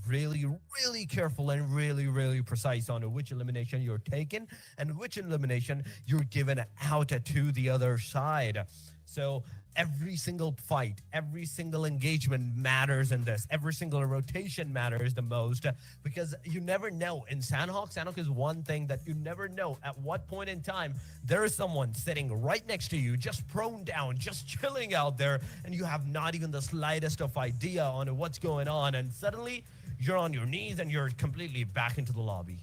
really careful and really precise on which elimination you're taking and which elimination you're given out to the other side. So every single fight, every single engagement matters in this. Every single rotation matters the most because you never know. In Sandhawk, Sandhawk is one thing that you never know at what point in time there is someone sitting right next to you, just prone down, just chilling out there, and you have not even the slightest of idea on what's going on. And suddenly you're on your knees and you're completely back into the lobby.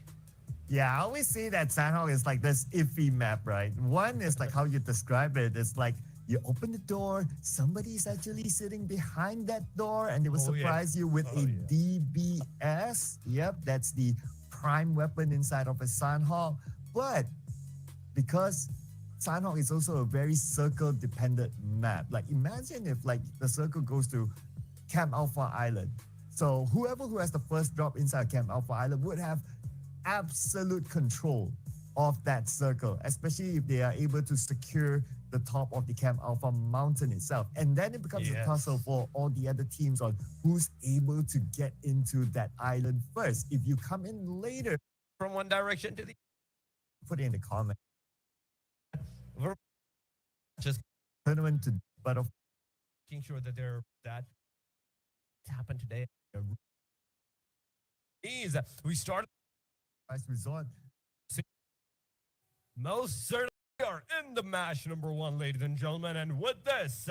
Yeah, I always say that Sandhawk is like this iffy map, right? One is like how you describe it. It's like you open the door, somebody's actually sitting behind that door, and they will surprise you with a DBS. Yep, that's the prime weapon inside of a Sandhawk. But because Sandhawk is also a very circle-dependent map, like imagine if like the circle goes to Camp Alpha Island. So whoever who has the first drop inside Camp Alpha Island would have absolute control of that circle, especially if they are able to secure the top of the Camp Alpha mountain itself. And then it becomes a tussle for all the other teams on who's able to get into that island first. If you come in later from one direction to the put it in the comment. We're just tournament to but of making sure that that happened today. We started resort. Most certainly are in the match number one, ladies and gentlemen. And with this,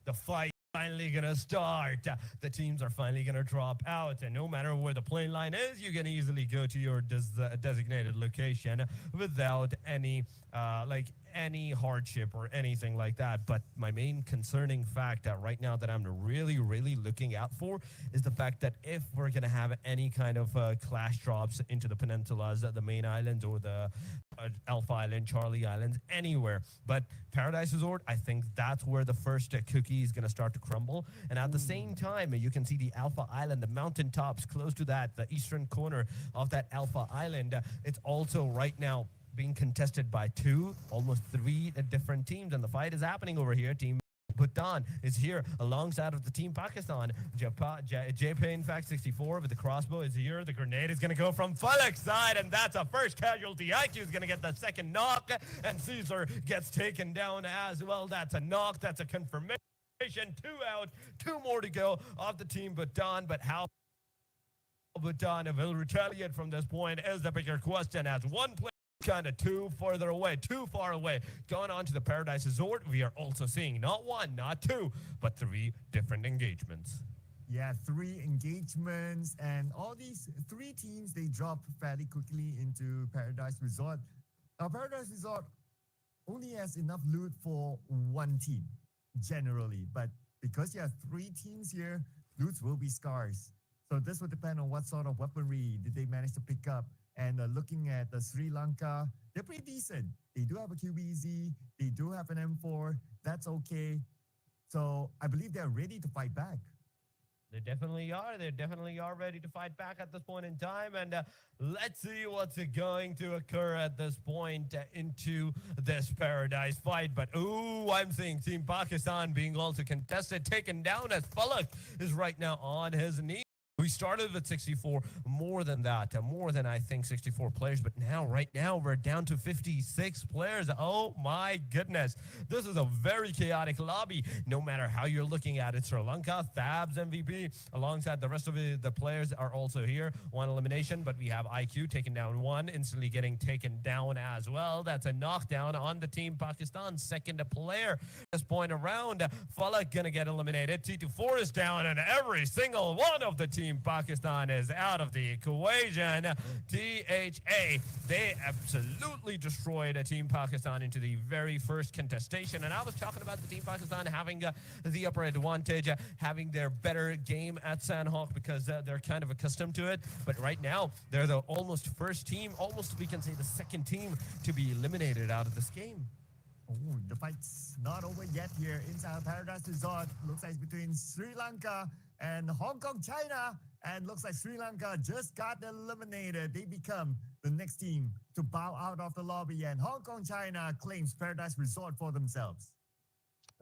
the fight finally gonna start. The teams are finally gonna drop out, and no matter where the plane line is, you can easily go to your designated location without any any hardship or anything like that. But my main concerning fact right now that I'm really looking out for is the fact that if we're gonna have any kind of clash drops into the peninsulas, the main islands or the Alpha Island, Charlie Islands, anywhere, but Paradise Resort, I think that's where the first cookie is gonna start to crumble. And at the same time, you can see the Alpha Island, the mountaintops close to that, the eastern corner of that Alpha Island. It's also right now being contested by almost three different teams, and the fight is happening over here. Team Bhutan is here alongside of the Team Pakistan. J-Pain Fact 64 with the crossbow is here. The grenade is going to go from Falak's side, and that's a first casualty. IQ is going to get the second knock, and Caesar gets taken down as well. That's a knock. That's a confirmation. 2 out, 2 more to go of the Team Bhutan, but how Bhutan will retaliate from this point is the bigger question, as one player kind of too far away. Going on to the Paradise Resort, we are also seeing not 1, not 2, but 3 different engagements. Yeah, 3 engagements, and all these 3 teams, they drop fairly quickly into Paradise Resort. Now, Paradise Resort only has enough loot for 1 team, generally, but because you have 3 teams here, loots will be scarce. So this will depend on what sort of weaponry did they manage to pick up. And looking at Sri Lanka, they're pretty decent. They do have a QBZ. They do have an M4. That's okay. So I believe they're ready to fight back. They definitely are. They definitely are ready to fight back at this point in time. And let's see what's going to occur at this point into this Paradise fight. But, ooh, I'm seeing Team Pakistan being also contested, taken down as Falak is right now on his knees. We started with 64, more than that, more than I think 64 players, but right now, we're down to 56 players. Oh my goodness. This is a very chaotic lobby, no matter how you're looking at it. Sri Lanka, Thabs MVP, alongside the rest of the players are also here. 1 elimination, but we have IQ taken down 1, instantly getting taken down as well. That's a knockdown on the Team Pakistan second player. This point around, Falak gonna get eliminated. T24 is down, and every single one of the Team Pakistan is out of the equation. THA, they absolutely destroyed Team Pakistan into the very first contestation. And I was talking about the Team Pakistan having the upper advantage, having their better game at Sandhawk because they're kind of accustomed to it. But right now, they're the almost first team, almost we can say the second team to be eliminated out of this game. Oh, the fight's not over yet here inside Paradise Resort. Looks like it's between Sri Lanka and Hong Kong, China. And looks like Sri Lanka just got eliminated. They become the next team to bow out of the lobby. And Hong Kong, China claims Paradise Resort for themselves.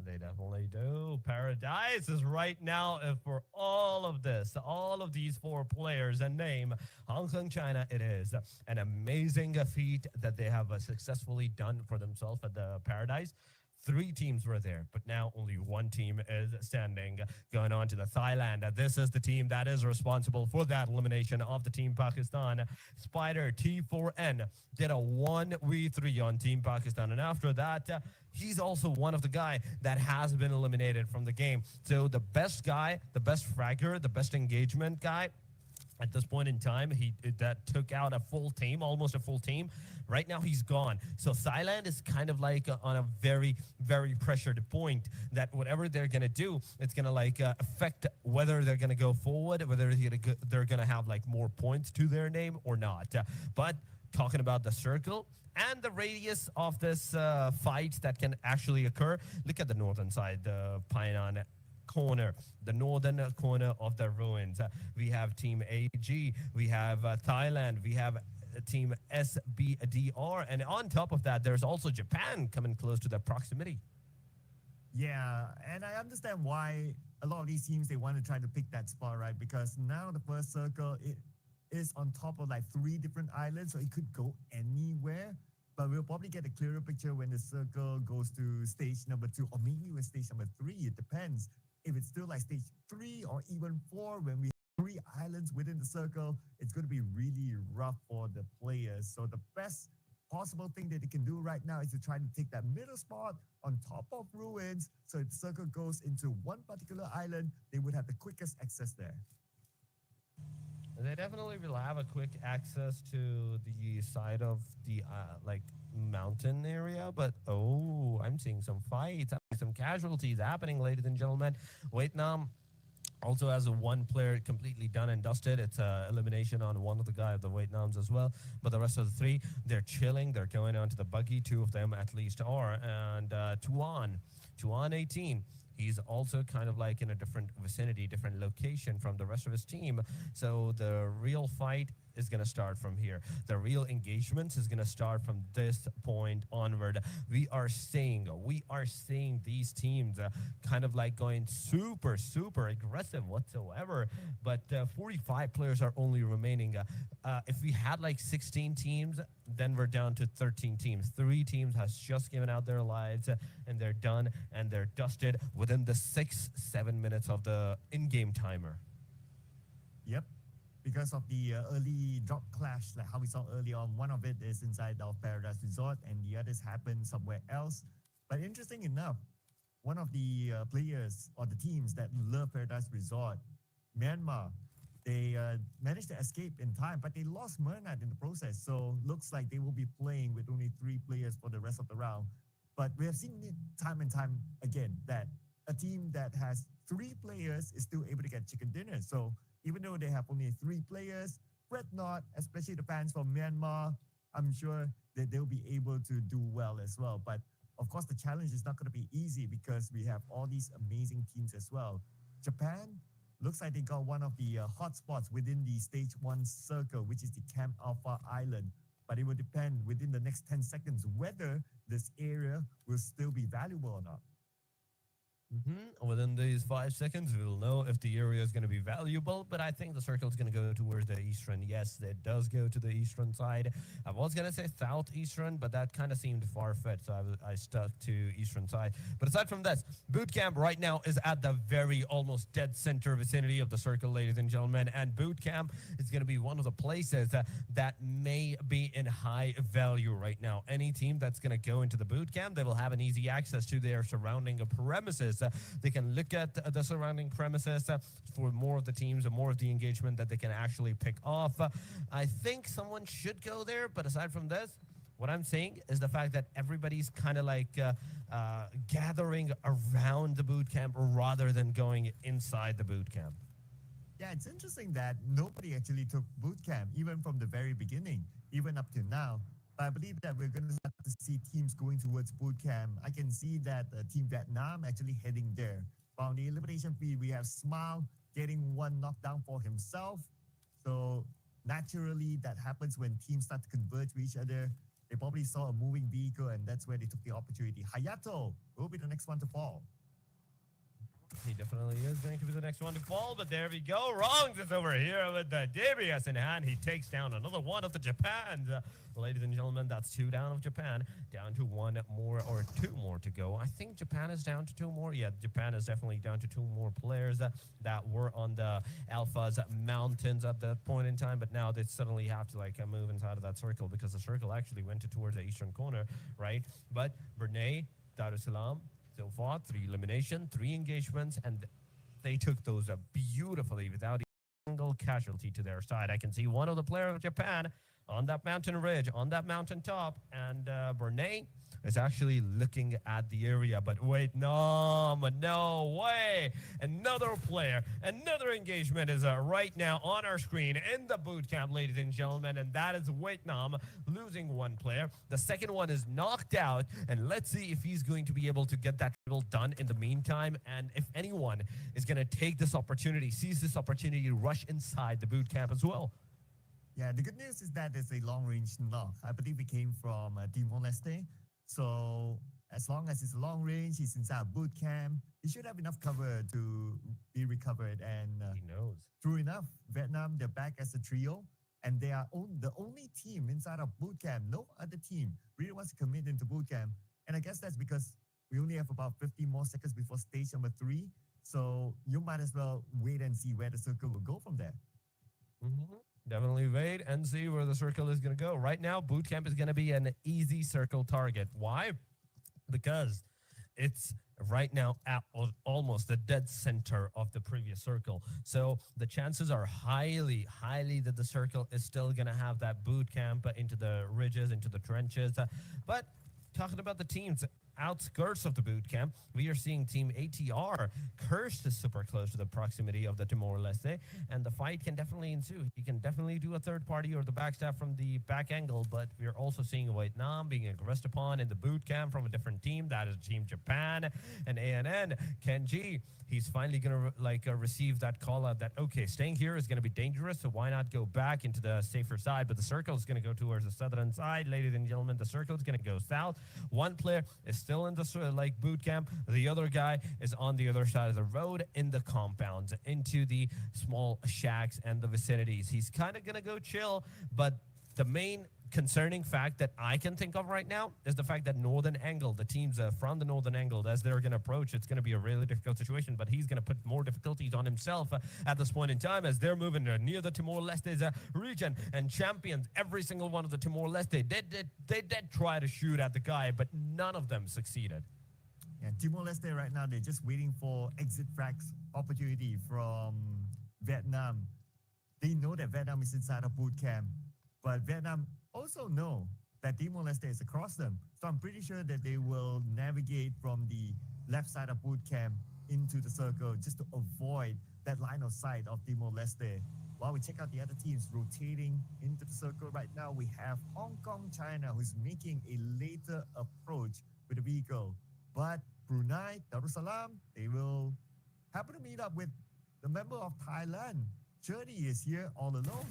They definitely do. Paradise is right now for all of this, all of these four players, and name Hong Kong, China. It is an amazing feat that they have successfully done for themselves at the Paradise. Three teams were there, but now only one team is standing. Going on to the Thailand. This is the team that is responsible for that elimination of the team Pakistan. Spider T4N did a 1v3 on Team Pakistan, and after that, he's also one of the guy that has been eliminated from the game. So the best guy, the best fragger, the best engagement guy at this point in time, that took out a full team, almost a full team. Right now, he's gone. So Thailand is kind of like on a very, very pressured point that whatever they're gonna do, it's gonna like affect whether they're gonna go forward, whether they're gonna have like more points to their name or not. But talking about the circle and the radius of this fight that can actually occur, look at the northern side, the Painan corner, the northern corner of the ruins. We have Team AG, we have Thailand, we have Team SBDR, and on top of that, there's also Japan coming close to the proximity. Yeah, and I understand why a lot of these teams they want to try to pick that spot, right? Because now the first circle it is on top of like 3 different islands, so it could go anywhere. But we'll probably get a clearer picture when the circle goes to stage number 2, or maybe with stage number 3. It depends. If it's still like stage 3 or even 4, when we have 3 islands within the circle, it's going to be really rough for the players. So the best possible thing that they can do right now is to try to take that middle spot on top of ruins. So if the circle goes into one particular island, they would have the quickest access there. They definitely will have a quick access to the side of the like mountain area, but oh, I'm seeing some fights, some casualties happening, ladies and gentlemen. Vietnam also has a 1 player completely done and dusted. It's elimination on one of the guy of the Vietnams as well, but the rest of the 3, they're chilling. They're going on to the buggy. 2 of them at least are, and Tuan 18. He's also kind of like in a different vicinity, different location from the rest of his team. So the real fight is going to start from here. The real engagements is going to start from this point onward. We are seeing these teams kind of like going super, super aggressive whatsoever. But 45 players are only remaining. If we had like 16 teams, then we're down to 13 teams. 3 teams has just given out their lives, and they're done and they're dusted within the 6-7 minutes of the in-game timer. Yep. Because of the early drop clash, like how we saw early on, one of it is inside our Paradise Resort and the others happen somewhere else. But interesting enough, one of the players or the teams that love Paradise Resort, Myanmar, they managed to escape in time, but they lost Mernat in the process. So looks like they will be playing with only 3 players for the rest of the round. But we have seen it time and time again that a team that has 3 players is still able to get chicken dinner. So even though they have only 3 players, fret not, especially the fans from Myanmar. I'm sure that they'll be able to do well as well. But of course, the challenge is not going to be easy because we have all these amazing teams as well. Japan looks like they got one of the hot spots within the stage 1 circle, which is the Camp Alpha Island. But it will depend within the next 10 seconds whether this area will still be valuable or not. Within these 5 seconds, we'll know if the area is going to be valuable, but I think the circle is going to go towards the eastern. Yes, it does go to the eastern side. I was going to say southeastern, but that kind of seemed far-fetched, so I stuck to eastern side. But aside from this, boot camp right now is at the very almost dead center vicinity of the circle, ladies and gentlemen, and boot camp is going to be one of the places that may be in high value right now. Any team that's going to go into the boot camp, they will have an easy access to their surrounding premises. They can look at the surrounding premises for more of the teams and more of the engagement that they can actually pick off. I think someone should go there, but aside from this, what I'm saying is the fact that everybody's kind of like gathering around the boot camp rather than going inside the boot camp. Yeah, it's interesting that nobody actually took boot camp, even from the very beginning, even up to now. But I believe that we're going to start to see teams going towards boot camp. I can see that Team Vietnam actually heading there. On the elimination feed, we have Smile getting 1 knockdown for himself. So naturally, that happens when teams start to converge with each other. They probably saw a moving vehicle, and that's where they took the opportunity. Hayato will be the next one to fall. He definitely is going to be the next one to fall, but there we go. Wrongs is over here with the DBS in hand. He takes down another one of the Japans. Ladies and gentlemen, that's 2 down of Japan. Down to 1 more or 2 more to go. I think Japan is down to 2 more. Yeah, Japan is definitely down to 2 more players that were on the Alpha's mountains at that point in time, but now they suddenly have to like move inside of that circle because the circle actually went towards the eastern corner, right? But Brunei, Darussalam, so far, 3 elimination, 3 engagements, and they took those beautifully without a single casualty to their side. I can see one of the players of Japan on that mountain ridge, on that mountain top, and Brunei is actually looking at the area. But wait, no way. Another player, another engagement is right now on our screen in the boot camp, ladies and gentlemen, and that is Vietnam losing 1 player. The second one is knocked out, and let's see if he's going to be able to get that triple done in the meantime, and if anyone is going to take this opportunity, seize this opportunity to rush inside the boot camp as well. Yeah, the good news is that it's a long-range knock. I believe it came from Timor-Leste. So as long as it's long range, he's inside boot camp, he should have enough cover to be recovered. And He knows. true enough, Vietnam, they're back as a trio. And they are the only team inside of boot camp. No other team really wants to commit into boot camp. And I guess that's because we only have about 50 more seconds before stage number 3. So you might as well wait and see where the circle will go from there. Definitely wait and see where the circle is going to go. Right now, boot camp is going to be an easy circle target. Why? Because it's right now at almost the dead center of the previous circle. So the chances are highly that the circle is still going to have that boot camp into the ridges, into the trenches. But talking about the teams outskirts of the boot camp, we are seeing Team ATR. Cursed is super close to the proximity of the Timor-Leste, and the fight can definitely ensue. He can definitely do a third party or the backstab from the back angle, but we are also seeing Vietnam being aggressed upon in the boot camp from a different team. That is Team Japan and ANN. Kenji, he's finally going to receive that call out that, okay, staying here is going to be dangerous, so why not go back into the safer side? But the circle is going to go towards the southern side, ladies and gentlemen. The circle is going to go south. One player is still in the boot camp. The other guy is on the other side of the road in the compounds, into the small shacks and the vicinities. He's kind of going to go chill, but the main concerning fact that I can think of right now is the fact that northern angle, the teams from the northern angle, as they're going to approach, it's going to be a really difficult situation, but he's going to put more difficulties on himself at this point in time as they're moving near the Timor-Leste's region, and champions, every single one of the Timor-Leste, they did try to shoot at the guy, but none of them succeeded. Yeah, Timor-Leste right now, they're just waiting for exit frags opportunity from Vietnam. They know that Vietnam is inside of boot camp, but Vietnam also know that Timor-Leste is across them. So I'm pretty sure that they will navigate from the left side of boot camp into the circle just to avoid that line of sight of Timor-Leste. While we check out the other teams rotating into the circle right now, we have Hong Kong, China, who's making a later approach with the vehicle. But Brunei, Darussalam, they will happen to meet up with the member of Thailand. Churdy is here all alone.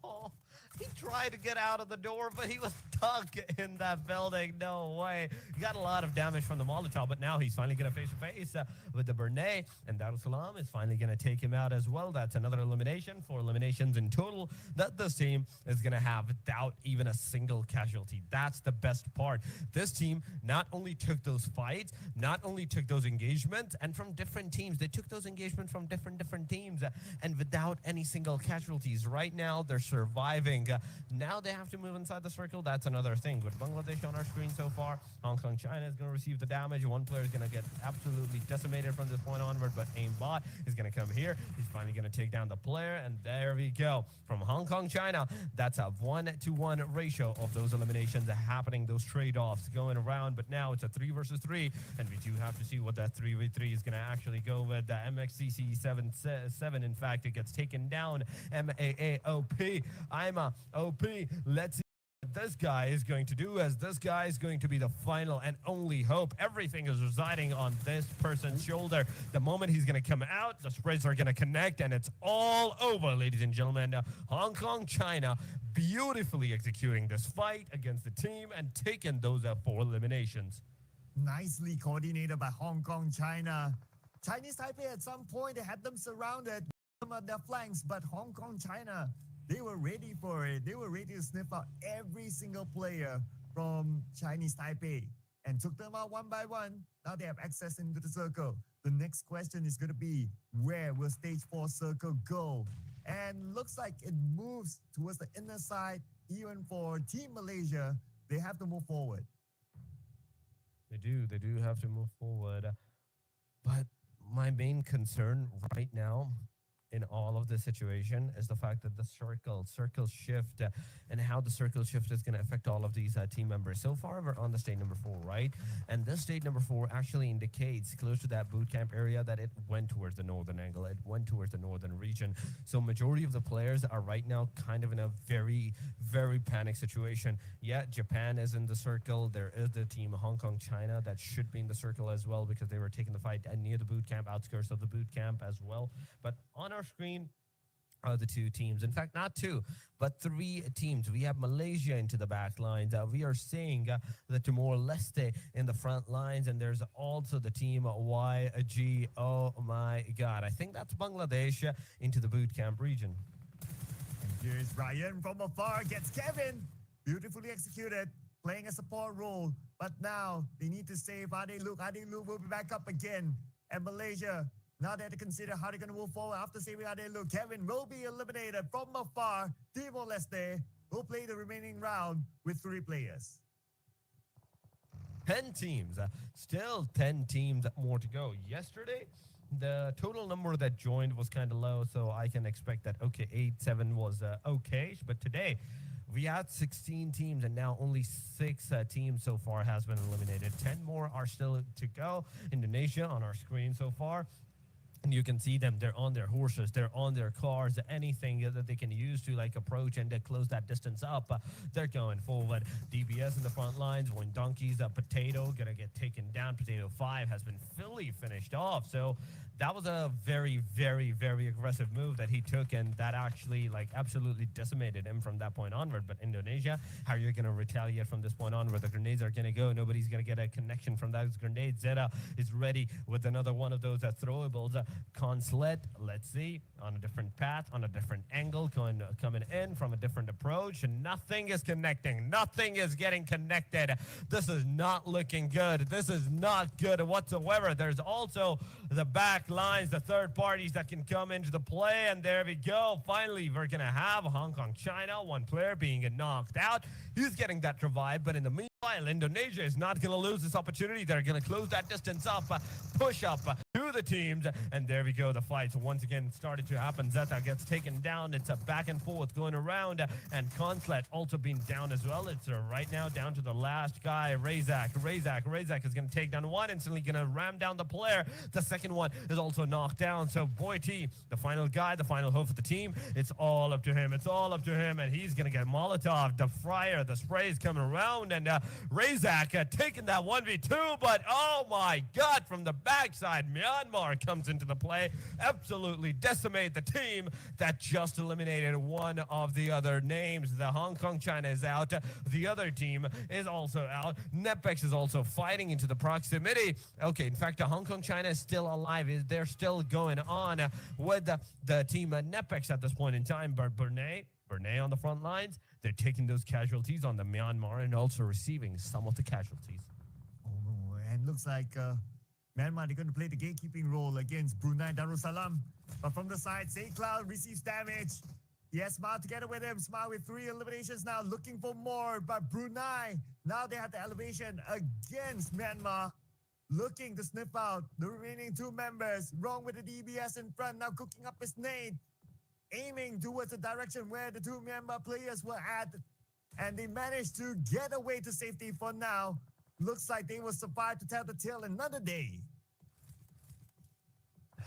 Oh, he tried to get out of the door, but he was stuck in that building. No way. He got a lot of damage from the Molotov, but now he's finally going to face-to-face with the Brunei, and Darussalam is finally going to take him out as well. That's another elimination, 4 eliminations in total that this team is going to have without even a single casualty. That's the best part. This team not only took those fights, not only took those engagements, and from different teams. They took those engagements from different teams, and without any single casualties. Right now, they're surviving. Now they have to move inside the circle. That's another thing. With Bangladesh on our screen so far, Hong Kong, China is going to receive the damage. One player is going to get absolutely decimated from this point onward, but Aimbot is going to come here. He's finally going to take down the player, and there we go. From Hong Kong, China, that's a 1-to-1 ratio of those eliminations happening, those trade-offs going around, but now it's a 3 versus 3, and we do have to see what that 3v3 is going to actually go with. The MXCC7, in fact, it gets taken down. MAAOP. I'm a OP. Let's see what this guy is going to do, as this guy is going to be the final and only hope. Everything is residing on this person's shoulder. The moment he's going to come out, the sprays are going to connect, and it's all over, ladies and gentlemen. Hong Kong, China, beautifully executing this fight against the team and taking those 4 eliminations. Nicely coordinated by Hong Kong, China. Chinese Taipei at some point, they had them surrounded on their flanks, but Hong Kong, China, they were ready for it. They were ready to sniff out every single player from Chinese Taipei and took them out one by one. Now they have access into the circle. The next question is going to be, where will stage 4 circle go? And looks like it moves towards the inner side. Even for Team Malaysia, they have to move forward. They do have to move forward. But my main concern right now in all of this situation is the fact that the circle shift and how the circle shift is going to affect all of these team members. So far, we're on the state number 4, right? And this state number 4 actually indicates close to that boot camp area that it went towards the northern angle. It went towards the northern region. So majority of the players are right now kind of in a very, very panic situation. Yeah, Japan is in the circle. There is the team Hong Kong, China that should be in the circle as well because they were taking the fight near the boot camp, outskirts of the boot camp as well. But on our screen are the 2 teams. In fact, not 2, but 3 teams. We have Malaysia into the back lines. We are seeing the Timor-Leste in the front lines, and there's also the team YG. Oh my God. I think that's Bangladesh into the boot camp region. And here's Ryan from afar, gets Kevin. Beautifully executed, playing a support role. But now they need to save Ade Luke. Ade Luke will be back up again. And Malaysia, now they have to consider how they're going to move forward after saving Ade Luke. Kevin will be eliminated from afar. Timor-Leste will play the remaining round with 3 players. 10 teams. Still 10 teams more to go. Yesterday, the total number that joined was kind of low, so I can expect that, okay, 8-7 was okay. But today, we had 16 teams, and now only 6 teams so far has been eliminated. 10 more are still to go. Indonesia on our screen so far. And you can see them, they're on their horses, they're on their cars, anything that they can use to like approach and close that distance up. They're going forward. DBS in the front lines, when Donkey's Potato gonna get taken down. Potato 5 has been fully finished off. So that was a very, very, very aggressive move that he took, and that actually like absolutely decimated him from that point onward. But Indonesia, how you're going to retaliate from this point onward? The grenades are going to go. Nobody's going to get a connection from those grenades. Zeta is ready with another one of those throwables. Consulate, let's see, on a different path, on a different angle, coming in from a different approach, and nothing is connecting. Nothing is getting connected. This is not looking good. This is not good whatsoever. There's also the back lines, the third parties that can come into the play, and there we go. Finally, we're going to have Hong Kong, China, one player being knocked out. He's getting that revive, but in the meanwhile, Indonesia is not going to lose this opportunity. They're going to close that distance up, push up to the teams, and there we go. The fights once again started to happen. Zeta gets taken down. It's a back and forth going around, and Consulate also being down as well. It's right now down to the last guy, Razak. Razak is going to take down one, instantly going to ram down the player. The second one is also knocked down. So Boy T, the final guy, the final hope of the team, it's all up to him. It's all up to him, and he's going to get Molotov, the fryer, the sprays coming around, and Razak taking that 1v2, but oh my God, from the backside, Myanmar comes into the play, absolutely decimate the team that just eliminated one of the other names. The Hong Kong China is out. The other team is also out. Nepex is also fighting into the proximity. Okay, in fact, the Hong Kong China is still alive. They're still going on with the team Nepex at this point in time, but Bernay on the front lines, they're taking those casualties on the Myanmar and also receiving some of the casualties. Oh, and looks like Myanmar, they're going to play the gatekeeping role against Brunei Darussalam. But from the side, Say Cloud receives damage. Yes, Smile together with him. Smile with 3 eliminations now, looking for more. But Brunei, now they have the elevation against Myanmar, looking to sniff out the remaining 2 members. Wrong with the DBS in front, now cooking up his nade, aiming towards the direction where the 2 Myanmar players were at. And they managed to get away to safety for now. Looks like they will survive to tell the tale another day.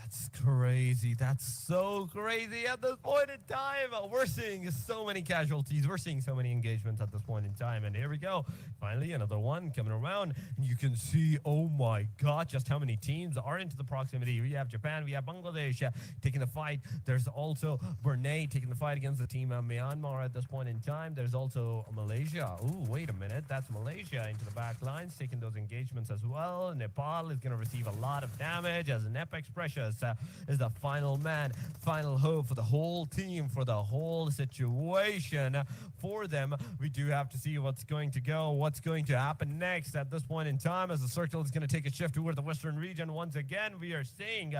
That's crazy. That's so crazy at this point in time. We're seeing so many casualties. We're seeing so many engagements at this point in time. And here we go. Finally, another one coming around. And you can see, oh my God, just how many teams are into the proximity. We have Japan, we have Bangladesh taking the fight. There's also Brunei taking the fight against the team of Myanmar at this point in time. There's also Malaysia. Ooh, wait a minute. That's Malaysia into the back lines, taking those engagements as well. Nepal is going to receive a lot of damage as an Apex Precious is the final man, final hope for the whole team, for the whole situation. For them, we do have to see what's going to go, what's going to happen next at this point in time as the circle is going to take a shift toward the western region. Once again, we are seeing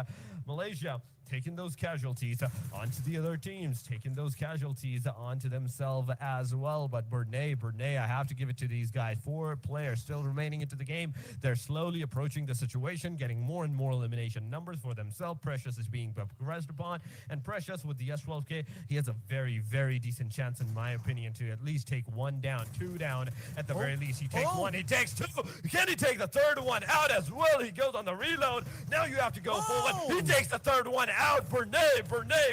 Malaysia taking those casualties onto the other teams, taking those casualties onto themselves as well. But Brunei, I have to give it to these guys. 4 players still remaining into the game. They're slowly approaching the situation, getting more and more elimination numbers for themselves. Precious is being progressed upon, and Precious with the S12K, he has a very, very decent chance, in my opinion, to at least take 1 down, 2 down at the very least. He takes 1, he takes 2. Can he take the 3rd one out as well? He goes on the reload. Now you have to go forward. He takes the 3rd one out. Brunei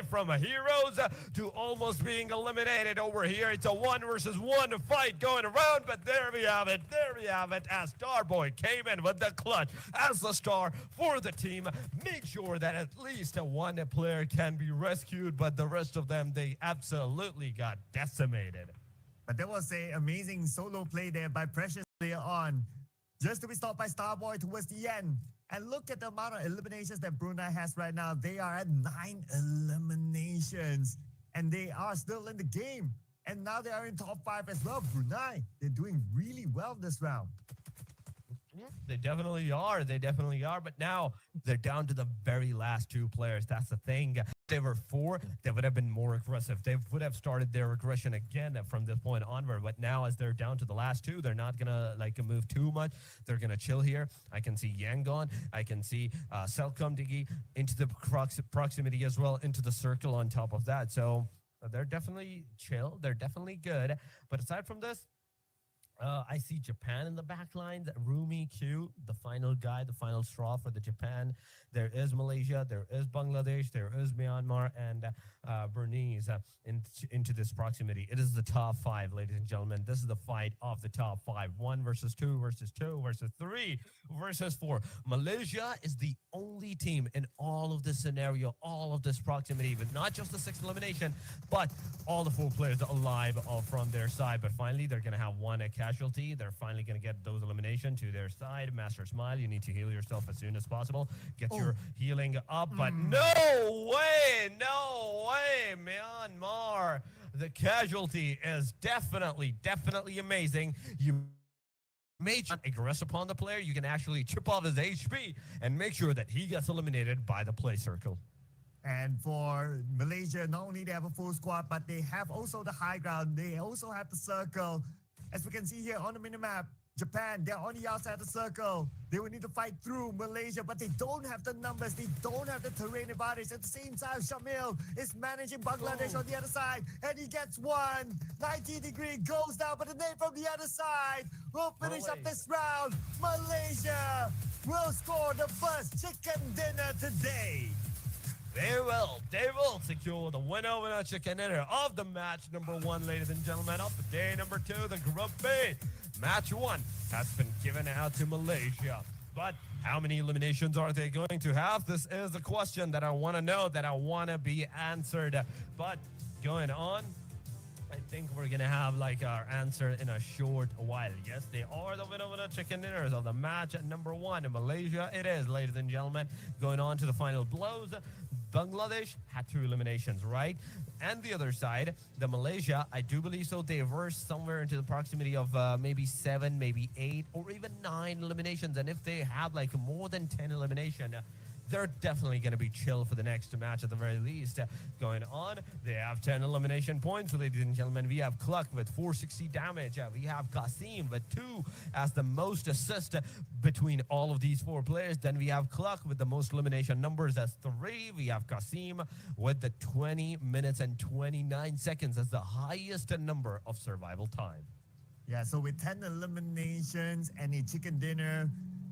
from a heroes to almost being eliminated over here. It's a 1 versus 1 fight going around, but there we have it. There we have it as Starboy came in with the clutch as the star for the team. Make sure that at least one player can be rescued, but the rest of them, they absolutely got decimated. But there was an amazing solo play there by Precious earlier on, just to be stopped by Starboy towards the end. And look at the amount of eliminations that Brunei has right now. They are at 9 eliminations, and they are still in the game. And now they are in top 5 as well. Brunei, they're doing really well this round. They definitely are. They definitely are. But now they're down to the very last 2 players. That's the thing. If they were 4, they would have been more aggressive. They would have started their aggression again from this point onward. But now, as they're down to the last 2, they're not gonna move too much. They're gonna chill here. I can see Yangon. I can see Selcom Digi into the proximity as well, into the circle on top of that. So they're definitely chill. They're definitely good. But aside from this, I see Japan in the back lines. Rumi Q, the final guy, the final straw for the Japan. There is Malaysia, there is Bangladesh, there is Myanmar, and Brunei into this proximity. It is the top 5, ladies and gentlemen. This is the fight of the top 5. 1 versus 2 versus 2 versus 3 versus 4. Malaysia is the only team in all of this scenario, all of this proximity, but not just the 6th elimination, but all the 4 players alive from their side. But finally, they're going to have 1 casualty. They're finally going to get those elimination to their side. Master Smile, you need to heal yourself as soon as possible. Get your healing up, but no way, Myanmar. The casualty is definitely amazing. You may aggress upon the player. You can actually chip off his HP and make sure that he gets eliminated by the play circle. And for Malaysia, not only they have a full squad, but they have also the high ground. They also have the circle. As we can see here on the minimap, Japan, they're on the outside of the circle. They will need to fight through Malaysia, but they don't have the numbers. They don't have the terrain advantage. At the same time, Shamil is managing Bangladesh on the other side, and he gets 1. 90-degree goes down, but the name from the other side will finish up this round. Malaysia will score the first chicken dinner today. They will secure the winner chicken dinner of the match number 1, ladies and gentlemen, of the day number 2, the Group B. Match 1 has been given out to Malaysia. But how many eliminations are they going to have? This is the question that I want to know, that I want to be answered. But going on, I think we're going to have our answer in a short while. Yes, they are the winner chicken dinners of the match at number 1 in Malaysia. It is, ladies and gentlemen, going on to the final blows. Bangladesh had 2 eliminations, right? And the other side, the Malaysia, I do believe so, they were somewhere into the proximity of maybe 7, maybe 8, or even 9 eliminations. And if they have more than 10 elimination, they're definitely going to be chill for the next match at the very least. Going on, they have 10 elimination points, ladies and gentlemen. We have Cluck with 460 damage. We have Kasim with 2 as the most assist between all of these 4 players. Then we have Cluck with the most elimination numbers as 3. We have Kasim with the 20 minutes and 29 seconds as the highest number of survival time. Yeah, so with 10 eliminations and a chicken dinner,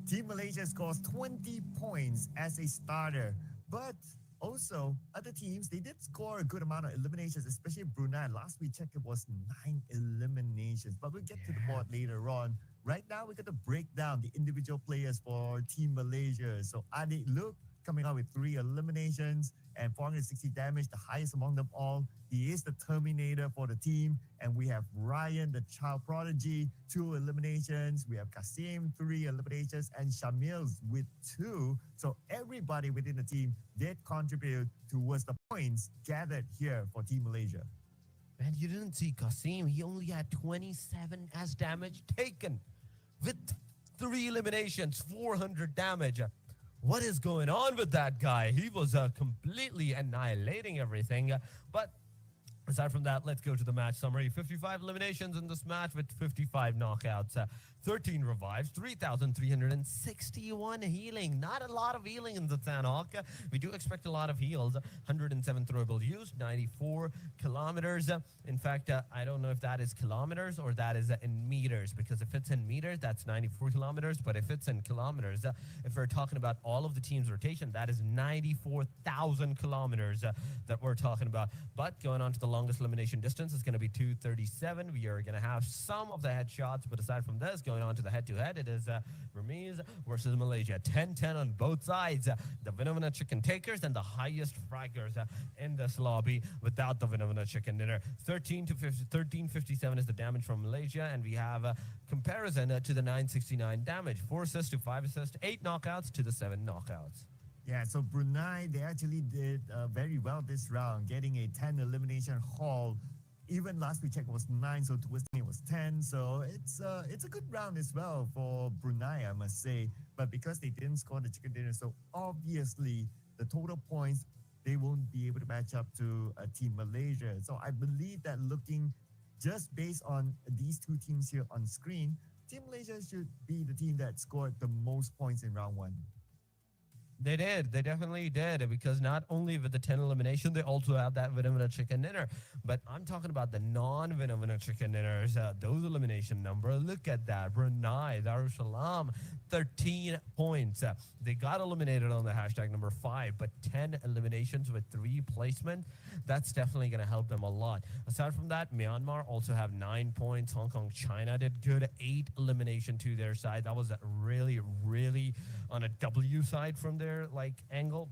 Team Malaysia scores 20 points as a starter. But also, other teams, they did score a good amount of eliminations, especially Brunei. Last we checked, it was 9 eliminations. But we'll get to the board later on. Right now, we're going to break down the individual players for Team Malaysia. So, Adik Luke coming out with 3 eliminations and 460 damage, the highest among them all. He is the Terminator for the team. And we have Ryan, the child prodigy, 2 eliminations. We have Kasim, 3 eliminations, and Shamils with 2. So everybody within the team did contribute towards the points gathered here for Team Malaysia. Man, you didn't see Kasim. He only had 27 as damage taken with 3 eliminations, 400 damage. What is going on with that guy? He was completely annihilating everything. But aside from that, let's go to the match summary. 55 eliminations in this match with 55 knockouts. 13 revives, 3,361 healing. Not a lot of healing in the Sanhok. We do expect a lot of heals. 107 throwable use, 94 kilometers. In fact, I don't know if that is kilometers or that is in meters, because if it's in meters, that's 94 kilometers. But if it's in kilometers, if we're talking about all of the team's rotation, that is 94,000 kilometers that we're talking about. But going on to the longest elimination distance is going to be 237. We are going to have some of the headshots, but aside from this, going on to the head-to-head, it is Burmese versus Malaysia. 10-10 on both sides. The Vinavana chicken takers and the highest fraggers in this lobby without the Vinavana chicken dinner. 1357 is the damage from Malaysia, and we have a comparison to the 969 damage. 4 assists to 5 assists, 8 knockouts to the 7 knockouts. Yeah, so Brunei, they actually did very well this round, getting a 10 elimination haul. Even last we checked was 9, so towards the end it was 10. So it's a good round as well for Brunei, I must say. But because they didn't score the chicken dinner, so obviously the total points, they won't be able to match up to Team Malaysia. So I believe that looking just based on these two teams here on screen, Team Malaysia should be the team that scored the most points in round 1. They did. They definitely did, because not only with the 10 elimination, they also have that Vinavana chicken dinner. But I'm talking about the non-Vinavana chicken dinners. Those elimination number. Look at that. Brunei, Darussalam, 13 points. They got eliminated on the hashtag number 5, but 10 eliminations with 3 placements. That's definitely going to help them a lot. Aside from that, Myanmar also have 9 points. Hong Kong, China did good. 8 elimination to their side. That was really, really on a W side from their angle.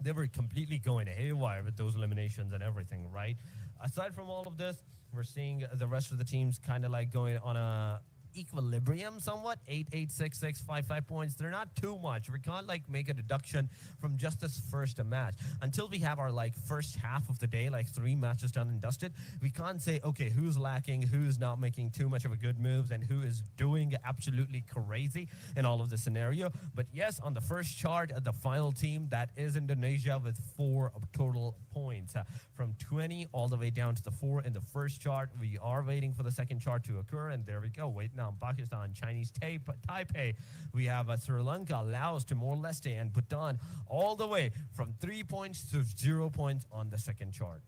They were completely going haywire with those eliminations and everything, right? Aside from all of this, we're seeing the rest of the teams kind of going on a equilibrium somewhat. 8, 8, 6, 6, 5, 5 points. They're not too much. We can't make a deduction from just this first match until we have our first half of the day, 3 matches done and dusted. We can't say, okay, who's lacking, who's not making too much of a good moves, and who is doing absolutely crazy in all of the scenario. But yes, on the first chart, the final team, that is Indonesia with 4 total points. From 20 all the way down to the 4 in the first chart. We are waiting for the second chart to occur, and there we go. Vietnam, Pakistan, Chinese Taipei. We have Sri Lanka, Laos, Timor-Leste, and Bhutan, all the way from 3 points to 0 points on the second chart.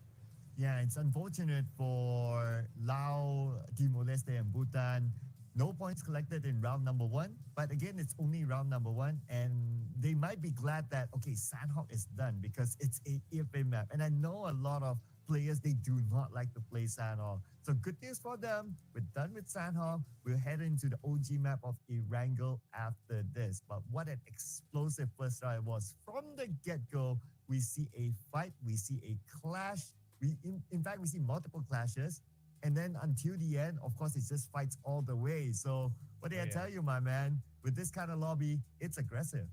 Yeah, it's unfortunate for Laos, Timor-Leste, and Bhutan. No points collected in round number 1. But again, it's only round number 1. And they might be glad that, okay, Sanhok is done because it's a EFA map. And I know a lot of players, they do not like to play Sanhok. So good news for them. We're done with Sanhok. We'll head into the OG map of Erangel after this. But what an explosive first round it was. From the get-go, we see a fight. We see a clash. In fact, we see multiple clashes. And then until the end, of course, it just fights all the way. So what did I tell you, my man? With this kind of lobby, it's aggressive.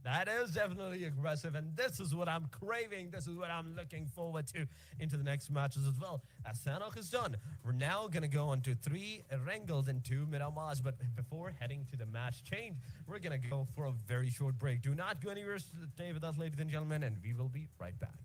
That is definitely aggressive, and this is what I'm craving. This is what I'm looking forward to into the next matches as well. As Sanhok is done, we're now going to go on to 3 Erangels and 2 Miramas. But before heading to the match change, we're going to go for a very short break. Do not go anywhere. Stay with us, ladies and gentlemen, and we will be right back.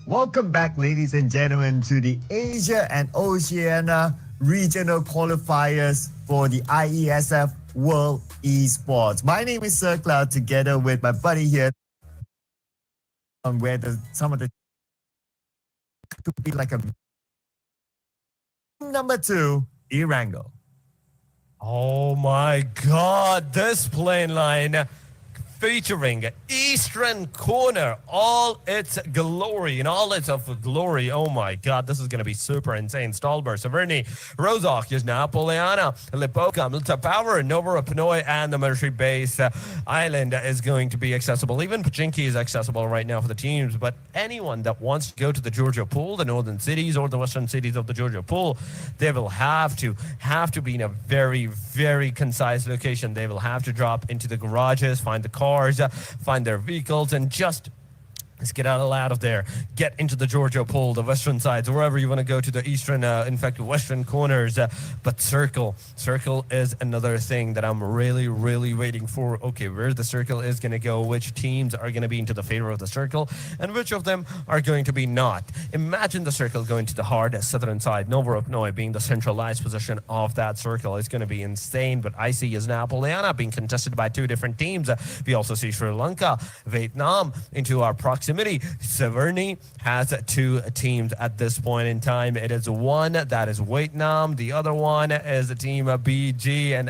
Welcome back, ladies and gentlemen, to the Asia and Oceania Regional Qualifiers for the IESF World Esports. My name is Sir Cloud, together with my buddy here, on where some of the could be like a number 2, Irango. Oh my God, this plane line featuring Eastern Corner, all its glory and all its of glory. Oh my God, this is going to be super insane. Stalber, Severny, Rozok, Yuzna, Poliana, Lipoka, Milta Power, Nova Pinoy, and the military base island is going to be accessible. Even Pachinki is accessible right now for the teams, but anyone that wants to go to the Georgia Pool, the northern cities or the western cities of the Georgia Pool, they will have to be in a very, very concise location. They will have to drop into the garages, find the cars, find their vehicles, and just let's get out of there. Get into the Georgia Pool, the western sides, wherever you want to go to the eastern, in fact, western corners. But circle is another thing that I'm really, really waiting for. Okay, where the circle is going to go, which teams are going to be into the favor of the circle, and which of them are going to be not. Imagine the circle going to the hard southern side, Novorupnoi being the centralized position of that circle. It's going to be insane, but I see is Napoleana being contested by 2 different teams. We also see Sri Lanka, Vietnam into our proximity. Severny has 2 teams at this point in time. It is one that is Vietnam. The other one is the team of BG. And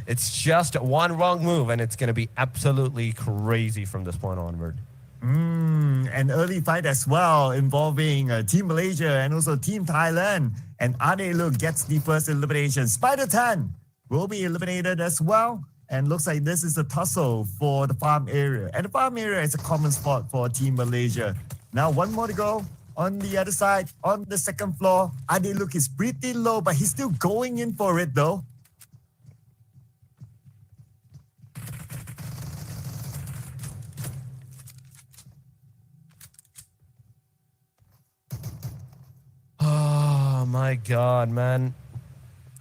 it's just one wrong move, and it's going to be absolutely crazy from this point onward. An early fight as well, involving Team Malaysia and also Team Thailand. And Adeluk gets the first elimination. Spider 10 will be eliminated as well. And looks like this is a tussle for the farm area. And the farm area is a common spot for Team Malaysia. Now, one more to go on the other side, on the second floor. Adeluk is pretty low, but he's still going in for it though. Oh my God, man.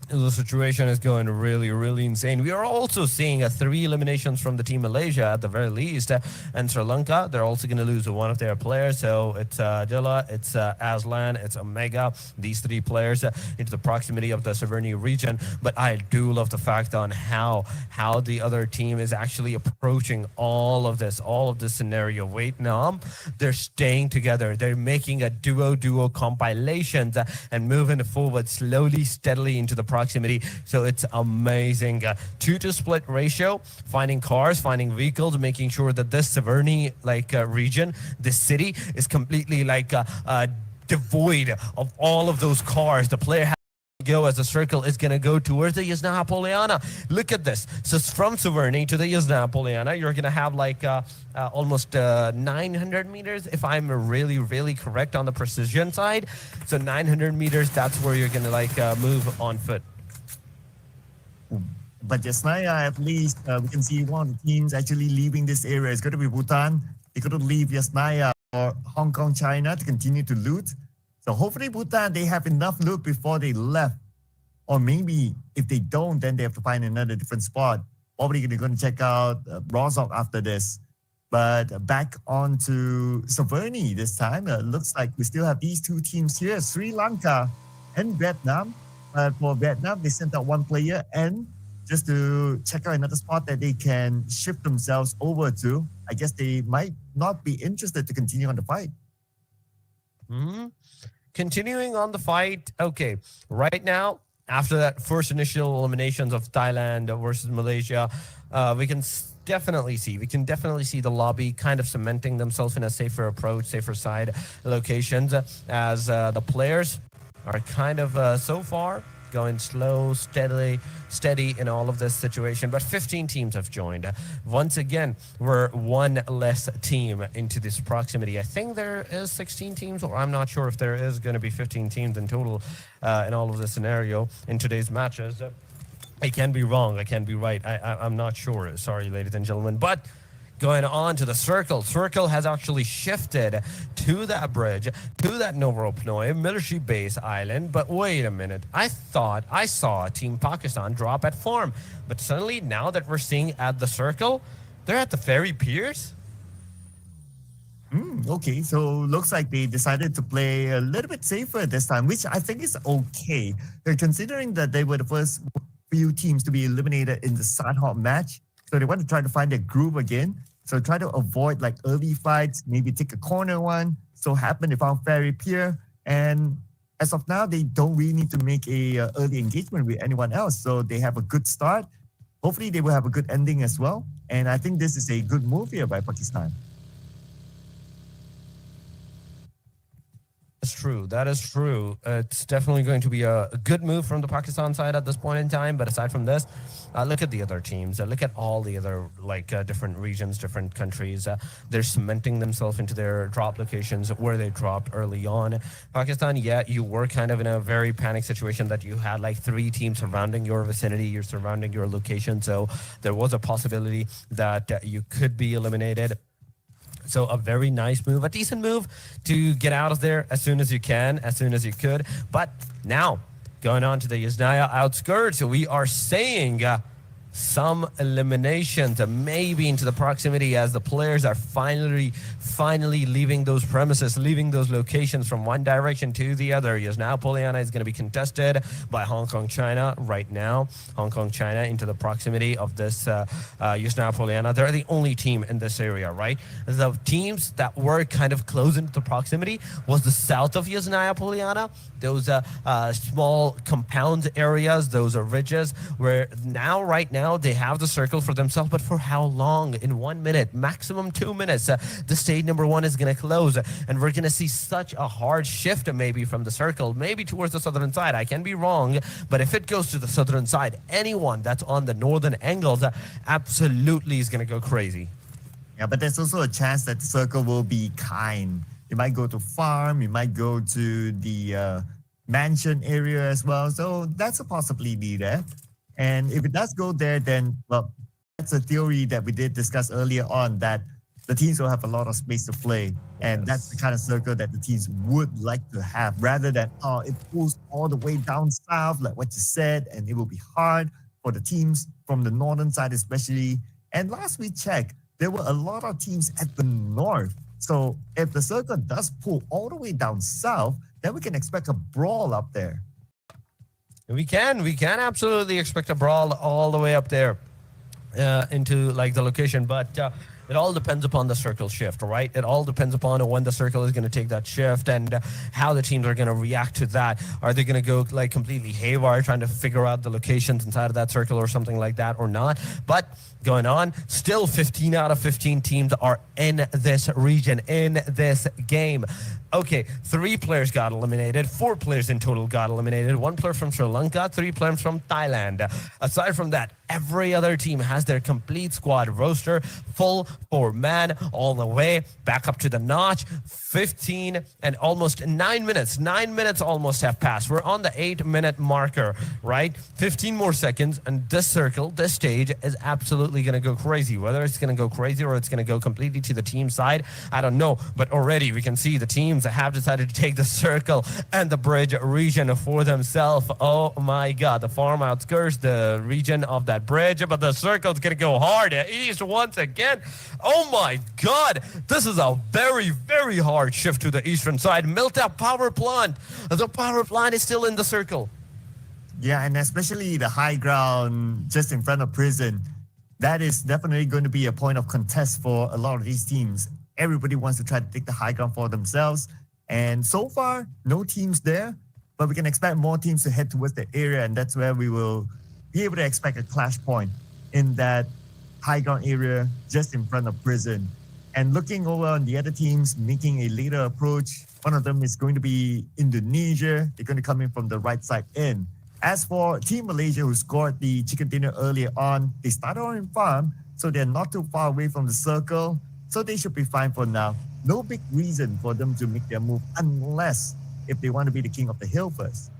The situation is going really, really insane. We are also seeing 3 eliminations from the Team Malaysia at the very least. And Sri Lanka, they're also going to lose one of their players. So it's Dilla, it's Aslan, it's Omega, these 3 players into the proximity of the Severny region. But I do love the fact on how the other team is actually approaching all of this scenario. Vietnam, they're staying together. They're making a duo compilations and moving forward slowly, steadily into the proximity. So it's amazing. 2 to split ratio, finding cars, finding vehicles, making sure that this Severny region, this city is completely devoid of all of those cars. The player has to go as the circle is going to go towards the Yasna Poliana. Look at this. So from Severny to the Yasna Poliana, you're going to have almost 900 meters, if I'm really, really correct on the precision side. So 900 meters, that's where you're going to move on foot. But Yasnaya, at least, we can see one of the teams actually leaving this area. It's going to be Bhutan. They're going to leave Yasnaya or Hong Kong, China to continue to loot. So hopefully Bhutan, they have enough loot before they left. Or maybe if they don't, then they have to find another different spot. Probably they're going to check out Rozok after this. But back on to Severny this time. Looks like we still have these 2 teams here, Sri Lanka and Vietnam. For Vietnam, they sent out 1 player and just to check out another spot that they can shift themselves over to. I guess they might not be interested to continue on the fight. Continuing on the fight. Okay, right now, after that first initial eliminations of Thailand versus Malaysia, we can definitely see the lobby kind of cementing themselves in a safer approach, safer side locations, as the players are kind of so far going slow, steady in all of this situation. But 15 teams have joined. Once again, we're 1 less team into this proximity. I think there is 16 teams, or I'm not sure if there is going to be 15 teams in total in all of this scenario in today's matches. I can be wrong. I can be right. I'm not sure. Sorry, ladies and gentlemen. But going on to the circle. Circle has actually shifted to that bridge, to that Novorupnoi military base island. But wait a minute. I thought I saw Team Pakistan drop at farm. But suddenly, now that we're seeing at the circle, they're at the ferry piers? Okay, so looks like they decided to play a little bit safer this time, which I think is okay. Considering that they were the first few teams to be eliminated in the Sanhok match, so they want to try to find their groove again. So try to avoid like early fights, maybe take a corner one. So happened they found Fairy Pier, and as of now, they don't really need to make a early engagement with anyone else. So they have a good start. Hopefully, they will have a good ending as well. And I think this is a good move here by Pakistan. That's true. That is true. It's definitely going to be a good move from the Pakistan side at this point in time. But aside from this, look at the other teams. Look at all the other different regions, different countries. They're cementing themselves into their drop locations where they dropped early on. Pakistan, yeah, you were kind of in a very panic situation that you had like 3 teams surrounding your vicinity, you're surrounding your location. So there was a possibility that you could be eliminated. So a very nice move, a decent move to get out of there as soon as you can, as soon as you could. But now, going on to the Yasnaya outskirts, we are saying some eliminations, maybe into the proximity as the players are finally leaving those premises, leaving those locations from one direction to the other. Yasnaya Poliana is going to be contested by Hong Kong China right now. Hong Kong China into the proximity of this Yasnaya Poliana. They're the only team in this area, right? The teams that were kind of close into the proximity was the south of Yasnaya Poliana. Those small compound areas, those are ridges, where right now, they have the circle for themselves, but for how long? In 1 minute, maximum 2 minutes, the stage number 1 is going to close, and we're going to see such a hard shift maybe from the circle, maybe towards the southern side. I can be wrong, but if it goes to the southern side, anyone that's on the northern angles absolutely is going to go crazy. Yeah, but there's also a chance that the circle will be kind. You might go to farm, you might go to the mansion area as well. So that's a possibility there. And if it does go there, then, well, that's a theory that we did discuss earlier on, that the teams will have a lot of space to play. And that's the kind of circle that the teams would like to have, rather than, it pulls all the way down south, like what you said, and it will be hard for the teams from the northern side especially. And last we checked, there were a lot of teams at the north. So if the circle does pull all the way down south, then we can expect a brawl up there. We can absolutely expect a brawl all the way up there into like the location, but it all depends upon the circle shift, right? It all depends upon when the circle is going to take that shift and how the teams are going to react to that. Are they going to go like completely haywire trying to figure out the locations inside of that circle or something like that or not? But going on, still 15 out of 15 teams are in this region, in this game. Okay, 3 players got eliminated, 4 players in total got eliminated, 1 player from Sri Lanka, 3 players from Thailand. Aside from that, every other team has their complete squad roster, full 4-man, all the way back up to the notch. 15 and almost 9 minutes. 9 minutes almost have passed. We're on the 8-minute marker, right? 15 more seconds, and this circle, this stage is absolutely going to go crazy. Whether it's going to go crazy or it's going to go completely to the team side, I don't know. But already we can see the teams that have decided to take the circle and the bridge region for themselves. Oh my God, the farm outskirts, the region of that bridge, but the circle's going to go hard east once again. Oh my God, this is a very, very hard shift to the eastern side. Milta power plant. The power plant is still in the circle. Yeah, and especially the high ground just in front of prison. That is definitely going to be a point of contest for a lot of these teams. Everybody wants to try to take the high ground for themselves. And so far, no teams there, but we can expect more teams to head towards the area, and that's where we will be able to expect a clash point in that high ground area just in front of prison. And looking over on the other teams, making a later approach, one of them is going to be Indonesia. They're going to come in from the right side in. As for Team Malaysia, who scored the chicken dinner earlier on, they started on in farm, so they're not too far away from the circle, so they should be fine for now. No big reason for them to make their move unless if they want to be the king of the hill first.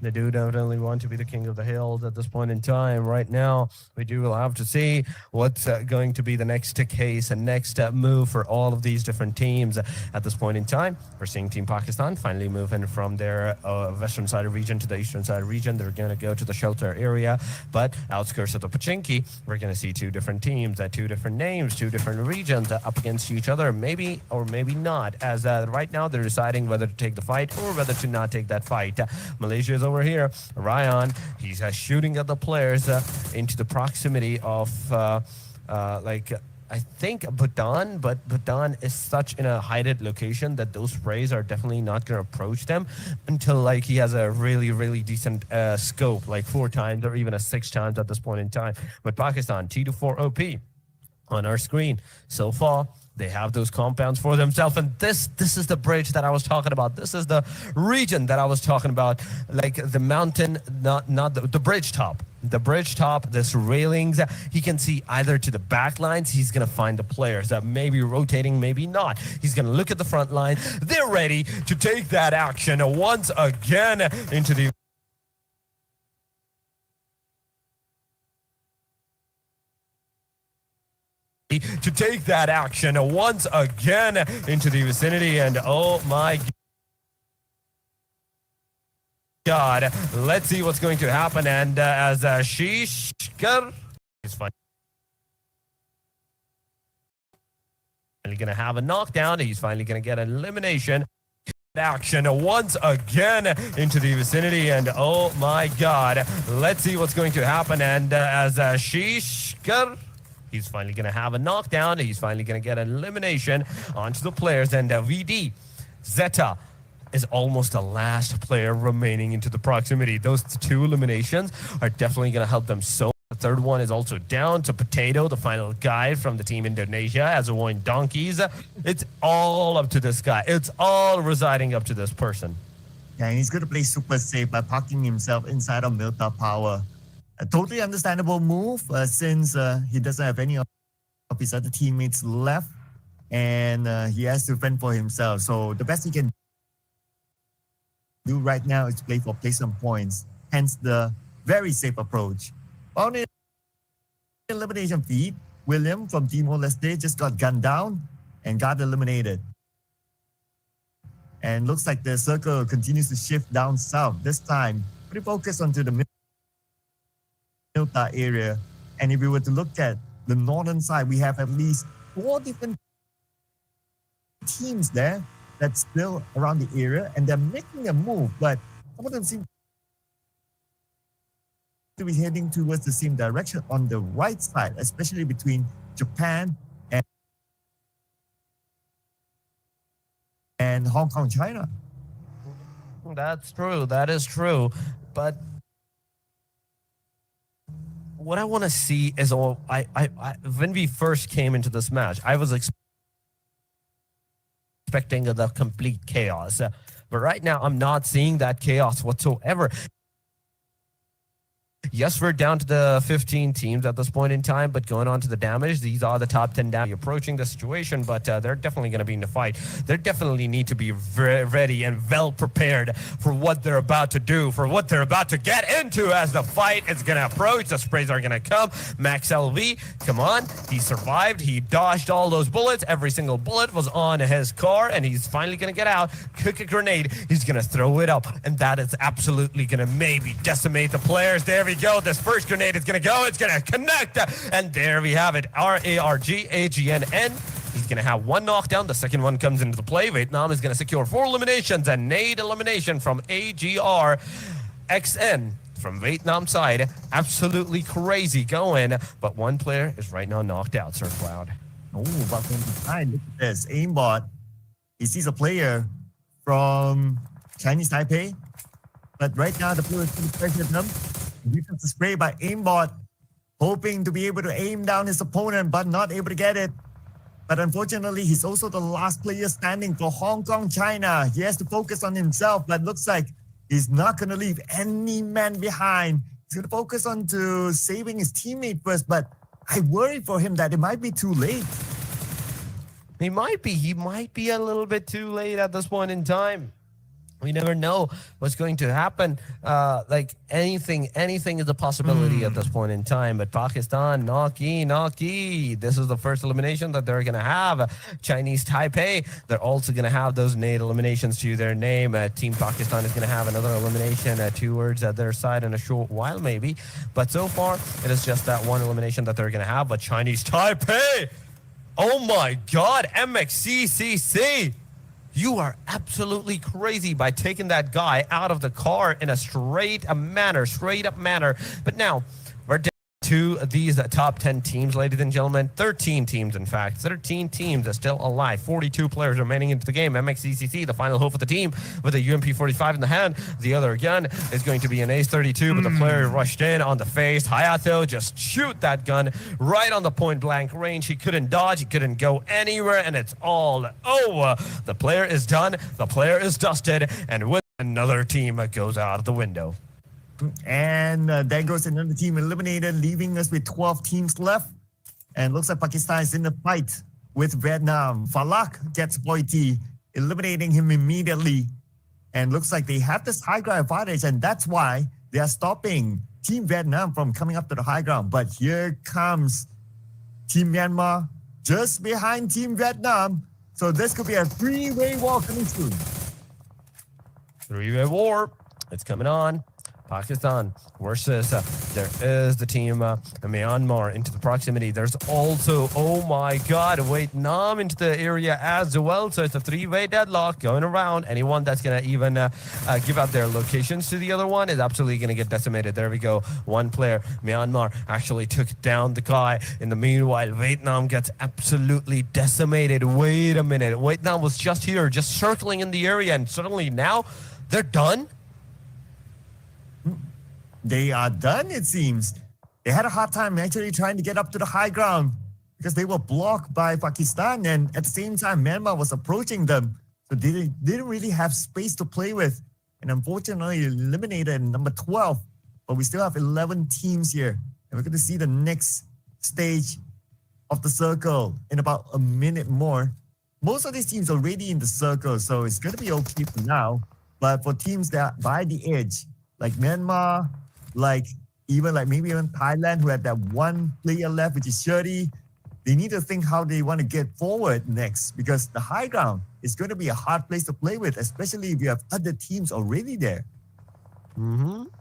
They do definitely want to be the king of the hills at this point in time. Right now, we do will have to see what's going to be the next case and next move for all of these different teams at this point in time. We're seeing Team Pakistan finally moving from their western side of region to the eastern side of region. They're going to go to the shelter area, but outskirts of the Pachinki, we're going to see two different teams, two different names, two different regions up against each other, maybe or maybe not. As right now, they're deciding whether to take the fight or whether to not take that fight. Malaysia is over here. Ryan, he's shooting at the players into the proximity of I think Bhutan, but Bhutan is such in a hidden location that those sprays are definitely not going to approach them until like he has a really decent scope, like 4 times or even a 6 times at this point in time. But Pakistan, T24 OP on our screen so far. They have those compounds for themselves, and this is the bridge that I was talking about. This is the region that I was talking about, like the mountain, not the bridge top. The bridge top, this railings, he can see either to the back lines, he's going to find the players that may be rotating, maybe not. He's going to look at the front line. They're ready to take that action once again into the to take that action once again into the vicinity, and oh my God, let's see what's going to happen. And as Shishkar is finally going to have a knockdown, he's finally going to get an elimination. Action once again into the vicinity, and oh my God, let's see what's going to happen. And as Shishkar, he's finally going to have a knockdown. He's finally going to get an elimination onto the players. And VD, Zeta, is almost the last player remaining into the proximity. Those 2 eliminations are definitely going to help them so. The third one is also down to Potato, the final guy from the team Indonesia, as a wine donkeys. It's all up to this guy. It's all residing up to this person. Yeah, and he's going to play super safe by parking himself inside of Milta Power. A totally understandable move since he doesn't have any of his other teammates left, and he has to fend for himself. So the best he can do right now is play for some points, hence the very safe approach. On the elimination feed, William from Timor-Leste just got gunned down and got eliminated. And looks like the circle continues to shift down south. This time, pretty focused onto the Milta area. And if we were to look at the northern side, we have at least 4 different teams there that's still around the area, and they're making a move, but some of them seem to be heading towards the same direction on the right side, especially between Japan and Hong Kong, China. That's true. That is true. But what I want to see is when we first came into this match, I was expecting the complete chaos. But right now, I'm not seeing that chaos whatsoever. Yes, we're down to the 15 teams at this point in time, but going on to the damage, these are the top 10 down. Approaching the situation, but they're definitely going to be in the fight. They definitely need to be ready and well prepared for what they're about to do, for what they're about to get into as the fight is going to approach. The sprays are going to come. Max LV, come on. He survived. He dodged all those bullets. Every single bullet was on his car, and he's finally going to get out, kick a grenade. He's going to throw it up, and that is absolutely going to maybe decimate the players. There we go. This first grenade is going to go. It's going to connect. And there we have it. RARQ AGNN. He's going to have 1 knockdown. The second one comes into the play. Vietnam is going to secure 4 eliminations. A nade elimination from AGR XN from Vietnam side. Absolutely crazy going. But 1 player is right now knocked out, Sir Cloud. Oh, but from behind, look at this. Aimbot. He sees a player from Chinese Taipei. But right now, the player is going to pressure them. Defensive spray by Aimbot, hoping to be able to aim down his opponent, but not able to get it. But unfortunately, he's also the last player standing for Hong Kong, China. He has to focus on himself, but looks like he's not going to leave any man behind. He's going to focus on to saving his teammate first, but I worry for him that it might be too late. He might be a little bit too late at this point in time. We never know what's going to happen. Like anything is a possibility at this point in time. But Pakistan, Naki. This is the first elimination that they're going to have. Chinese Taipei, they're also going to have those 8 eliminations to their name. Team Pakistan is going to have another elimination towards their side in a short while, maybe. But so far, it is just that one elimination that they're going to have. But Chinese Taipei, oh my God, MXCCC. You are absolutely crazy by taking that guy out of the car in a straight up manner. But now, we're down to these top 10 teams, ladies and gentlemen. 13 teams, in fact. 13 teams are still alive. 42 players remaining into the game. MXCCC, the final hope of the team, with a UMP-45 in the hand. The other gun is going to be an Ace-32, but the player rushed in on the face. Hayato just shoot that gun right on the point-blank range. He couldn't dodge. He couldn't go anywhere, and it's all over. The player is done. The player is dusted, and with another team goes out of the window. And there goes another team eliminated, leaving us with 12 teams left. And looks like Pakistan is in the fight with Vietnam. Falak gets Boiti, eliminating him immediately. And looks like they have this high ground advantage, and that's why they are stopping Team Vietnam from coming up to the high ground. But here comes Team Myanmar just behind Team Vietnam. So this could be a three-way war coming soon. Three-way war. It's coming on. Pakistan versus there is the team Myanmar into the proximity. There's also, oh my God, Vietnam into the area as well. So it's a three-way deadlock going around. Anyone that's going to even give out their locations to the other one is absolutely going to get decimated. There we go. One player, Myanmar, actually took down the guy. In the meanwhile, Vietnam gets absolutely decimated. Wait a minute. Vietnam was just here, just circling in the area, and suddenly now they're done? They are done, it seems. They had a hard time actually trying to get up to the high ground because they were blocked by Pakistan, and at the same time, Myanmar was approaching them. So they didn't really have space to play with. And unfortunately, eliminated number 12. But we still have 11 teams here. And we're going to see the next stage of the circle in about a minute more. Most of these teams are already in the circle, so it's going to be okay for now. But for teams that are by the edge, like Myanmar, maybe even Thailand, who had that one player left, which is Shirley, they need to think how they want to get forward next, because the high ground is going to be a hard place to play with, especially if you have other teams already there.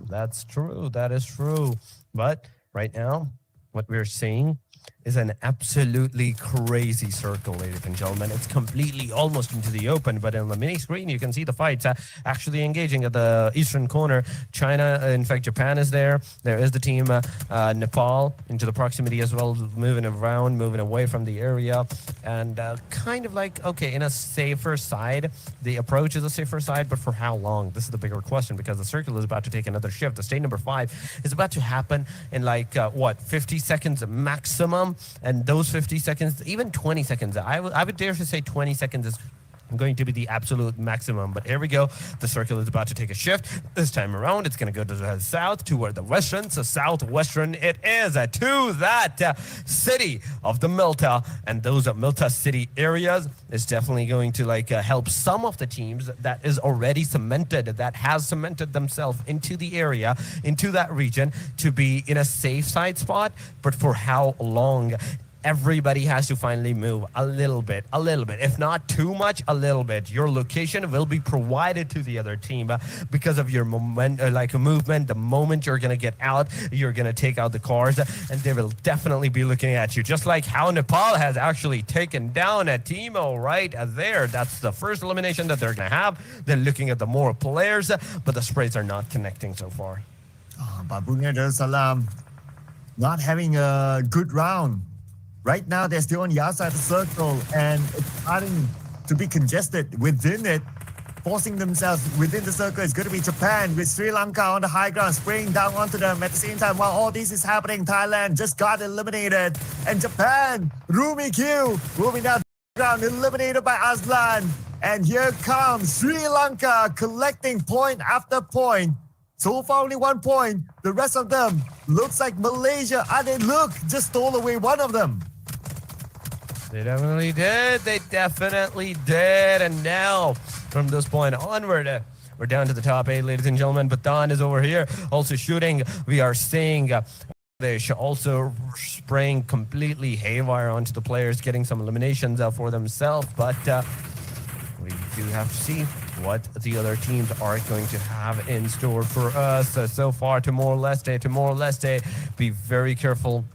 That's true. That is true. But right now, what we're seeing is an absolutely crazy circle, ladies and gentlemen. It's completely almost into the open, but on the mini screen, you can see the fights actually engaging at the eastern corner. China, in fact, Japan is there. There is the team Nepal into the proximity as well, moving around, moving away from the area, and kind of like, okay, in a safer side. The approach is a safer side, but for how long? This is the bigger question, because the circle is about to take another shift. The stage number 5 is about to happen in 50 seconds maximum. And those 50 seconds, even 20 seconds, I would dare to say 20 seconds is going to be the absolute maximum. But here we go. The circle is about to take a shift. This time around, it's going to go to the south, toward the western. So southwestern it is, to that city of the Milta. And those Milta city areas is definitely going to help some of the teams that is already cemented, that has cemented themselves into the area, into that region, to be in a safe side spot. But for how long? Everybody has to finally move a little bit, if not too much, a little bit. Your location will be provided to the other team because of your movement. The moment you're going to get out, you're going to take out the cars, and they will definitely be looking at you, just like how Nepal has actually taken down a Timo right there. That's the first elimination that they're going to have. They're looking at the more players, but the sprays are not connecting so far. Babunya Dar es Salaam not having a good round. Right now, they're still on the outside of the circle, and it's starting to be congested within it. Forcing themselves within the circle is going to be Japan, with Sri Lanka on the high ground, spraying down onto them. At the same time, while all this is happening, Thailand just got eliminated. And Japan, Rumi Q, moving down the ground, eliminated by Aslan. And here comes Sri Lanka, collecting point after point. So far, only 1 point. The rest of them looks like Malaysia. Just stole away one of them. They definitely did. And now, from this point onward, We're down to the top 8, ladies and gentlemen. Bhutan is over here also shooting. We are seeing they should also spraying completely haywire onto the players, getting some eliminations for themselves. But we do have to see what the other teams are going to have in store for us. So far, Timor-Leste, be very careful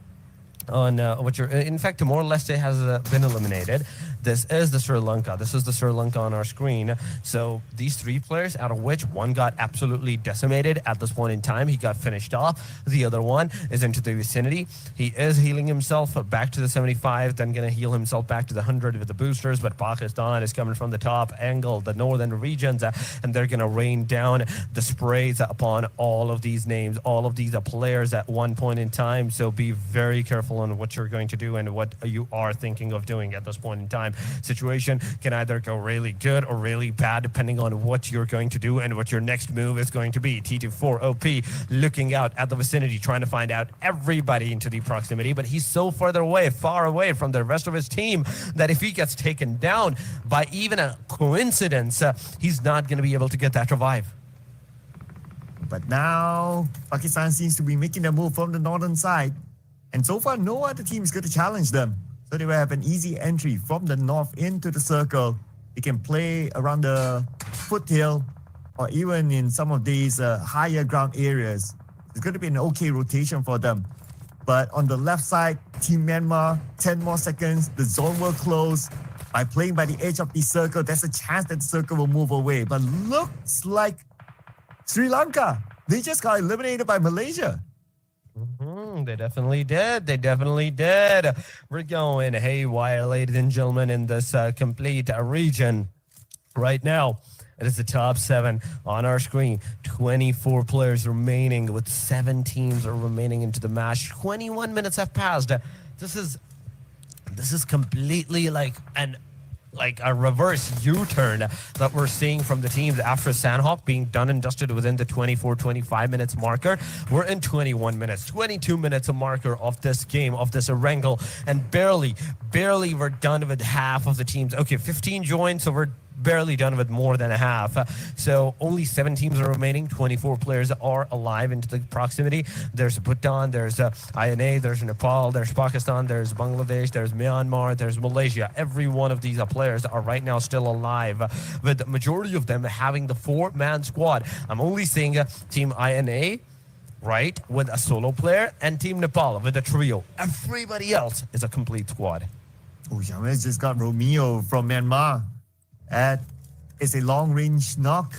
on what you're. In fact, Timor-Leste has been eliminated. This is the Sri Lanka. This is the Sri Lanka on our screen. So these 3 players, out of which one got absolutely decimated at this point in time. He got finished off. The other one is into the vicinity. He is healing himself back to the 75, then going to heal himself back to the 100 with the boosters. But Pakistan is coming from the top angle, the northern regions, and they're going to rain down the sprays upon all of these names, all of these players at one point in time. So be very careful on what you're going to do and what you are thinking of doing at this point in time. Situation can either go really good or really bad depending on what you're going to do and what your next move is going to be. T24 OP looking out at the vicinity, trying to find out everybody into the proximity, but he's so far away from the rest of his team that if he gets taken down by even a coincidence, he's not going to be able to get that revive. But now Pakistan seems to be making a move from the northern side, and so far no other team is going to challenge them. So they will have an easy entry from the north into the circle. They can play around the foothill or even in some of these higher ground areas. It's going to be an okay rotation for them. But on the left side, Team Myanmar, 10 more seconds, the zone will close. By playing by the edge of the circle, there's a chance that the circle will move away. But looks like Sri Lanka, they just got eliminated by Malaysia. They definitely did. We're going haywire, ladies and gentlemen, in this complete region right now. It is the top 7 on our screen. 24 players remaining with 7 teams are remaining into the match. 21 minutes have passed. This is completely like a reverse U-turn that we're seeing from the teams after Sandhawk being done and dusted within the 24-25 minutes marker. We're in 21 minutes, 22 minutes a marker of this game, of this wrangle, and barely we're done with half of the teams. Okay, 15 joined, so we're barely done with more than a half. So only 7 teams are remaining. 24 players are alive into the proximity. There's Bhutan, there's INA, there's Nepal, there's Pakistan, there's Bangladesh, there's Myanmar, there's Malaysia. Every one of these players are right now still alive, with the majority of them having the 4-man squad. I'm only seeing Team INA, right, with a solo player, and Team Nepal with a trio. Everybody else is a complete squad. Oh, Yames just got Romeo from Myanmar. It's a long-range knock.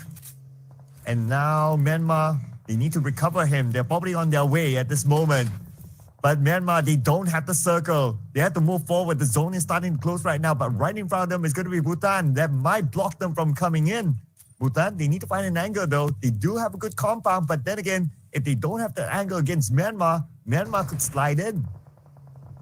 And now Myanmar, they need to recover him. They're probably on their way at this moment. But Myanmar, they don't have the circle. They have to move forward. The zone is starting to close right now. But right in front of them is going to be Bhutan. That might block them from coming in. Bhutan, they need to find an angle though. They do have a good compound. But then again, if they don't have the angle against Myanmar, Myanmar could slide in.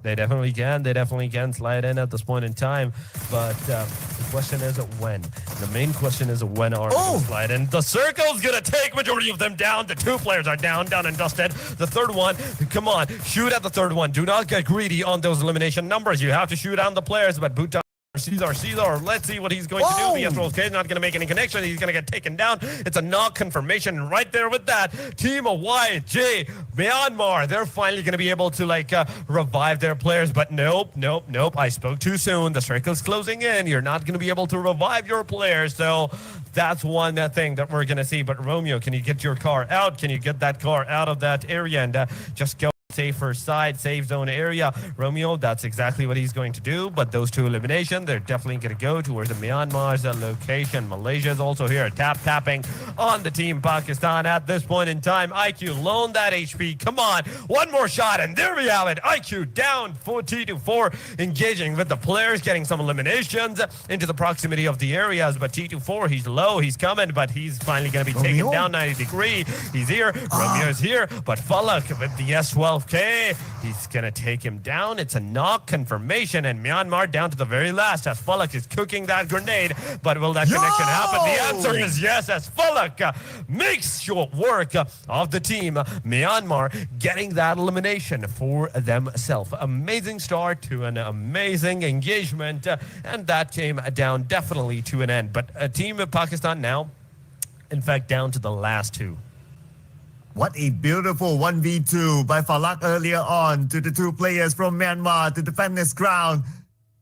They definitely can slide in at this point in time. But the question is when. The main question is when are they going to slide in. The circle's going to take majority of them down. The 2 players are down and dusted. The third one, come on, shoot at the third one. Do not get greedy on those elimination numbers. You have to shoot on the players, but Bhutan. Caesar, let's see what he's going to do. The SROK is not going to make any connection. He's going to get taken down. It's a knock confirmation right there with that. Team YJ, Myanmar, they're finally going to be able to revive their players. But nope. I spoke too soon. The circle's closing in. You're not going to be able to revive your players. So that's one thing that we're going to see. But Romeo, can you get your car out? Can you get that car out of that area and just go safer side, safe zone area? Romeo, that's exactly what he's going to do. But those 2 eliminations, they're definitely going to go towards the Myanmar's location. Malaysia is also here, tapping on the team Pakistan at this point in time. IQ, loan that HP. Come on, one more shot, and there we have it. IQ down 4 engaging with the players, getting some eliminations into the proximity of the areas. But T24, he's low, he's coming, but he's finally going to be taken down 90 degree. He's here. Romeo's here, but Falak with the S12. Okay, he's going to take him down. It's a knock confirmation, and Myanmar down to the very last as Falak is cooking that grenade. But will that connection happen? The answer is yes, as Falak makes short work of the team. Myanmar getting that elimination for themselves. Amazing start to an amazing engagement, and that came down definitely to an end. But Team Pakistan now in fact, down to the last two. What a beautiful 1v2 by Falak earlier on to the two players from Myanmar to defend his ground.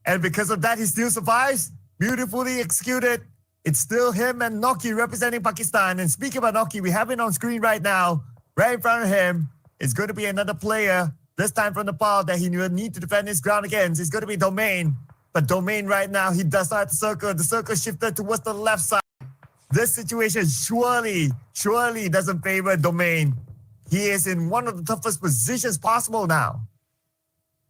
And because of that, he still survives. Beautifully executed. It's still him and Noki representing Pakistan. And speaking about Noki, we have it on screen right now. Right in front of him is going to be another player. This time from Nepal that he will need to defend his ground against. It's going to be Domain. But Domain right now, he does not have the circle. The circle shifted towards the left side. This situation surely doesn't favor Domain. He is in one of the toughest positions possible now.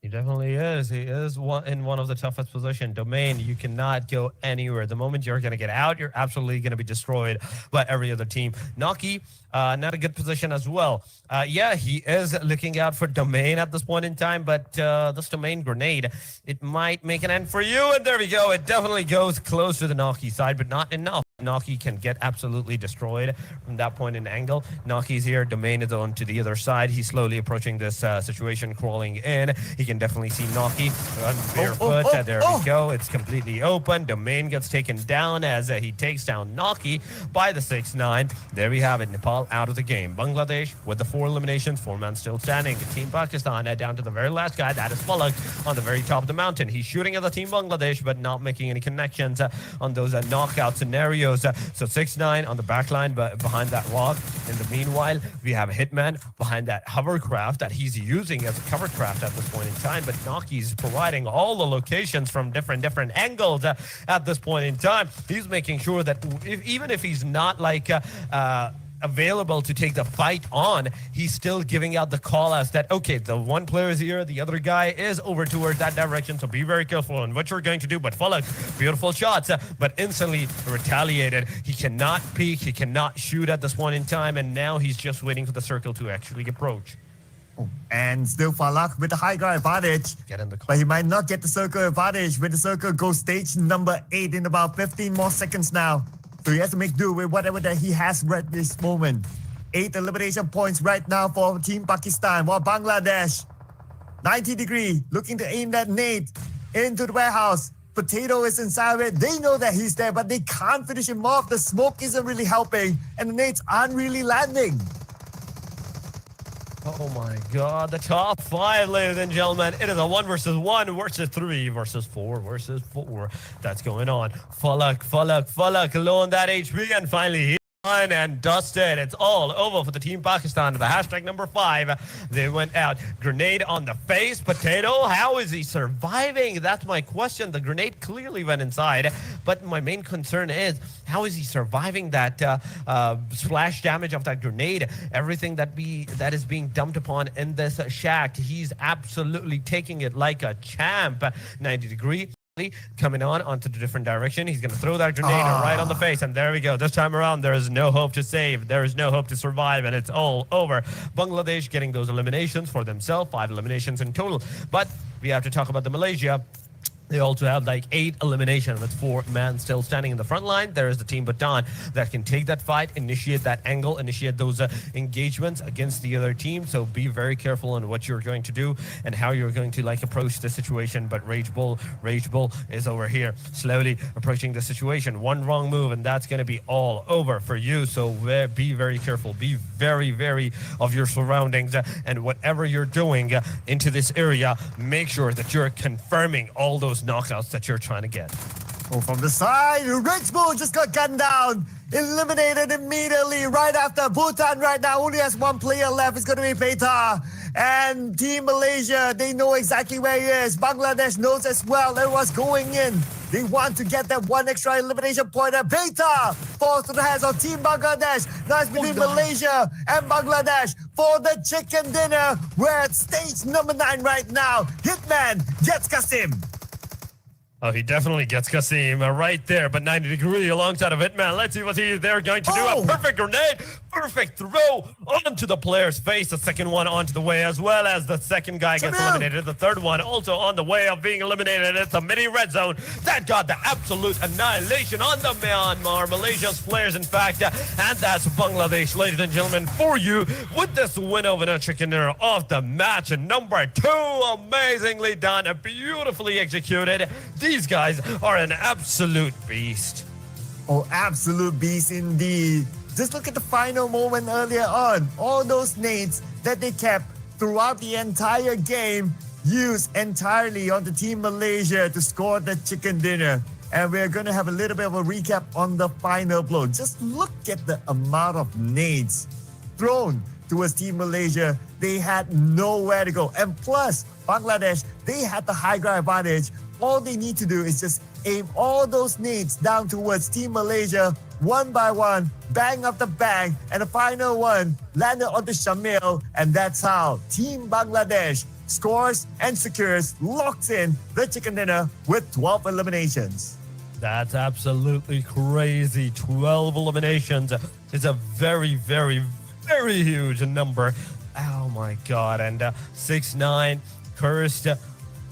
He definitely is. He is in one of the toughest positions. Domain, you cannot go anywhere. The moment you're going to get out, you're absolutely going to be destroyed by every other team. Noki, not a good position as well. Yeah, he is looking out for Domain at this point in time, but this Domain grenade, it might make an end for you. And there we go. It definitely goes close to the Noki side, but not enough. Noki can get absolutely destroyed from that point in angle. Noki's here. Domain is on to the other side. He's slowly approaching this situation, crawling in. He can definitely see Noki on barefoot. There we go. It's completely open. Domain gets taken down as he takes down Noki by the 6-9. There we have it. Nepal out of the game. Bangladesh with the 4 eliminations. 4 men still standing. Team Pakistan down to the very last guy. That is Falak on the very top of the mountain. He's shooting at the Team Bangladesh, but not making any connections on those knockout scenarios. So 6-9 on the back line, but behind that rock. In the meanwhile, we have Hitman behind that hovercraft that he's using as a cover craft at this point in time. But Noki's providing all the locations from different angles at this point in time. He's making sure that even if he's not like available to take the fight on, he's still giving out the call outs that, okay, the one player is here, the other guy is over towards that direction, so be very careful on what you're going to do. But Falak, beautiful shots, but instantly retaliated. He cannot peek, he cannot shoot at this point in time, and now he's just waiting for the circle to actually approach. Oh, and still Falak with the high ground advantage. Get in the car. But he might not get the circle advantage. When the circle goes stage number 8 in about 15 more seconds now. So he has to make do with whatever that he has right this moment. 8 elimination points right now for Team Pakistan. While Bangladesh, 90-degree, looking to aim that nade into the warehouse. Potato is inside of it. They know that he's there, but they can't finish him off. The smoke isn't really helping, and the nades aren't really landing. Oh my God, the top 5, ladies and gentlemen. It is a 1 versus 1 versus 3 versus 4 versus 4 that's going on. Falak, low on that HP, and finally he done and dusted. It's all over for the Team Pakistan. The hashtag number 5, they went out. Grenade on the face. Potato, how is he surviving? That's my question. The grenade clearly went inside, but my main concern is, how is he surviving that splash damage of that grenade? Everything that is being dumped upon in this shack, he's absolutely taking it like a champ. 90-degree. Coming onto the different direction. He's going to throw that grenade right on the face, and there we go. This time around, there is no hope to save. There is no hope to survive, and it's all over. Bangladesh getting those eliminations for themselves, 5 eliminations in total. But we have to talk about the Malaysia. They also have like 8 eliminations with 4 men still standing in the front line. There is the Team Bhutan that can take that fight, initiate that angle, initiate those engagements against the other team. So be very careful on what you're going to do and how you're going to like approach the situation. But Rage Bull is over here slowly approaching the situation. One wrong move and that's going to be all over for you. So be very careful. Be very of your surroundings, and whatever you're doing into this area, make sure that you're confirming all those knockouts that you're trying to get. Oh, from the side, Rich Bull just got gunned down. Eliminated immediately right after. Bhutan right now only has 1 player left. It's going to be Beta. And Team Malaysia, they know exactly where he is. Bangladesh knows as well. Everyone's going in. They want to get that 1 extra elimination point. And Beta falls to the hands of Team Bangladesh. Now it's between Malaysia and Bangladesh for the chicken dinner. We're at stage number 9 right now. Hitman gets Kasim. Oh, he definitely gets Kasim right there, but 90-degree alongside of Hitman. Let's see what they're going to do. A perfect grenade, perfect throw onto the player's face. The second one onto the way, as well as the second guy gets eliminated. The third one also on the way of being eliminated. It's a mini red zone that got the absolute annihilation on the Myanmar, Malaysia's players, in fact. And that's Bangladesh, ladies and gentlemen, for you with this win over the chicken dinner of the match. And number 2, amazingly done, beautifully executed. These guys are an absolute beast. Oh, absolute beast indeed. Just look at the final moment earlier on. All those nades that they kept throughout the entire game used entirely on the Team Malaysia to score the chicken dinner. And we're going to have a little bit of a recap on the final blow. Just look at the amount of nades thrown towards Team Malaysia. They had nowhere to go. And plus, Bangladesh, they had the high ground advantage. All they need to do is just aim all those nades down towards Team Malaysia, one by one, bang after bang, and the final one landed onto Shamil, and that's how Team Bangladesh scores and secures, locks in the chicken dinner with 12 eliminations. That's absolutely crazy. 12 eliminations is a very, very, very huge number. Oh my God. And 6-9, cursed.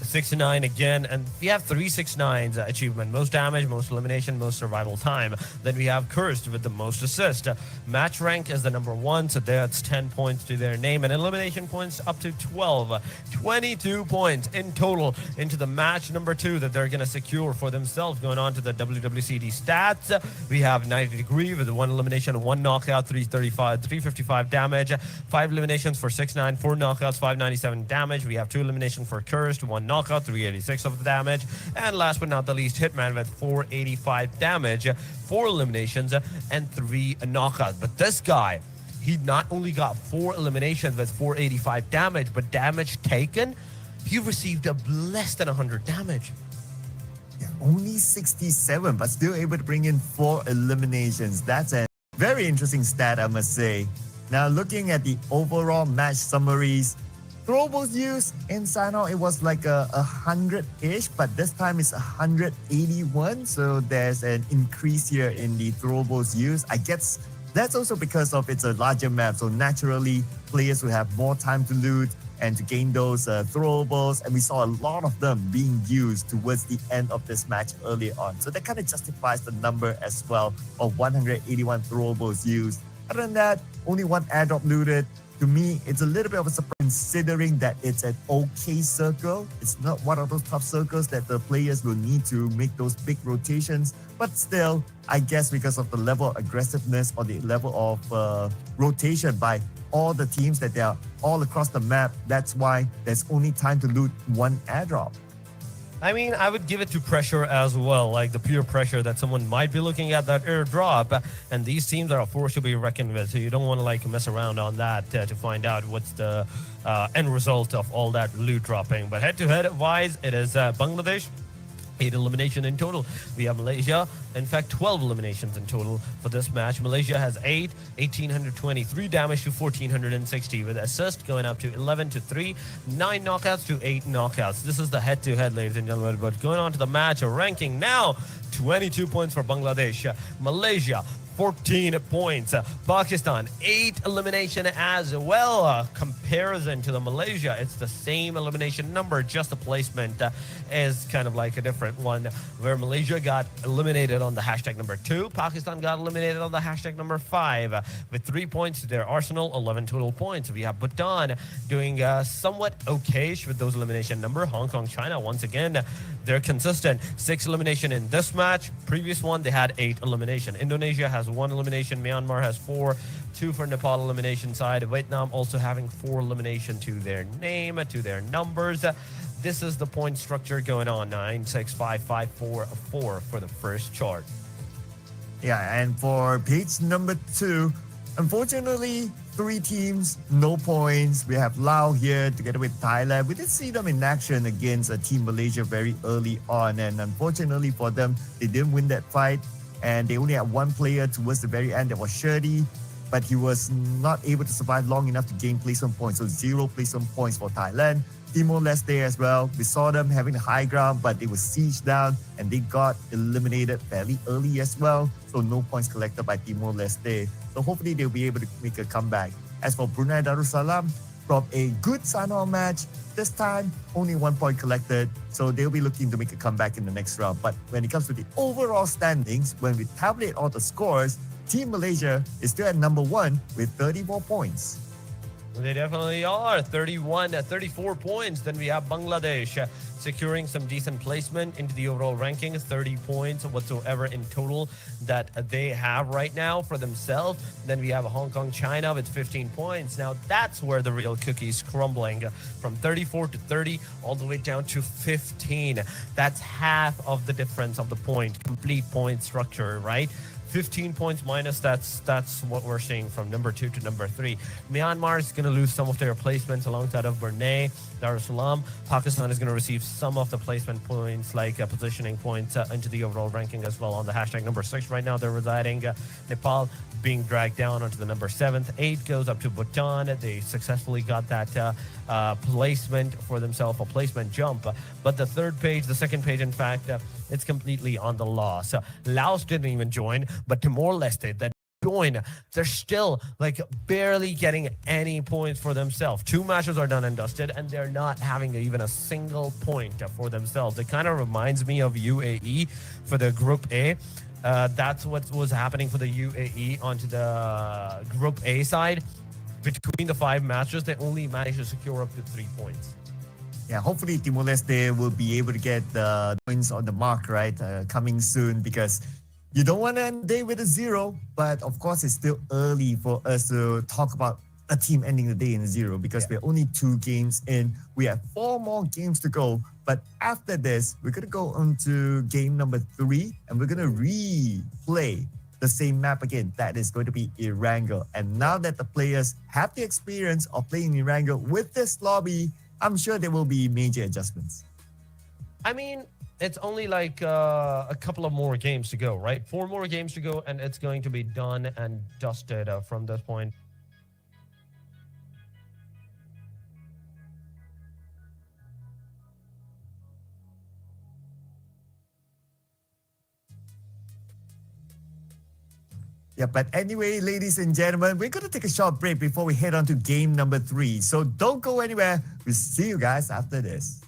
6-9 again, and we have 3 6-9s achievement: most damage, most elimination, most survival time. Then we have cursed with the most assist. Match rank is the number 1, so that's 10 points to their name, and elimination points up to 12. 22 points in total into the match number 2 that they're going to secure for themselves. Going on to the WWCD stats, we have 90 degree with 1 elimination, 1 knockout, 355 damage, 5 eliminations for 6-9, 4 knockouts, 597 damage. We have 2 eliminations for cursed, 1 knockout, 386 of the damage, and last but not the least, Hitman with 485 damage, 4 eliminations and 3 knockouts. But this guy, he not only got 4 eliminations with 485 damage, but damage taken, he received a less than 100 damage. Yeah, only 67, but still able to bring in 4 eliminations. That's a very interesting stat, I must say. Now, looking at the overall match summaries, throwables used in Sino, it was like a 100-ish, but this time it's 181. So there's an increase here in the throwables used. I guess that's also because of it's a larger map. So naturally, players will have more time to loot and to gain those throwables. And we saw a lot of them being used towards the end of this match earlier on. So that kind of justifies the number as well of 181 throwables used. Other than that, only 1 airdrop looted. To me, it's a little bit of a surprise considering that it's an okay circle. It's not one of those tough circles that the players will need to make those big rotations. But still, I guess because of the level of aggressiveness or the level of rotation by all the teams that they are all across the map, that's why there's only time to loot 1 airdrop. I mean, I would give it to pressure as well, like the pure pressure that someone might be looking at that airdrop, and these teams are a force to be reckoned with, so you don't want to like mess around on that to find out what's the end result of all that loot dropping. But head-to-head wise, it is Bangladesh. 8 elimination in total. We have Malaysia, in fact 12 eliminations in total for this match. Malaysia has 8, 1823 damage to 1460 with assist going up to 11 to 3, 9 knockouts to 8 knockouts. This is the head-to-head, ladies and gentlemen. But going on to the match ranking now, 22 points for Bangladesh. Malaysia 14 points. Pakistan, 8 elimination as well. Comparison to the Malaysia, it's the same elimination number, just the placement is kind of like a different one, where Malaysia got eliminated on the hashtag number 2. Pakistan got eliminated on the hashtag number 5 with 3 points to their arsenal, 11 total points. We have Bhutan doing somewhat okayish with those elimination number. Hong Kong, China, once again, they're consistent. 6 elimination in this match. Previous one, they had 8 elimination. Indonesia has 1 elimination. Myanmar has 4. 2 for Nepal elimination side. Vietnam also having 4 elimination to their name, to their numbers. This is the point structure going on. 9, 6, 5, 5, 4, 4 for the first chart. Yeah, and for page number 2, unfortunately, 3 teams, no points. We have Laos here together with Thailand. We did see them in action against Team Malaysia very early on, and unfortunately for them, they didn't win that fight, and they only had 1 player towards the very end. That was Shirdi, but he was not able to survive long enough to gain placement points, so 0 placement points for Thailand. Timor-Leste as well. We saw them having the high ground, but they were sieged down and they got eliminated fairly early as well. So no points collected by Timor-Leste. So hopefully they'll be able to make a comeback. As for Brunei Darussalam, from a good Sanhok match, this time only 1 point collected. So they'll be looking to make a comeback in the next round. But when it comes to the overall standings, when we tabulate all the scores, Team Malaysia is still at number 1 with 34 points. They definitely are. 34 points. Then we have Bangladesh securing some decent placement into the overall rankings. 30 points whatsoever in total that they have right now for themselves. Then we have Hong Kong, China with 15 points. Now that's where the real cookie is crumbling, from 34 to 30 all the way down to 15. That's half of the difference of the complete point structure, right? 15 points minus, that's what we're seeing from number 2 to number 3. Myanmar is going to lose some of their placements alongside of Brunei, Dar es Salaam. Pakistan is going to receive some of the placement points, like positioning points into the overall ranking as well on the hashtag number 6. Right now they're residing. Nepal being dragged down onto the number 7th. 8 goes up to Bhutan. They successfully got that placement for themselves, a placement jump. But the second page, in fact, it's completely on the loss. Laos didn't even join, but Timor-Leste that join, they're still like barely getting any points for themselves. 2 matches are done and dusted, and they're not having even a single point for themselves. It kind of reminds me of UAE for the Group A. That's what was happening for the UAE onto the Group A side. Between the 5 matches, they only managed to secure up to 3 points. Yeah, hopefully Timor-Leste will be able to get the points on the mark, right? Coming soon, because you don't want to end the day with a 0. But of course, it's still early for us to talk about a team ending the day in a 0, because we're only 2 games in. We have 4 more games to go. But after this, we're going to go on to game number 3, and we're going to replay the same map again. That is going to be Erangel. And now that the players have the experience of playing Erangel with this lobby, I'm sure there will be major adjustments. I mean, it's only like a couple of more games to go, right? 4 more games to go, and it's going to be done and dusted from this point. Yeah, but anyway, ladies and gentlemen, we're going to take a short break before we head on to game number 3. So don't go anywhere. We'll see you guys after this.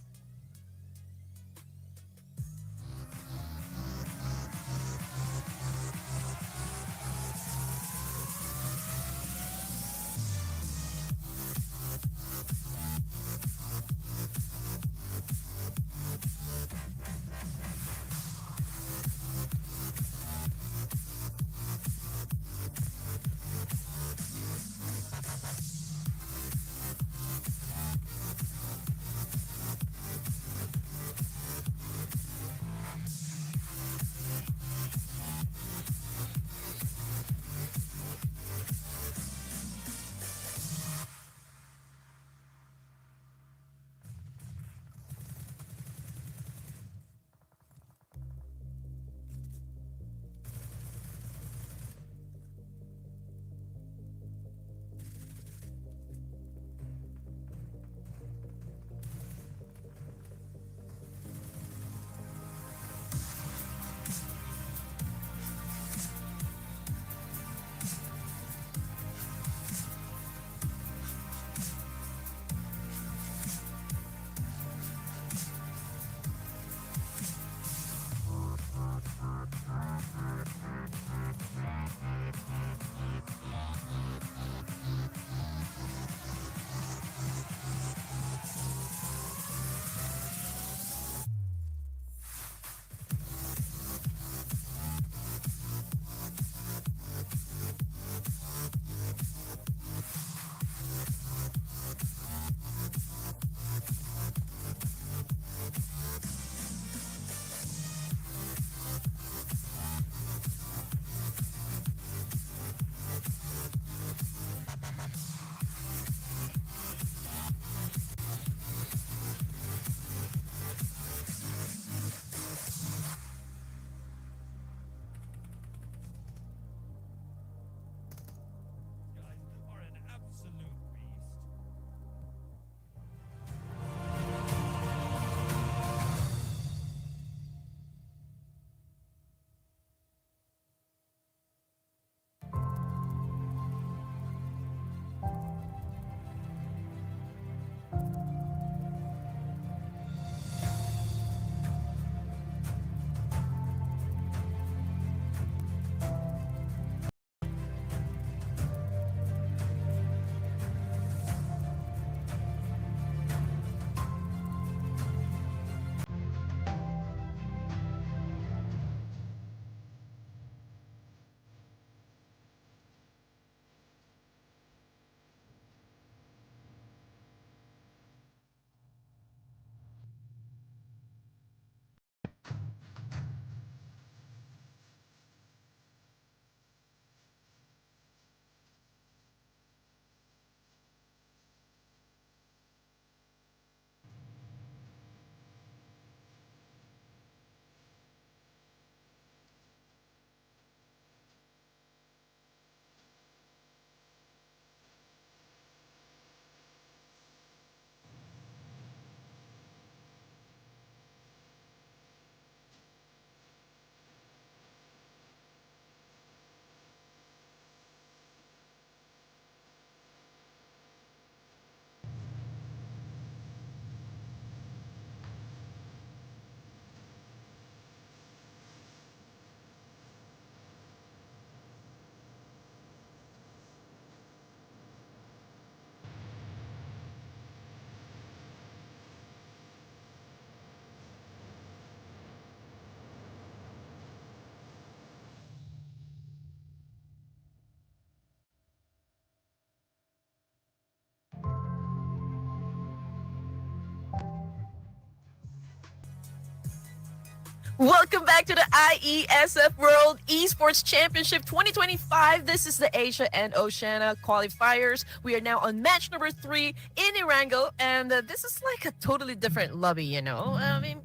Welcome back to the IESF World Esports Championship 2025. This is the Asia and Oceania qualifiers. We are now on match number 3 in Erangel, and this is like a totally different lobby, you know? I mean,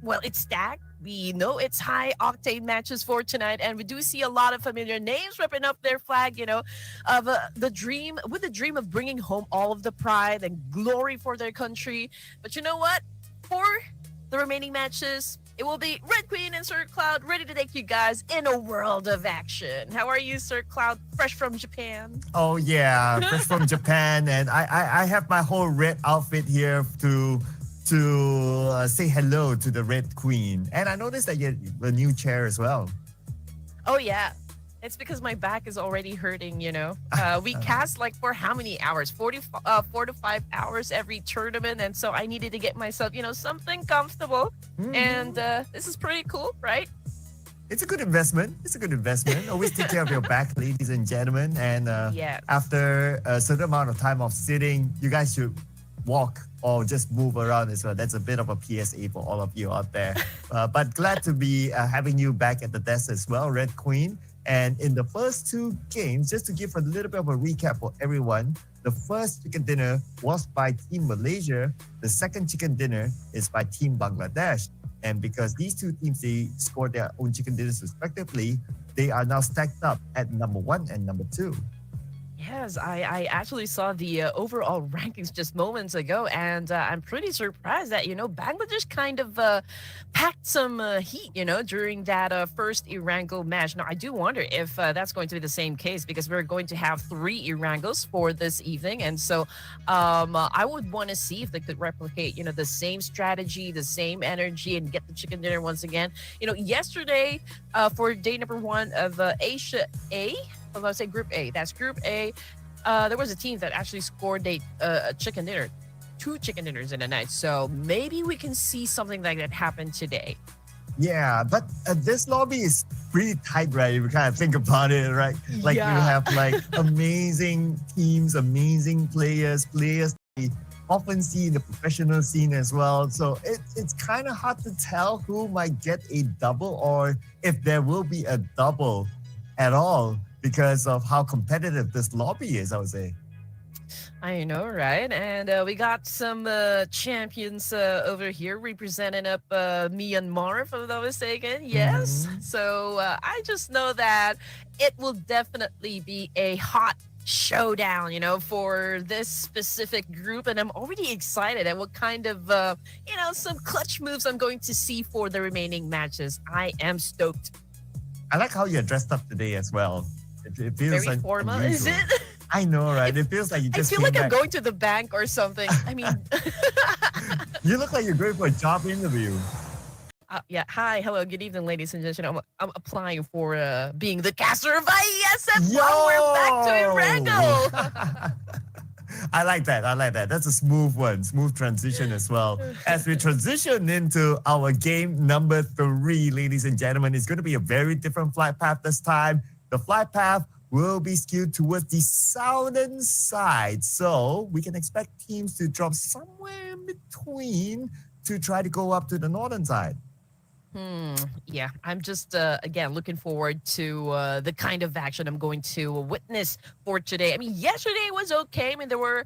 well, it's stacked. We know it's high octane matches for tonight, and we do see a lot of familiar names ripping up their flag, you know, of the dream of bringing home all of the pride and glory for their country. But you know what? For the remaining matches, it will be Red Queen and Sir Cloud ready to take you guys in a world of action. How are you, Sir Cloud? Fresh from Japan? Oh yeah, fresh from Japan, and I have my whole red outfit here to say hello to the Red Queen. And I noticed that you have a new chair as well. Oh yeah. It's because my back is already hurting, you know. We cast like for how many hours? 4 to 5 hours every tournament. And so I needed to get myself, you know, something comfortable. And this is pretty cool, right? It's a good investment. It's a good investment. Always take care of your back, ladies and gentlemen. And after a certain amount of time of sitting, you guys should walk or just move around as well. That's a bit of a PSA for all of you out there. But glad to be having you back at the desk as well, Red Queen. And in the first 2 games, just to give a little bit of a recap for everyone, the first chicken dinner was by Team Malaysia. The second chicken dinner is by Team Bangladesh. And because these 2 teams, they scored their own chicken dinners respectively, they are now stacked up at number 1 and number 2. Yes, I actually saw the overall rankings just moments ago, and I'm pretty surprised that, you know, Bangladesh kind of packed some heat, you know, during that first Erangel match. Now, I do wonder if that's going to be the same case, because we're going to have 3 Erangels for this evening, and so I would want to see if they could replicate, you know, the same strategy, the same energy, and get the chicken dinner once again. You know, yesterday for day number 1 of Asia A, well, let's say Group A. That's Group A. There was a team that actually scored a chicken dinner, 2 chicken dinners in a night. So maybe we can see something like that happen today. Yeah, but this lobby is pretty tight, right? If you kind of think about it, right? Like you have like amazing teams, amazing players we often see in the professional scene as well. So it's kind of hard to tell who might get a double or if there will be a double at all, because of how competitive this lobby is, I would say. I know, right? And we got some champions over here representing up Myanmar, if I'm not mistaken. Yes. So I just know that it will definitely be a hot showdown, you know, for this specific group. And I'm already excited at what kind of, you know, some clutch moves I'm going to see for the remaining matches. I am stoked. I like how you're dressed up today as well. It feels very like formal, unusual. is it? I know, right? It feels like you just I feel like came I'm back. going to the bank or something. I mean, You look like you're going for a job interview. yeah. Hi, hello, good evening, ladies and gentlemen. I'm applying for being the caster of IESF. Wow, we're back to Erangel. I like that. I like that. That's a smooth one. Smooth transition as well. As we transition into our game number 3, ladies and gentlemen, it's going to be a very different flight path this time. The flight path will be skewed towards the southern side. So we can expect teams to drop somewhere in between to try to go up to the northern side. Yeah, I'm just, again, looking forward to the kind of action I'm going to witness for today. I mean, yesterday was okay. I mean, there were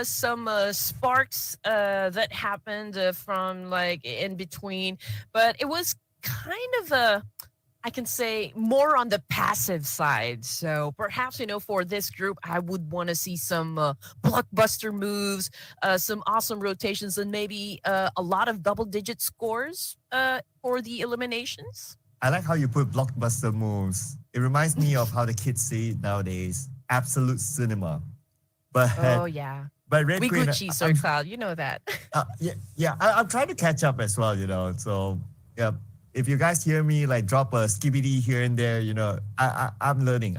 some sparks that happened from, like, in between. But it was kind of I can say, more on the passive side. So perhaps, you know, for this group, I would want to see some blockbuster moves, some awesome rotations, and maybe a lot of double-digit scores for the eliminations. I like how you put blockbuster moves. It reminds me of how the kids say it nowadays. Absolute cinema. But Oh, yeah. but Red We Queen, Gucci, Sir Cloud. You know that. I'm trying to catch up as well, you know. So yeah, if you guys hear me like drop a skibidi here and there, you know, I'm learning.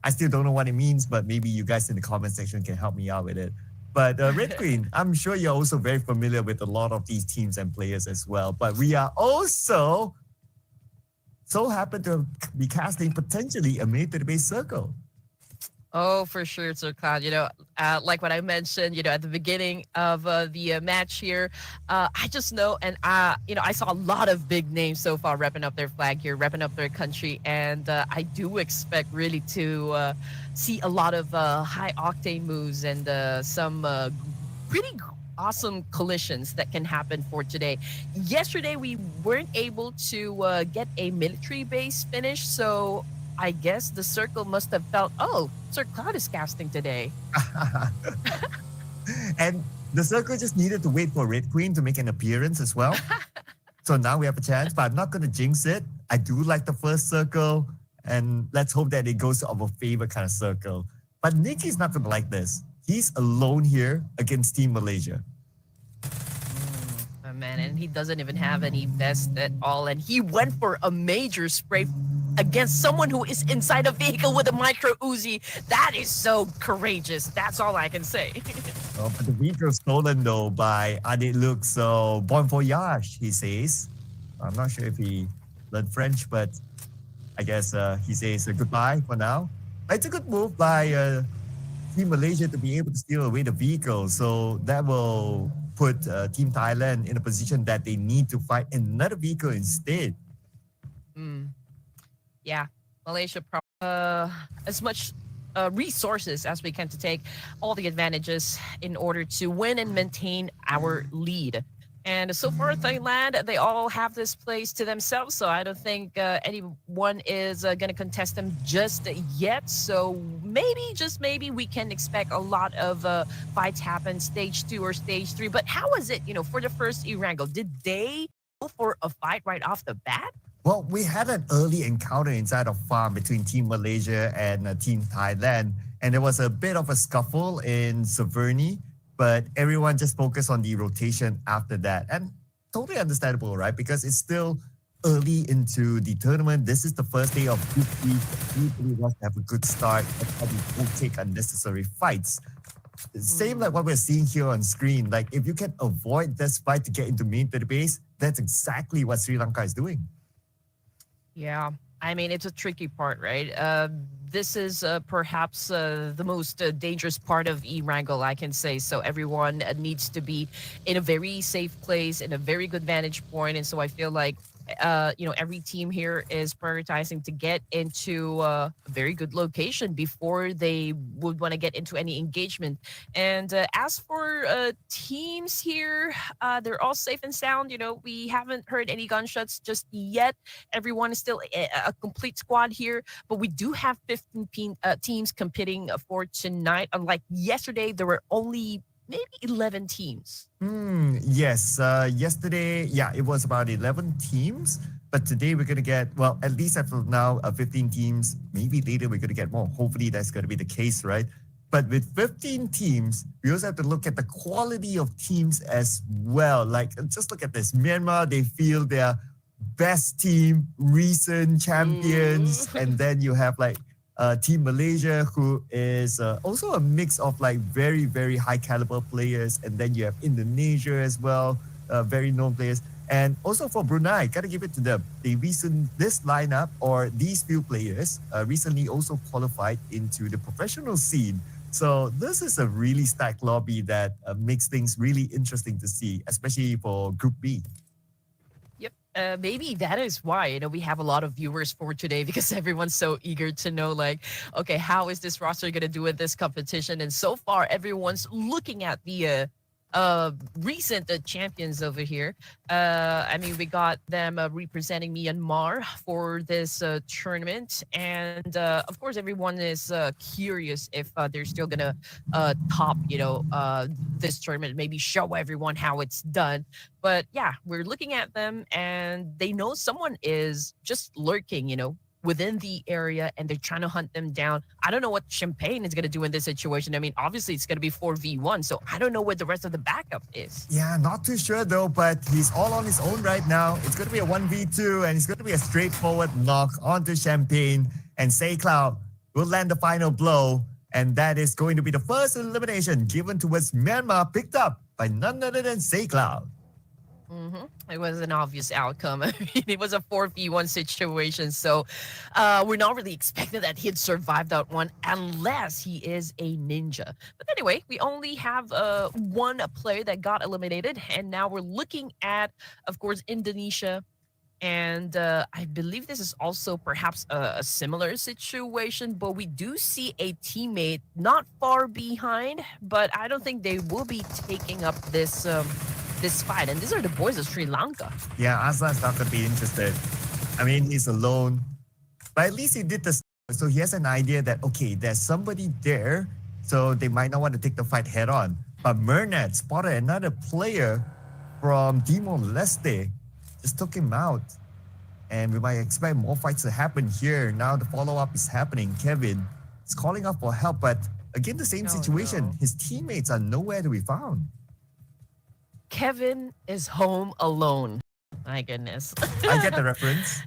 I still don't know what it means, but maybe you guys in the comment section can help me out with it. But Red Queen, I'm sure you're also very familiar with a lot of these teams and players as well. But we are also so happen to be casting potentially a mid to the base circle. Oh, for sure, Sir Cloud. Like what I mentioned, at the beginning of the match here, I just know, and I saw a lot of big names so far repping up their flag here, repping up their country, and I do expect really to see a lot of high octane moves and some pretty awesome collisions that can happen for today. Yesterday, we weren't able to get a military base finish, so I guess the circle must have felt, oh, Sir Cloud is casting today. And the circle just needed to wait for Red Queen to make an appearance as well. So now we have a chance, but I'm not going to jinx it. I do like the first circle, and let's hope that it goes to our favorite kind of circle. But Nicky's not going to like this. He's alone here against Team Malaysia. Oh, man, and he doesn't even have any vest at all. And he went for a major spray against someone who is inside a vehicle with a micro Uzi. That is so courageous. That's all I can say. Oh, but the vehicle stolen though by Adit Luke. So bon voyage, he says. I'm not sure if he learned French, but I guess he says goodbye for now. It's a good move by Team Malaysia to be able to steal away the vehicle. So that will put Team Thailand in a position that they need to fight another vehicle instead. Yeah, Malaysia, as much resources as we can to take all the advantages in order to win and maintain our lead. And so far, Thailand, they all have this place to themselves. So I don't think anyone is going to contest them just yet. So maybe, just maybe, we can expect a lot of fights happen, stage 2 or stage 3. But how was it, for the first E-Wrangle? Did they go for a fight right off the bat? Well, we had an early encounter inside a farm between Team Malaysia and Team Thailand. And there was a bit of a scuffle in Severny, but everyone just focused on the rotation after that. And totally understandable, right? Because it's still early into the tournament. This is the first day of Group B. Everybody wants to have a good start and probably won't take unnecessary fights. Same like what we're seeing here on screen. Like, if you can avoid this fight to get into main database, that's exactly what Sri Lanka is doing. Yeah, I mean, it's a tricky part, right? This is perhaps the most dangerous part of E-Wrangle, I can say. So everyone needs to be in a very safe place, in a very good vantage point. And so I feel like, every team here is prioritizing to get into a very good location before they would want to get into any engagement. And as for teams here, they're all safe and sound. We haven't heard any gunshots just yet. Everyone is still a complete squad here, but we do have 15 teams competing for tonight. Unlike yesterday, there were only maybe 11 teams. Yes. Yesterday, it was about 11 teams. But today we're going to get, well, at least as of now, 15 teams. Maybe later we're going to get more. Hopefully that's going to be the case, right? But with 15 teams, we also have to look at the quality of teams as well. Like, just look at this. Myanmar, they feel their best team, recent champions. And then you have like Team Malaysia, who is also a mix of like very, very high caliber players. And then you have Indonesia as well, very known players. And also for Brunei, gotta give it to them. This lineup or these few players recently also qualified into the professional scene. So this is a really stacked lobby that makes things really interesting to see, especially for Group B. Maybe that is why we have a lot of viewers for today, because everyone's so eager to know, like, okay, how is this roster going to do in this competition? And so far, everyone's looking at the recent champions over here. I mean, we got them representing Myanmar for this tournament, and of course, everyone is curious if they're still gonna top, this tournament. Maybe show everyone how it's done. But yeah, we're looking at them, and they know someone is just lurking, within the area, and they're trying to hunt them down. I don't know what Champagne is going to do in this situation. I mean, obviously it's going to be 4v1, so I don't know what the rest of the backup is. Yeah, not too sure though, but he's all on his own right now. It's going to be a 1v2, and it's going to be a straightforward knock onto Champagne, and Say Cloud will land the final blow, and that is going to be the first elimination given towards Myanmar, picked up by none other than Say Cloud. It was an obvious outcome. I mean, it was a 4v1 situation, so we're not really expecting that he'd survive that one unless he is a ninja. But anyway, we only have one player that got eliminated, and now we're looking at, of course, Indonesia. And I believe this is also perhaps a similar situation, but we do see a teammate not far behind, but I don't think they will be taking up this fight. And these are the boys of Sri Lanka. Yeah, Aslan's not gonna be interested. I mean, he's alone, but at least he did this. So he has an idea that okay, there's somebody there, so they might not want to take the fight head on. But Mernat spotted another player from Timor Leste, just took him out, and we might expect more fights to happen here. Now the follow-up is happening. Kevin is calling up for help, but again the same situation. No. His teammates are nowhere to be found. Kevin is home alone. My goodness. I get the reference.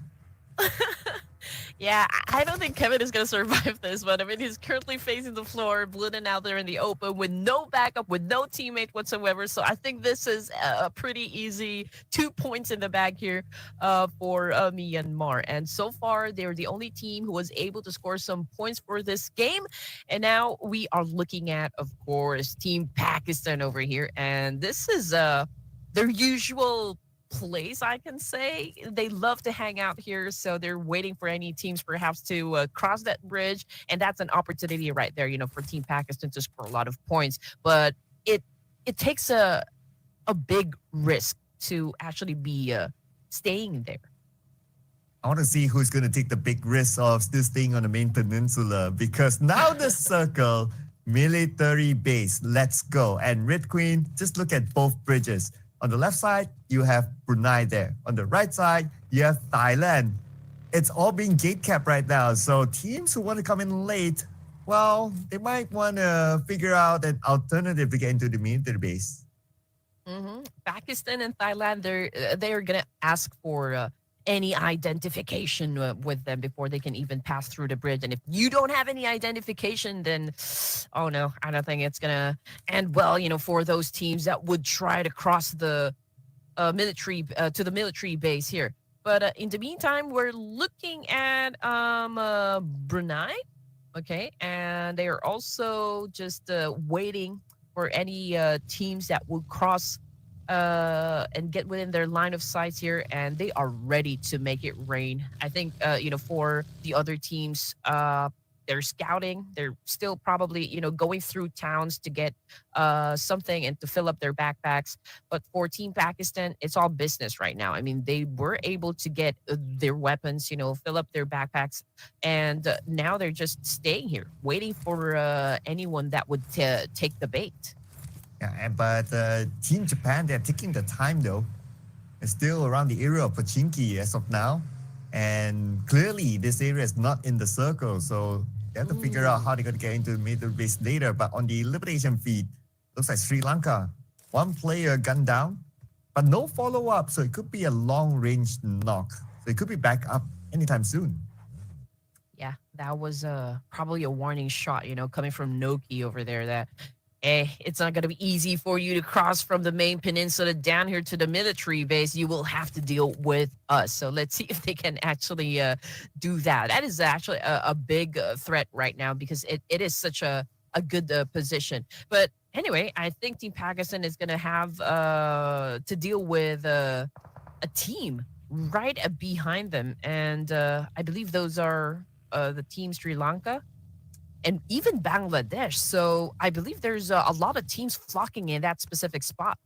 Yeah, I don't think Kevin is going to survive this one. I mean, he's currently facing the floor, bleeding out there in the open with no backup, with no teammate whatsoever. So I think this is a pretty easy 2 points in the bag here for Myanmar. And so far, they're the only team who was able to score some points for this game. And now we are looking at, of course, Team Pakistan over here. And this is their usual place, I can say. They love to hang out here, so they're waiting for any teams perhaps to cross that bridge, and that's an opportunity right there, for Team Pakistan to score a lot of points. But it takes a big risk to actually be staying there. I want to see who's going to take the big risk of still staying on the main peninsula, because now the circle, military base, let's go. And Red Queen, just look at both bridges. On the left side, you have Brunei there. On the right side, you have Thailand. It's all being gate capped right now. So teams who want to come in late, well, they might want to figure out an alternative to get into the military base. Pakistan and Thailand, they're gonna ask for any identification with them before they can even pass through the bridge. And if you don't have any identification, then oh no, I don't think it's gonna end well. For those teams that would try to cross the military to the military base here. But in the meantime, we're looking at Brunei, okay, and they are also just waiting for any teams that will cross and get within their line of sight here, and they are ready to make it rain. I think for the other teams, they're scouting. They're still probably going through towns to get something and to fill up their backpacks. But for Team Pakistan, it's all business right now. I mean, they were able to get their weapons, fill up their backpacks, and now they're just staying here, waiting for anyone that would take the bait. Yeah, but Team Japan, they're taking the time though. It's still around the area of Pochinki as of now. And clearly this area is not in the circle. So they have to figure out how they're going to get into the military base later. But on the elimination feed, looks like Sri Lanka. One player gunned down, but no follow-up. So it could be a long-range knock. So it could be back up anytime soon. Yeah, that was probably a warning shot, coming from Noki over there that it's not going to be easy for you to cross from the main peninsula down here to the military base. You will have to deal with us. So let's see if they can actually do that. That is actually a big threat right now because it is such a good position. But anyway, I think Team Pakistan is going to have to deal with a team right behind them. And I believe those are the Team Sri Lanka and even Bangladesh. So I believe there's a lot of teams flocking in that specific spot.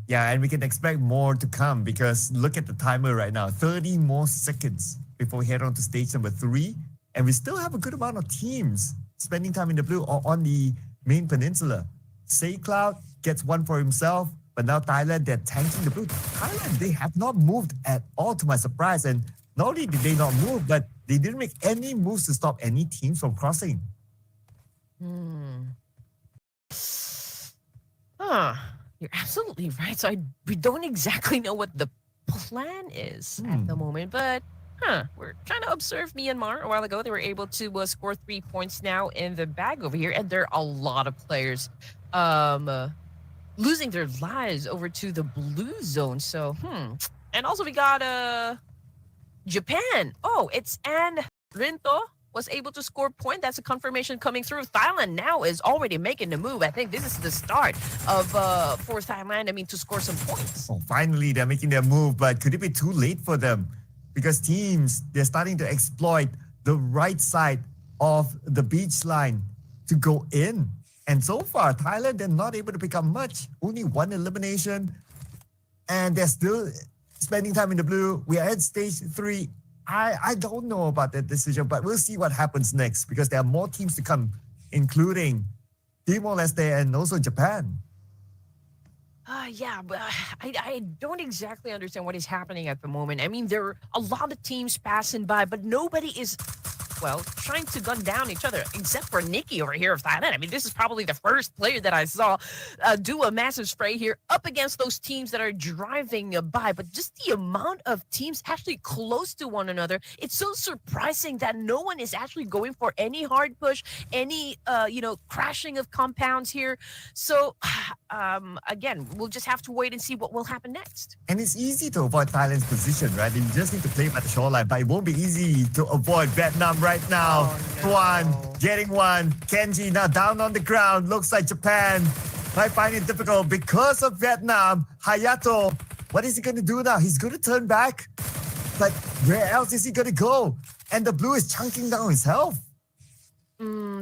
Yeah, and we can expect more to come because look at the timer right now. 30 more seconds before we head on to stage number 3. And we still have a good amount of teams spending time in the blue or on the main peninsula. Say Cloud gets one for himself, but now Thailand, they're tanking the blue. Thailand, they have not moved at all to my surprise. And not only did they not move, but they didn't make any moves to stop any teams from crossing. You're absolutely right. So we don't exactly know what the plan is at the moment, but we're trying to observe Myanmar. A while ago, they were able to score 3 points now in the bag over here, and there are a lot of players losing their lives over to the blue zone. So, And also we got Japan. Oh, it's Ann Rinto was able to score point. That's a confirmation coming through. Thailand now is already making the move. I think this is the start of for Thailand. I mean, to score some points. Oh, finally, they're making their move, but could it be too late for them? Because teams, they're starting to exploit the right side of the beach line to go in. And so far, Thailand, they're not able to pick up much. Only one elimination. And they're still spending time in the blue. We are at stage 3. I don't know about that decision, but we'll see what happens next because there are more teams to come, including Timor-Leste and also Japan. Yeah, but I don't exactly understand what is happening at the moment. I mean, there are a lot of teams passing by, but nobody is, well, trying to gun down each other, except for Nikki over here of Thailand. I mean, this is probably the first player that I saw do a massive spray here up against those teams that are driving by. But just the amount of teams actually close to one another, it's so surprising that no one is actually going for any hard push, any, crashing of compounds here. So, again, we'll just have to wait and see what will happen next. And it's easy to avoid Thailand's position, right? You just need to play by the shoreline, but it won't be easy to avoid Vietnam right now. Tuan getting one. Kenji now down on the ground. Looks like Japan might find it difficult because of Vietnam. Hayato, what is he going to do now? He's going to turn back. But where else is he going to go? And the blue is chunking down his health.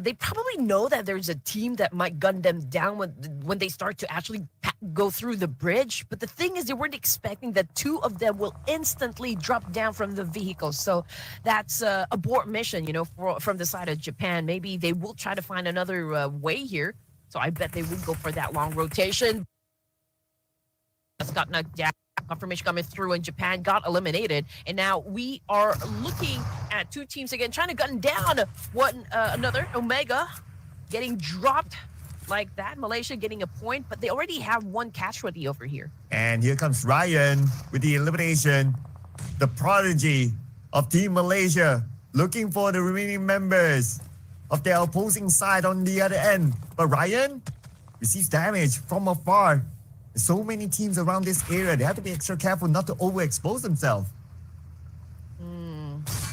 They probably know that there's a team that might gun them down when they start to actually go through the bridge. But the thing is, they weren't expecting that 2 of them will instantly drop down from the vehicle. So that's abort mission, from the side of Japan. Maybe they will try to find another way here. So I bet they would go for that long rotation. That's got knocked down. Confirmation coming through, and Japan got eliminated. And now we are looking at 2 teams again, trying to gun down one another. Omega getting dropped like that. Malaysia getting a point, but they already have 1 casualty over here. And here comes Ryan with the elimination. The prodigy of Team Malaysia looking for the remaining members of their opposing side on the other end. But Ryan receives damage from afar. There's so many teams around this area. They have to be extra careful not to overexpose themselves.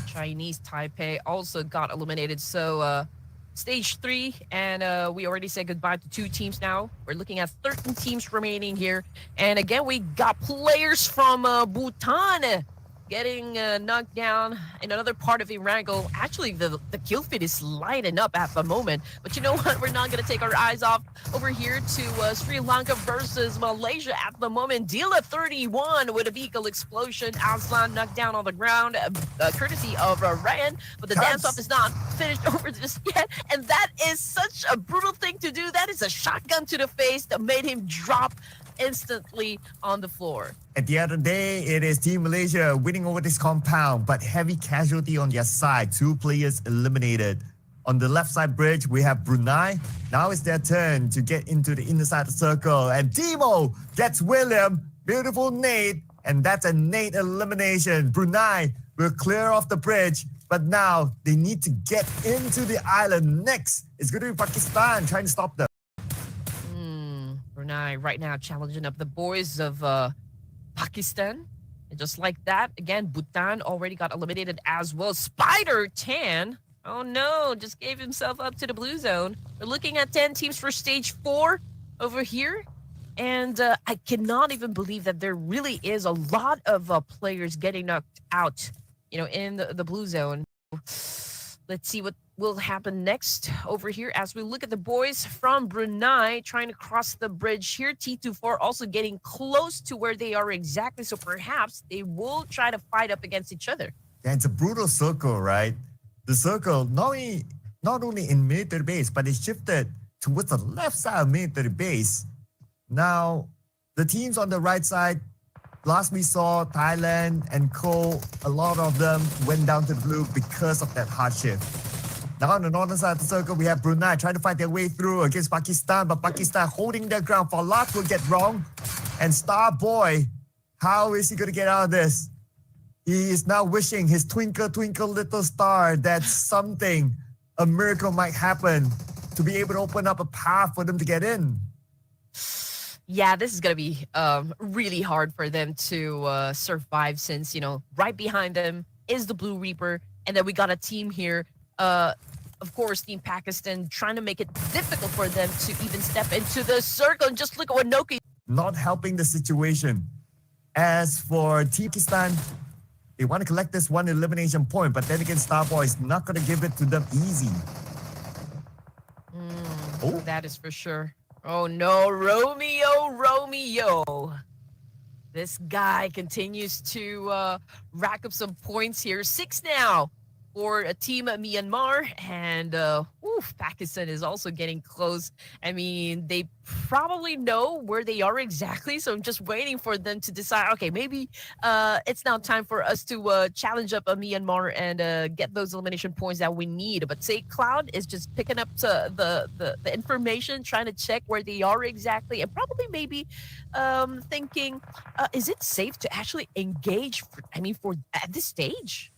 Chinese Taipei also got eliminated. So stage 3, and we already said goodbye to 2 teams now. We're looking at 13 teams remaining here. And again, we got players from Bhutan getting knocked down in another part of Erangel. Actually, the kill feed is lighting up at the moment. But you know what? We're not going to take our eyes off over here to Sri Lanka versus Malaysia at the moment. Dila 31 with a vehicle explosion. Aslan knocked down on the ground, courtesy of Ryan. But the dance-off is not finished over just yet. And that is such a brutal thing to do. That is a shotgun to the face that made him drop instantly on the floor. At the end of the day, it is Team Malaysia winning over this compound, but heavy casualty on their side. 2 players eliminated. On the left side bridge, we have Brunei. Now it's their turn to get into the inner side of the circle. And Timo gets William. Beautiful nade. And that's a nade elimination. Brunei will clear off the bridge. But now they need to get into the island. Next, it's going to be Pakistan trying to stop them. Brunei right now challenging up the boys of Pakistan. And just like that, again, Bhutan already got eliminated as well. Spider Tan, oh no, just gave himself up to the blue zone. We're looking at 10 teams for stage 4 over here. And I cannot even believe that there really is a lot of players getting knocked out, in the blue zone. Let's see what will happen next over here as we look at the boys from Brunei trying to cross the bridge here. T24 also getting close to where they are exactly, so perhaps they will try to fight up against each other. Yeah, it's a brutal circle, right? The circle not only in military base, but it shifted towards the left side of military base. Now, the teams on the right side, last we saw Thailand and Co, a lot of them went down to the blue because of that hard shift. Now on the northern side of the circle, we have Brunei trying to fight their way through against Pakistan, but Pakistan holding their ground. For lot will get wrong. And Star Boy, how is he going to get out of this? He is now wishing his twinkle, twinkle, little star that something, a miracle might happen to be able to open up a path for them to get in. Yeah, this is gonna be really hard for them to survive since right behind them is the Blue Reaper, and then we got a team here. Of course, Team Pakistan trying to make it difficult for them to even step into the circle. And just look at what Noki. Not helping the situation. As for Team Pakistan, they want to collect this one elimination point, but then again, Starboy is not going to give it to them easy. Oh. That is for sure. Oh no, Romeo. This guy continues to rack up some points here. 6 now for Team Myanmar, and Pakistan is also getting close. I mean, they probably know where they are exactly, so I'm just waiting for them to decide, okay, maybe it's now time for us to challenge up Myanmar and get those elimination points that we need. But say Cloud is just picking up the information, trying to check where they are exactly, and probably maybe thinking, is it safe to actually engage for at this stage?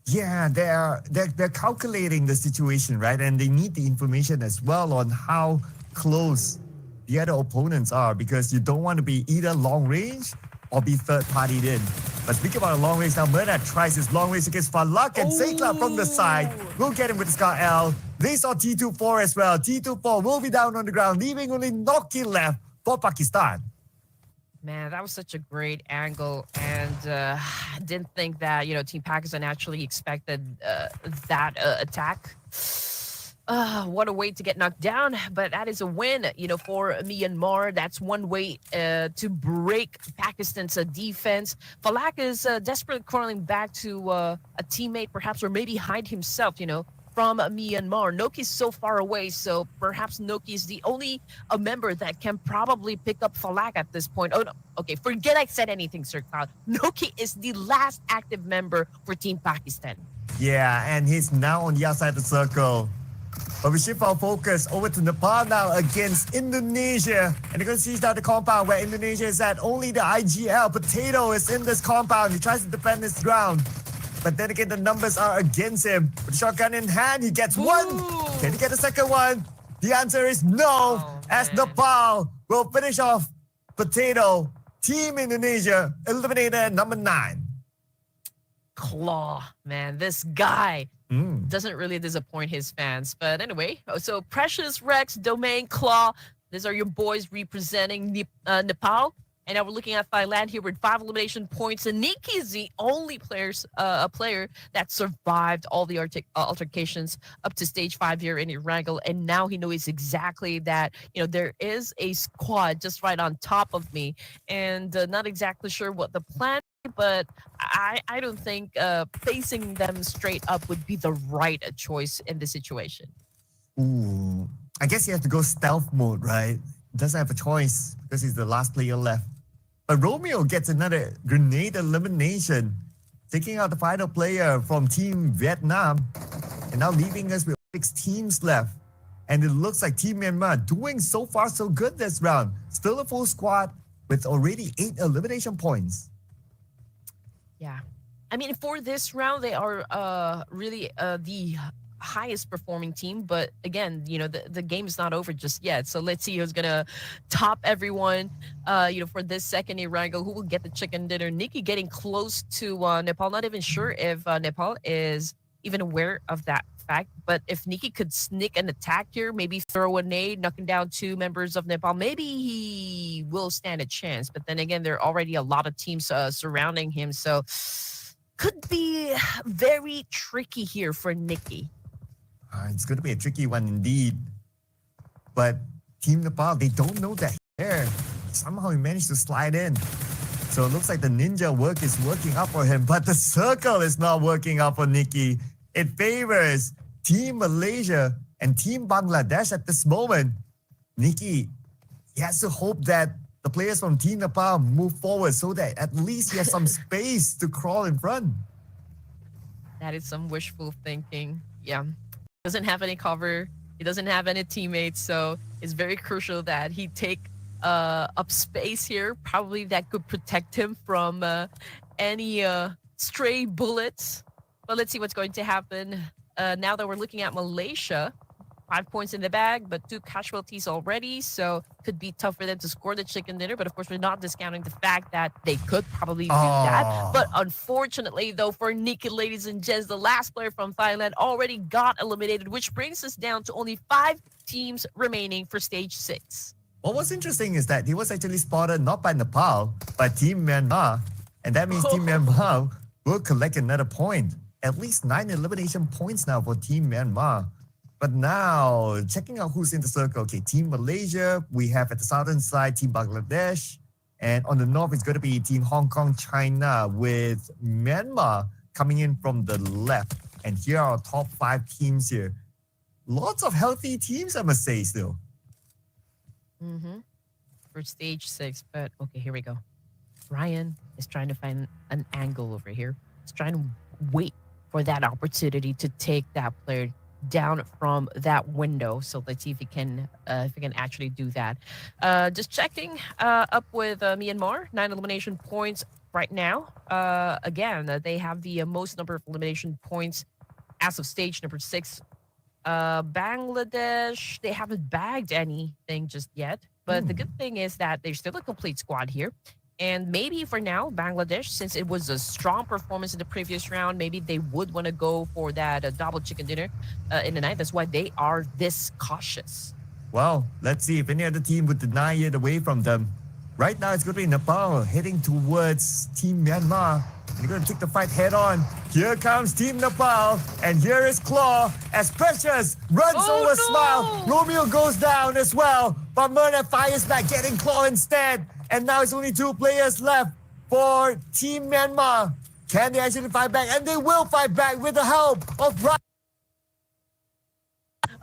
Yeah, they're calculating the situation, right? And they need the information as well on how close the other opponents are, because you don't want to be either long range or be third partied in. But speaking about a long range now, Murad tries his long range against Falak, and Seikla from the side will get him with the Scar L. They saw T24 as well. T24 will be down on the ground, leaving only Noki left for Pakistan. Man, that was such a great angle, and didn't think that Team Pakistan actually expected that attack. What a way to get knocked down, but that is a win, for Myanmar. That's one way to break Pakistan's defense. Falak is desperately crawling back to a teammate, perhaps, or maybe hide himself, from Myanmar. Noki's so far away, so perhaps Noki is the only member that can probably pick up Falak at this point. Oh, no. Okay, forget I said anything, Sir Cloud. Noki is the last active member for Team Pakistan. Yeah, and he's now on the outside of the circle. But we shift our focus over to Nepal now against Indonesia. And you're going to see now the compound where Indonesia is at. Only the IGL Potato is in this compound. He tries to defend his ground. But then again, the numbers are against him. With a shotgun in hand, he gets one. Can he get a second one? The answer is no, as Nepal will finish off Potato. Team Indonesia eliminated at number 9. Claw, man, this guy doesn't really disappoint his fans. But anyway, so Precious, Rex, Domain, Claw, these are your boys representing Nepal. And now we're looking at Thailand here with 5 elimination points. And Nikki is the only player that survived all the altercations up to stage 5 here in Erangel. And now he knows exactly that, there is a squad just right on top of me. And not exactly sure what the plan is, but I don't think facing them straight up would be the right choice in this situation. Ooh, I guess you have to go stealth mode, right? Doesn't have a choice because he's the last player left. But Romeo gets another grenade elimination, taking out the final player from Team Vietnam, and now leaving us with 6 teams left. And it looks like Team Myanmar doing so far so good this round. Still a full squad with already 8 elimination points. Yeah. I mean, for this round, they are really the highest performing team, but again, the game is not over just yet, so let's see who's gonna top everyone for this second Erangel. Who will get the chicken dinner? Nikki getting close to Nepal. Not even sure if Nepal is even aware of that fact, but if Nikki could sneak an attack here, maybe throw a nade, knocking down 2 members of Nepal, maybe he will stand a chance. But then again, there are already a lot of teams surrounding him, so could be very tricky here for Nikki. It's going to be a tricky one indeed. But Team Nepal, they don't know that here. Somehow he managed to slide in. So it looks like the ninja work is working out for him, but the circle is not working out for Nikki. It favors Team Malaysia and Team Bangladesh at this moment. Nikki, he has to hope that the players from Team Nepal move forward so that at least he has some space to crawl in front. That is some wishful thinking. Yeah. Doesn't have any cover. He doesn't have any teammates, so it's very crucial that he take up space here. Probably that could protect him from any stray bullets. But let's see what's going to happen now that we're looking at Malaysia. 5 points in the bag, but 2 casualties already, so could be tough for them to score the chicken dinner. But of course, we're not discounting the fact that they could probably do that. But unfortunately, though, for Nikki, ladies and gents, the last player from Thailand already got eliminated, which brings us down to only 5 teams remaining for stage 6. What was interesting is that he was actually spotted not by Nepal, but Team Myanmar. And that means Team Myanmar will collect another point. At least 9 elimination points now for Team Myanmar. But now, checking out who's in the circle. Okay, Team Malaysia, we have at the southern side Team Bangladesh. And on the north, it's going to be Team Hong Kong, China, with Myanmar coming in from the left. And here are our top 5 teams here. Lots of healthy teams, I must say, still. For stage 6, but okay, here we go. Ryan is trying to find an angle over here. He's trying to wait for that opportunity to take that player down from that window. So let's see if he can actually do that. Just checking up with Myanmar, 9 elimination points right now. Again, they have the most number of elimination points as of stage number 6. Bangladesh, they haven't bagged anything just yet. But the good thing is that there's still a complete squad here. And maybe for now, Bangladesh, since it was a strong performance in the previous round, maybe they would want to go for that double chicken dinner in the night. That's why they are this cautious. Well, let's see if any other team would deny it away from them. Right now, it's going to be Nepal heading towards Team Myanmar. They're going to take the fight head on. Here comes Team Nepal, and here is Claw as Precious runs over Smile. Romeo goes down as well, but Myrna fires back, getting Claw instead. And now it's only 2 players left for Team Myanmar. Can they actually fight back? And they will fight back with the help of Ryan.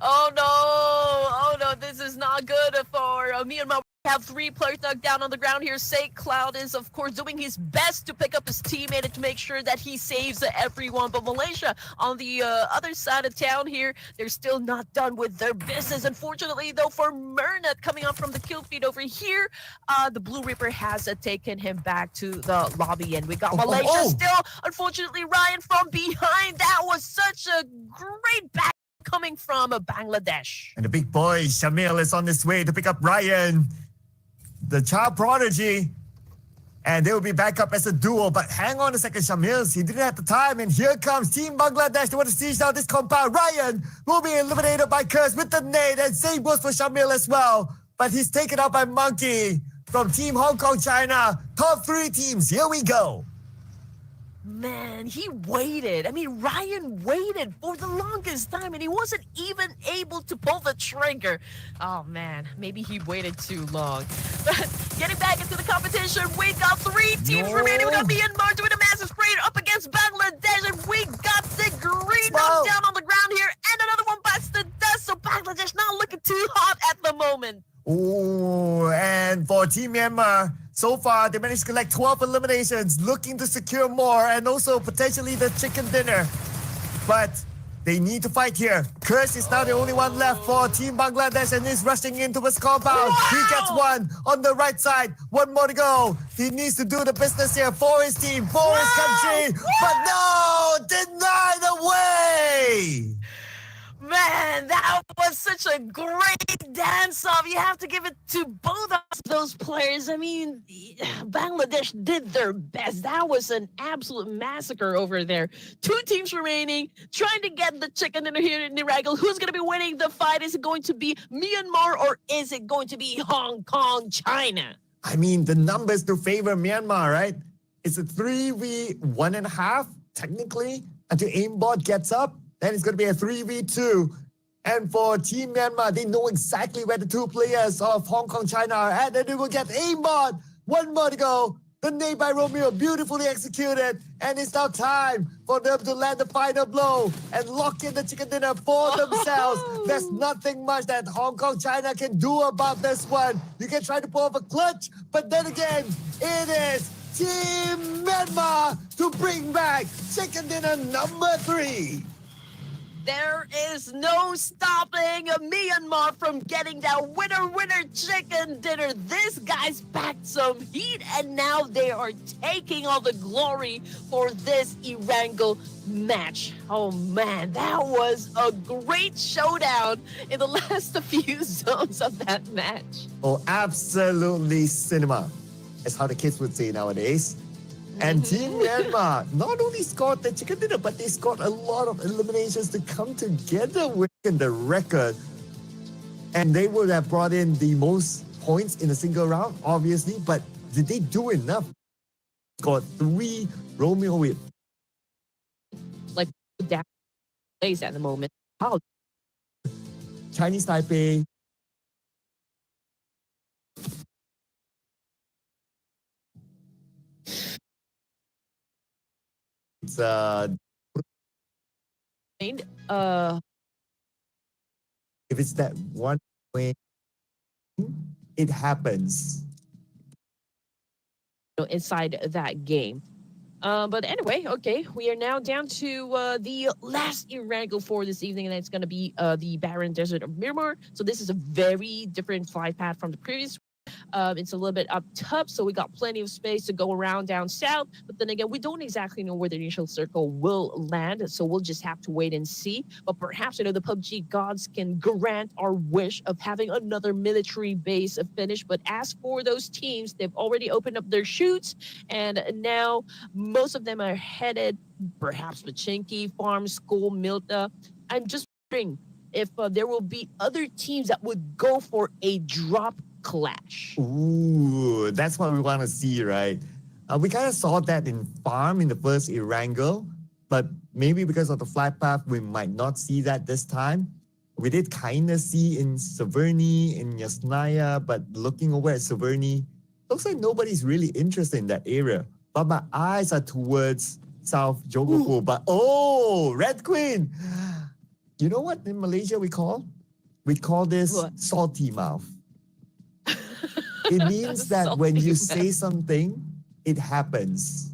Oh no, this is not good for Myanmar. We have 3 players knocked down on the ground here. Say Cloud is, of course, doing his best to pick up his teammate and to make sure that he saves everyone. But Malaysia, on the other side of town here, they're still not done with their business. Unfortunately, though, for Myrna coming up from the kill feed over here, the Blue Reaper has taken him back to the lobby. And we got Malaysia still. Unfortunately, Ryan from behind. That was such a great back coming from Bangladesh. And the big boy, Shamil, is on his way to pick up Ryan, the child prodigy. And they will be back up as a duo. But hang on a second, Shamil. He didn't have the time. And here comes Team Bangladesh. They want to siege down this compound. Ryan will be eliminated by Curse with the nade. And same goes for Shamil as well. But he's taken out by Monkey from Team Hong Kong, China. Top 3 teams. Here we go. Man, he waited. I mean, Ryan waited for the longest time, and he wasn't even able to pull the trigger. Oh, man, maybe he waited too long. But getting back into the competition, we got 3 teams remaining. We got Myanmar doing a massive spray up against Bangladesh, and we got the green knocked down on the ground here, and another one bites the dust, so Bangladesh not looking too hot at the moment. Oh, and for Team Myanmar, so far they managed to collect 12 eliminations, looking to secure more and also potentially the chicken dinner. But they need to fight here. Curse is now the only one left for Team Bangladesh and is rushing into his compound. He gets one on the right side. 1 more to go. He needs to do the business here for his team, for his country. But no, denied away. Man, that was such a great dance-off. You have to give it to both of those players. I mean, Bangladesh did their best. That was an absolute massacre over there. 2 teams remaining, trying to get the chicken dinner here in Niragal. Who's going to be winning the fight? Is it going to be Myanmar or is it going to be Hong Kong, China? I mean, the numbers do favor Myanmar, right? It's a 3v1.5, technically, until aimbot gets up. Then it's going to be a 3v2. And for Team Myanmar, they know exactly where the 2 players of Hong Kong, China are at. And they will get aimbot. 1 more to go. The nade by Romeo, beautifully executed. And it's now time for them to land the final blow and lock in the chicken dinner for themselves. There's nothing much that Hong Kong, China can do about this one. You can try to pull off a clutch, but then again, it is Team Myanmar to bring back chicken dinner number 3. There is no stopping Myanmar from getting that winner chicken dinner. This guy's packed some heat, and now they are taking all the glory for this Erangel match. Oh man, that was a great showdown in the last few zones of that match. Oh, absolutely cinema. That's how the kids would say nowadays. And Team Myanmar not only scored the chicken dinner, but they scored a lot of eliminations to come together with the record. And they would have brought in the most points in a single round, obviously, but did they do enough? Scored 3 Romeo with Like down place at the moment. How Chinese Taipei. It's if it's that one way, it happens. inside that game. But anyway, okay, we are now down to the last Erangel for this evening, and it's going to be the Barren Desert of Myanmar. So this is a very different flight path from the previous. It's a little bit up top, so we got plenty of space to go around down south. But then again, we don't exactly know where the initial circle will land, so we'll just have to wait and see. But perhaps, the PUBG gods can grant our wish of having another military base finish. But as for those teams, they've already opened up their chutes, and now most of them are headed, perhaps Pachinki, Farm, School, Milta. I'm just wondering if there will be other teams that would go for a drop clash. Ooh, that's what we want to see, right? We kind of saw that in Farm in the first Erangel, but maybe because of the flight path, we might not see that this time. We did kind of see in Severny, in Yasnaya, but looking over at Severny, looks like nobody's really interested in that area. But my eyes are towards South Jogoku. But oh, Red Queen! You know what in Malaysia we call? We call this What? salty mouth. It means that when you say something, it happens.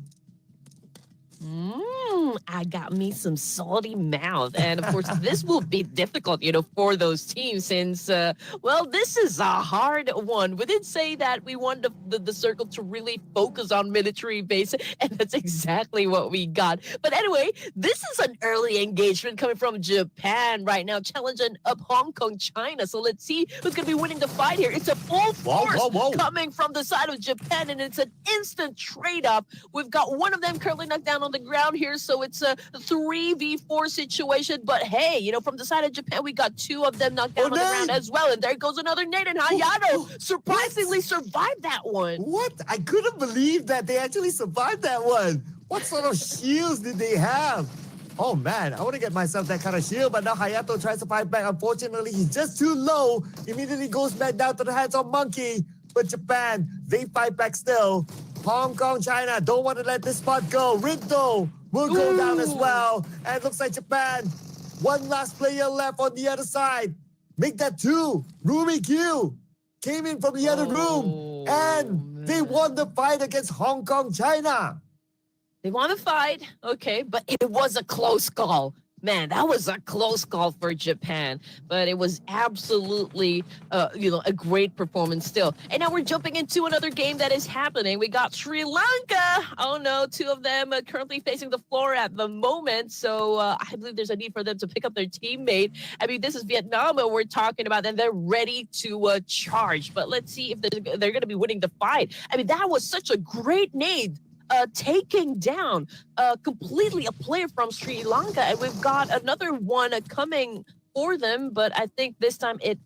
I got me some salty mouth. And of course, this will be difficult, for those teams since, this is a hard one. We did say that we want the circle to really focus on military base, and that's exactly what we got. But anyway, this is an early engagement coming from Japan right now, challenging up Hong Kong, China. So let's see who's going to be winning the fight here. It's a full force coming from the side of Japan, and it's an instant trade-off. We've got one of them currently knocked down on the ground here, so it's a 3v4 situation. But hey, from the side of Japan, we got 2 of them knocked down on the ground as well. And there goes another nade, and Hayato surprisingly survived that one. What? I couldn't believe that they actually survived that one. What sort of shields did they have? Oh man, I want to get myself that kind of shield, but now Hayato tries to fight back. Unfortunately, he's just too low. Immediately goes back down to the hands of Monkey. But Japan, they fight back still. Hong Kong, China don't want to let this spot go. Rinto will go down as well. And it looks like Japan, one last player left on the other side. Make that 2. Rumi Q came in from the other room. And they won the fight against Hong Kong, China. They want to fight, okay, but it was a close call. Man, that was a close call for Japan, but it was absolutely, a great performance still. And now we're jumping into another game that is happening. We got Sri Lanka. Oh no, 2 of them are currently facing the floor at the moment. So I believe there's a need for them to pick up their teammate. I mean, this is Vietnam we're talking about, and they're ready to charge. But let's see if they're going to be winning the fight. I mean, that was such a great nade. Taking down completely a player from Sri Lanka, and we've got another one coming for them, but I think this time it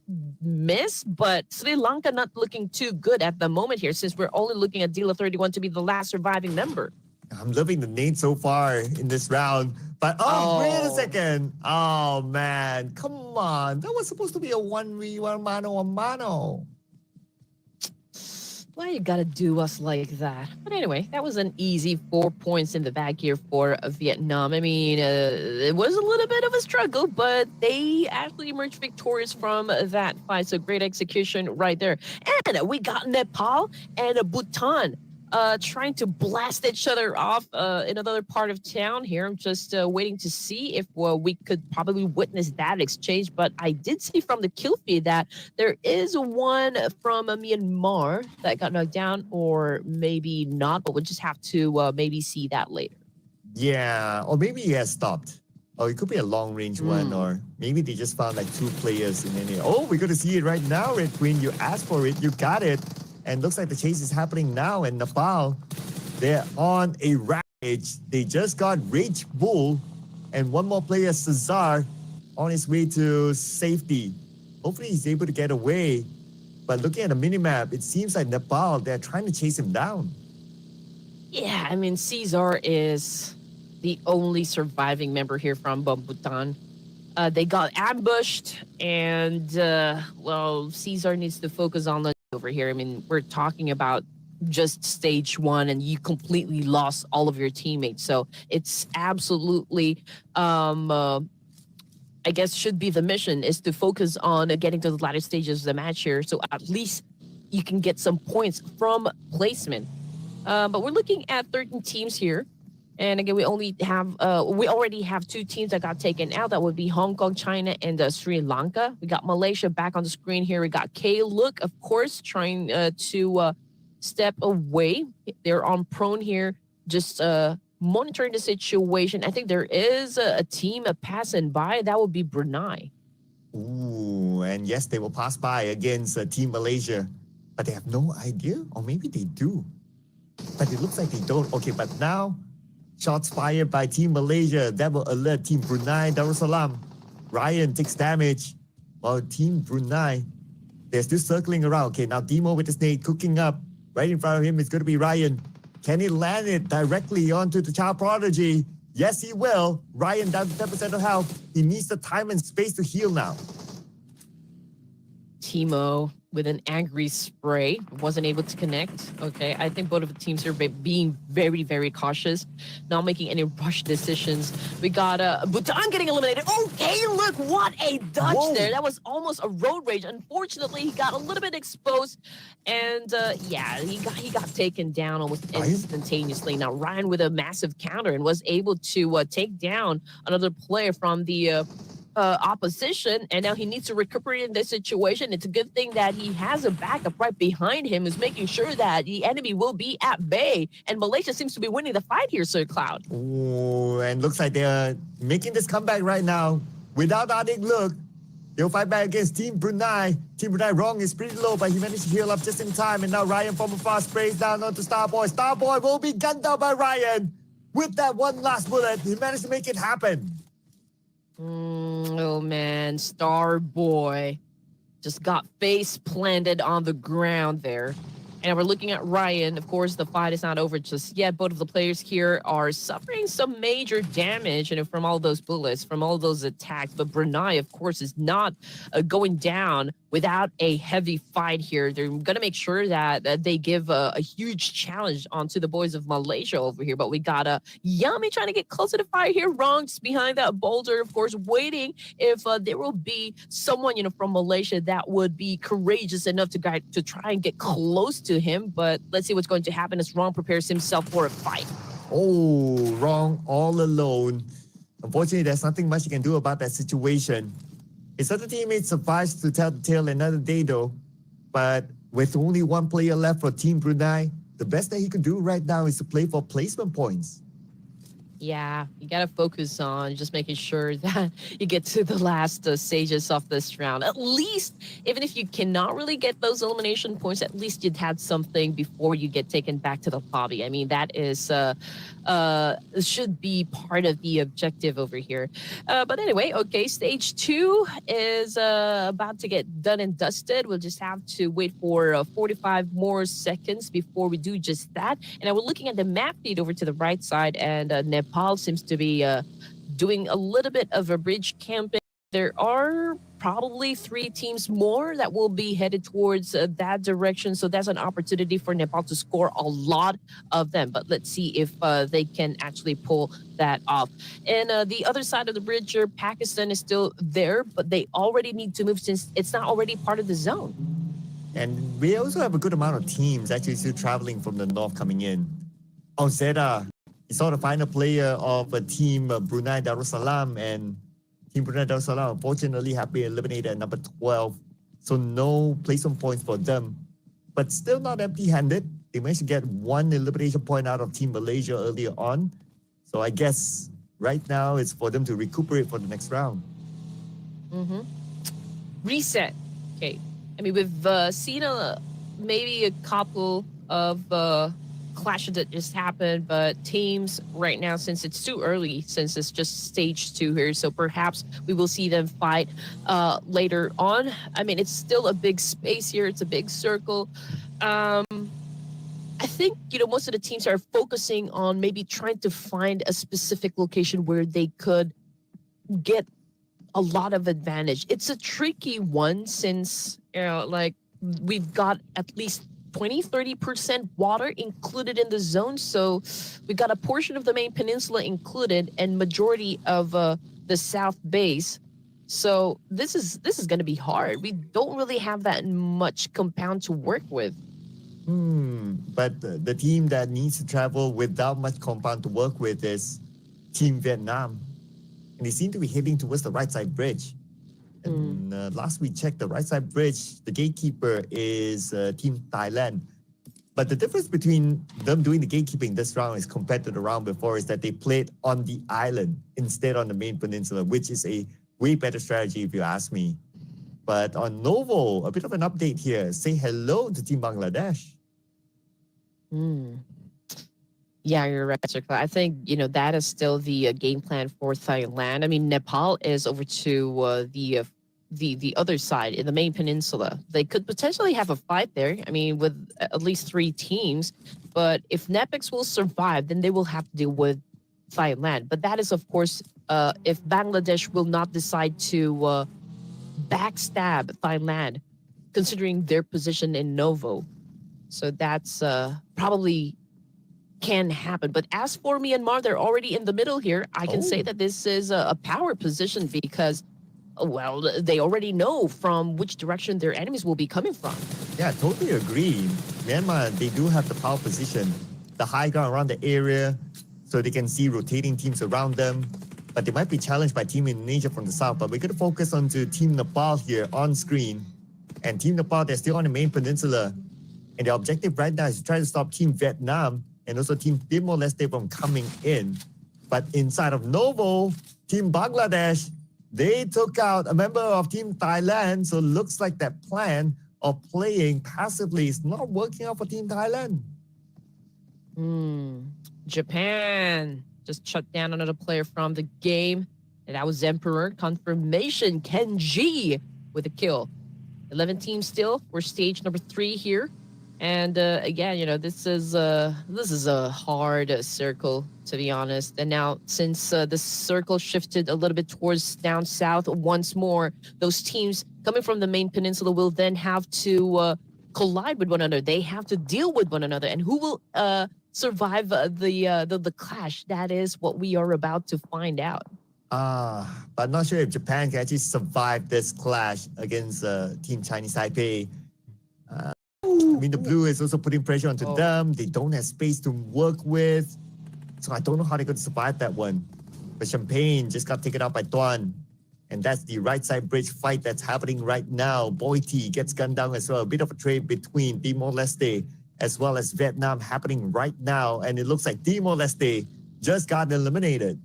missed. But Sri Lanka not looking too good at the moment here, since we're only looking at Dealer 31 to be the last surviving member. I'm loving the nade so far in this round. But wait a second. Oh man, come on. That was supposed to be a 1v1 mano-a-mano. Why you gotta do us like that? But anyway, that was an easy 4 points in the bag here for Vietnam. I mean, it was a little bit of a struggle, but they actually emerged victorious from that fight. So great execution right there. And we got Nepal and Bhutan. trying to blast each other off in another part of town here. I'm just waiting to see if we could probably witness that exchange. But I did see from the kill feed that there is one from Myanmar that got knocked down, or maybe not, but we'll just have to maybe see that later. Yeah, or maybe he has stopped. Or it could be a long range one, or maybe they just found like 2 players in any. Oh, we're going to see it right now, Red Queen. You asked for it, you got it. And looks like the chase is happening now. And Nepal, they're on a rampage. They just got Rage Bull and one more player, Cesar, on his way to safety. Hopefully he's able to get away. But looking at the minimap, it seems like Nepal, they're trying to chase him down. Yeah, I mean, Caesar is the only surviving member here from Bhutan. They got ambushed, and, well, Caesar needs to focus on the over here. I mean, we're talking about just stage 1, and you completely lost all of your teammates. So it's absolutely, I guess, should be the mission, is to focus on getting to the latter stages of the match here. So at least you can get some points from placement. But we're looking at 13 teams here. And again, we already have 2 teams that got taken out. That would be Hong Kong, China, and Sri Lanka. We got Malaysia back on the screen here. We got K-Look, of course, trying to step away. They're on prone here, just monitoring the situation. I think there is a team passing by. That would be Brunei. Ooh, and yes, they will pass by against Team Malaysia. But they have no idea, or maybe they do. But it looks like they don't. Okay, but now, shots fired by Team Malaysia. That will alert Team Brunei Darussalam. Ryan takes damage. While Team Brunei, they're still circling around. Okay, now Demo with the snake cooking up. Right in front of him is going to be Ryan. Can he land it directly onto the child prodigy? Yes, he will. Ryan down to 10% of health. He needs the time and space to heal now. Timo with an angry spray, wasn't able to connect. Okay, I think both of the teams are being very, very cautious, not making any rush decisions. We got Bhutan getting eliminated. Okay, look, what a dodge there. That was almost a road rage. Unfortunately, he got a little bit exposed, and yeah, he got taken down almost instantaneously. Now Ryan with a massive counter and was able to take down another player from the opposition, and now he needs to recuperate in this situation. It's a good thing that he has a backup right behind him, who's making sure that the enemy will be at bay, and Malaysia seems to be winning the fight here, Sir Cloud. Ooh, and looks like they're making this comeback right now. Without adding look, they'll fight back against Team Brunei. Team Brunei wrong is pretty low, but he managed to heal up just in time, and now Ryan from afar sprays down onto Starboy. Starboy will be gunned down by Ryan. With that one last bullet, he managed to make it happen. Oh man, Starboy just got face planted on the ground there. And we're looking at Ryan. Of course, the fight is not over just yet. Both of the players here are suffering some major damage, from all those bullets, from all those attacks. But Brunei, of course, is not going down without a heavy fight here. They're going to make sure that they give a huge challenge onto the boys of Malaysia over here. But we got Yami trying to get close to the fire here. Wrong, just behind that boulder, of course, waiting if there will be someone, from Malaysia that would be courageous enough to try and get close to him. But let's see what's going to happen as Wrong prepares himself for a fight. Oh, Wrong all alone. Unfortunately, there's nothing much you can do about that situation. His other teammate survives to tell the tale another day though. But with only one player left for Team Brunei, the best that he could do right now is to play for placement points. Yeah, you got to focus on just making sure that you get to the last stages of this round. At least, even if you cannot really get those elimination points, at least you'd had something before you get taken back to the lobby. I mean, that is should be part of the objective over here. But anyway, okay, stage 2 is about to get done and dusted. We'll just have to wait for 45 more seconds before we do just that. And we're looking at the map feed over to the right side, and Nepal seems to be doing a little bit of a bridge camping. There are probably 3 teams more that will be headed towards that direction. So that's an opportunity for Nepal to score a lot of them. But let's see if they can actually pull that off. And the other side of the bridge, Pakistan is still there, but they already need to move since it's not already part of the zone. And we also have a good amount of teams actually still traveling from the north coming in. Oh, Zeta, he saw the final player of a team Brunei Darussalam, and Team Brunei Darussalam unfortunately have been eliminated at number 12. So no placement points for them. But still not empty-handed. They managed to get one elimination point out of Team Malaysia earlier on. So I guess right now it's for them to recuperate for the next round. Mm-hmm. Reset. Okay. I mean, we've seen maybe a couple of clashes that just happened, but teams right now, since it's too early, since it's just stage 2 here, so perhaps we will see them fight later on. I mean, it's still a big space here. It's a big circle. I think, most of the teams are focusing on maybe trying to find a specific location where they could get a lot of advantage. It's a tricky one since, we've got at least 20-30% water included in the zone. So we got a portion of the main peninsula included and majority of the south base. So this is going to be hard. We don't really have that much compound to work with. But the team that needs to travel without much compound to work with is Team Vietnam. And they seem to be heading towards the right side bridge. And last we checked, the right side bridge, the gatekeeper is Team Thailand. But the difference between them doing the gatekeeping this round is compared to the round before is that they played on the island instead on the main peninsula, which is a way better strategy if you ask me. But on Novo, a bit of an update here. Say hello to Team Bangladesh. Yeah, you're right, Sir. I think, that is still the game plan for Thailand. I mean, Nepal is over to the other side in the main peninsula. They could potentially have a fight there. I mean, with at least 3 teams. But if Nepix will survive, then they will have to deal with Thailand. But that is, of course, if Bangladesh will not decide to backstab Thailand, considering their position in Novo. So that's probably can happen. But as for Myanmar, they're already in the middle here. I can say that this is a power position because, well, they already know from which direction their enemies will be coming from. Yeah, totally agree. Myanmar, they do have the power position, the high ground around the area, so they can see rotating teams around them. But they might be challenged by Team Indonesia from the south. But we're going to focus on to Team Nepal here on screen. And Team Nepal, they're still on the main peninsula. And their objective right now is to try to stop Team Vietnam and also Team Timor-Leste from coming in. But inside of Novo, Team Bangladesh, they took out a member of Team Thailand. So it looks like that plan of playing passively is not working out for Team Thailand. Japan just shut down another player from the game. And that was Emperor. Confirmation, Kenji with a kill. 11 teams still. We're stage number 3 here. And again, this is a hard circle, to be honest. And now, since the circle shifted a little bit towards down south once more, those teams coming from the main peninsula will then have to collide with one another. They have to deal with one another. And who will survive the clash? That is what we are about to find out. But not sure if Japan can actually survive this clash against Team Chinese Taipei. I mean, the blue is also putting pressure onto them. They don't have space to work with. So I don't know how they're going to survive that one. But Champagne just got taken out by Tuan. And that's the right side bridge fight that's happening right now. Boiti gets gunned down as well. A bit of a trade between Timor-Leste as well as Vietnam happening right now. And it looks like Timor-Leste just got eliminated.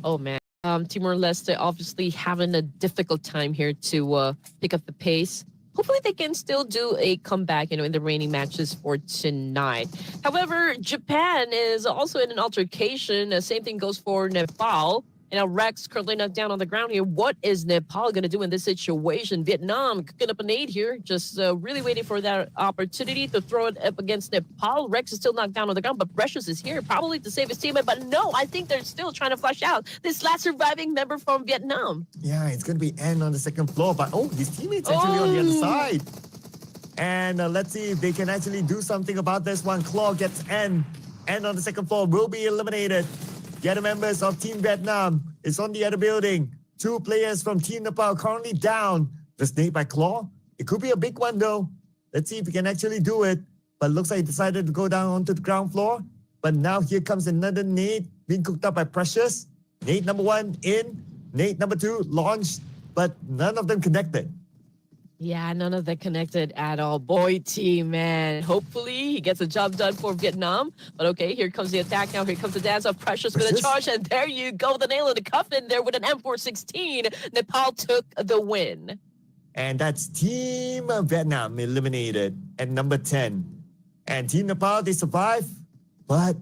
Oh, man. Timor-Leste obviously having a difficult time here to pick up the pace. Hopefully they can still do a comeback, in the remaining matches for tonight. However, Japan is also in an altercation. Same thing goes for Nepal. And now Rex currently knocked down on the ground here. What is Nepal going to do in this situation? Vietnam cooking up a nade here, just really waiting for that opportunity to throw it up against Nepal. Rex is still knocked down on the ground, but Precious is here, probably to save his teammate. But no, I think they're still trying to flush out this last surviving member from Vietnam. Yeah, it's going to be N on the second floor, but his teammate's actually on the other side. And let's see if they can actually do something about this one. Claw gets N. N on the second floor will be eliminated. The other members of Team Vietnam is on the other building. 2 players from Team Nepal currently down. The snake by claw. It could be a big one though. Let's see if we can actually do it. But looks like he decided to go down onto the ground floor. But now here comes another nade being cooked up by Precious. Nade number 1 in. Nade number 2 launched. But none of them connected. Yeah, none of them connected at all. Boy, team, man. Hopefully, he gets the job done for Vietnam. But okay, here comes the attack now. Here comes the dance of Precious with a charge. And there you go. The nail of the coffin there with an M416. Nepal took the win. And that's Team Vietnam eliminated at number 10. And Team Nepal, they survive. But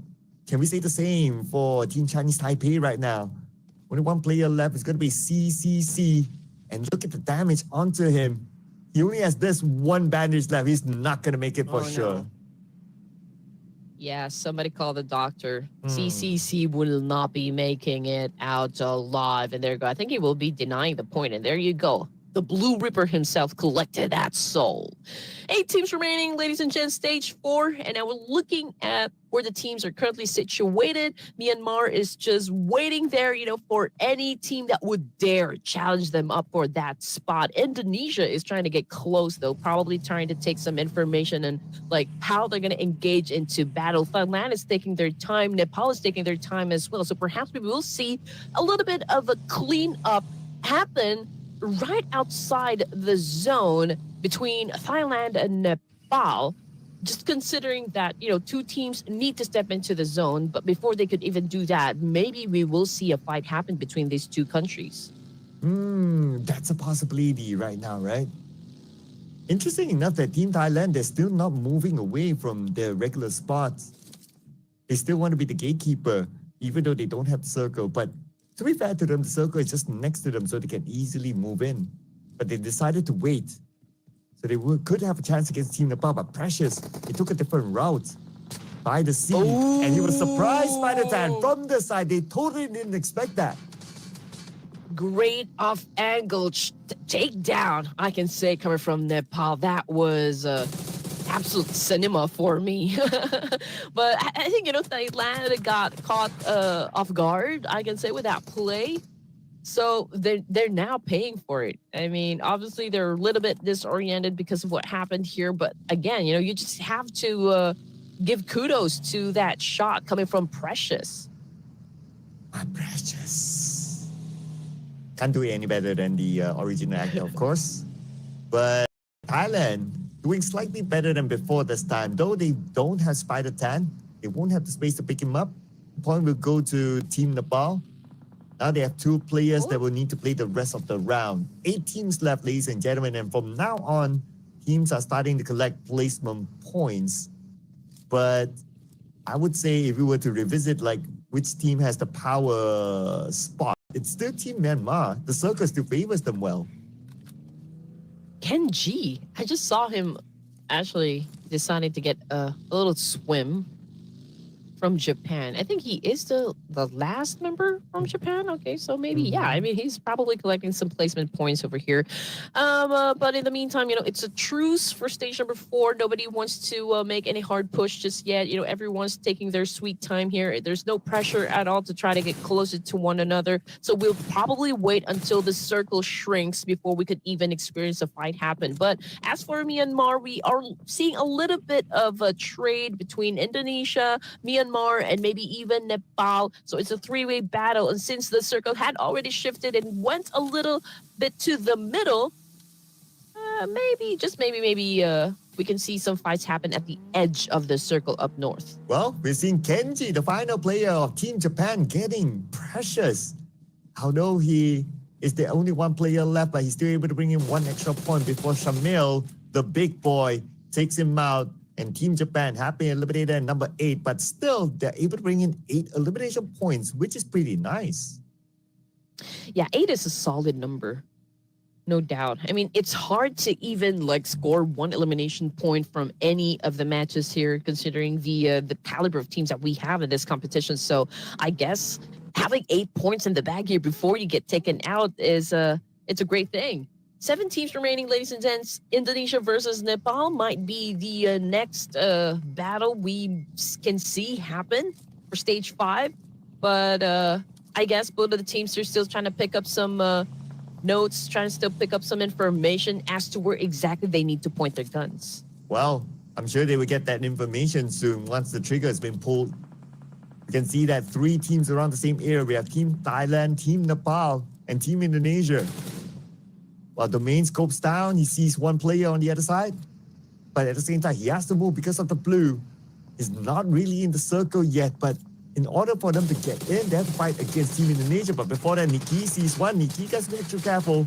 can we say the same for Team Chinese Taipei right now? Only one player left. It's going to be CCC. And look at the damage onto him. He only has this one bandage left. He's not going to make it for sure. No. Yeah, somebody call the doctor. CCC will not be making it out alive. And there you go. I think he will be denying the point. And there you go. The Blue Ripper himself collected that soul. 8 teams remaining, ladies and gents, stage 4. And now we're looking at where the teams are currently situated. Myanmar is just waiting there, for any team that would dare challenge them up for that spot. Indonesia is trying to get close, though, probably trying to take some information and how they're going to engage into battle. Thailand is taking their time. Nepal is taking their time as well. So perhaps we will see a little bit of a cleanup happen right outside the zone between Thailand and Nepal, just considering that, 2 teams need to step into the zone. But before they could even do that, maybe we will see a fight happen between these 2 countries. That's a possibility right now, right? Interesting enough that Team Thailand, they're still not moving away from their regular spots. They still want to be the gatekeeper, even though they don't have the circle. But to be fair to them, the circle is just next to them so they can easily move in. But they decided to wait. So they could have a chance against Team Nepal, but Precious, he took a different route by the sea. Ooh. And he was surprised by the tan from the side. They totally didn't expect that. Great off-angle takedown, I can say, coming from Nepal. That was absolute cinema for me. But I think, Thailand got caught off guard, I can say, with that play. So they're now paying for it. I mean, obviously, they're a little bit disoriented because of what happened here. But again, you just have to give kudos to that shot coming from Precious. My Precious. Can't do it any better than the original actor, of course. But Thailand doing slightly better than before this time. Though they don't have Spider Tan, they won't have the space to pick him up. The point will go to Team Nepal. Now they have 2 players that will need to play the rest of the round. 8 teams left, ladies and gentlemen. And from now on, teams are starting to collect placement points. But I would say if we were to revisit which team has the power spot, it's still Team Myanmar. The circle still favors them well. Ken G, I just saw him actually deciding to get a little swim from Japan. I think he is the last member from Japan. Okay, so maybe, yeah, I mean, he's probably collecting some placement points over here. But in the meantime, it's a truce for stage number 4. Nobody wants to make any hard push just yet. Everyone's taking their sweet time here. There's no pressure at all to try to get closer to one another. So we'll probably wait until the circle shrinks before we could even experience a fight happen. But as for Myanmar, we are seeing a little bit of a trade between Indonesia, Myanmar, and maybe even Nepal. So it's a 3-way battle. And since the circle had already shifted and went a little bit to the middle, maybe we can see some fights happen at the edge of the circle up north. Well, we're seeing Kenji, the final player of Team Japan, getting Precious. Although he is the only one player left, but he's still able to bring in 1 extra point before Shamil, the big boy, takes him out. And Team Japan happily eliminated at number 8, but still they're able to bring in 8 elimination points, which is pretty nice. Yeah, 8 is a solid number. No doubt. I mean, it's hard to even score 1 elimination point from any of the matches here, considering the caliber of teams that we have in this competition. So I guess having 8 points in the bag here before you get taken out is it's a great thing. 7 teams remaining, ladies and gents. Indonesia versus Nepal might be the next battle we can see happen for stage 5. But I guess both of the teams are still trying to pick up some notes, trying to still pick up some information as to where exactly they need to point their guns. Well, I'm sure they will get that information soon once the trigger has been pulled. You can see that 3 teams around the same area. We have Team Thailand, Team Nepal, and Team Indonesia. While Domain scopes down, he sees one player on the other side. But at the same time, he has to move because of the blue. He's not really in the circle yet, but in order for them to get in, they have to fight against Team Indonesia. But before that, Nikki sees one. Nikki has to be extra careful.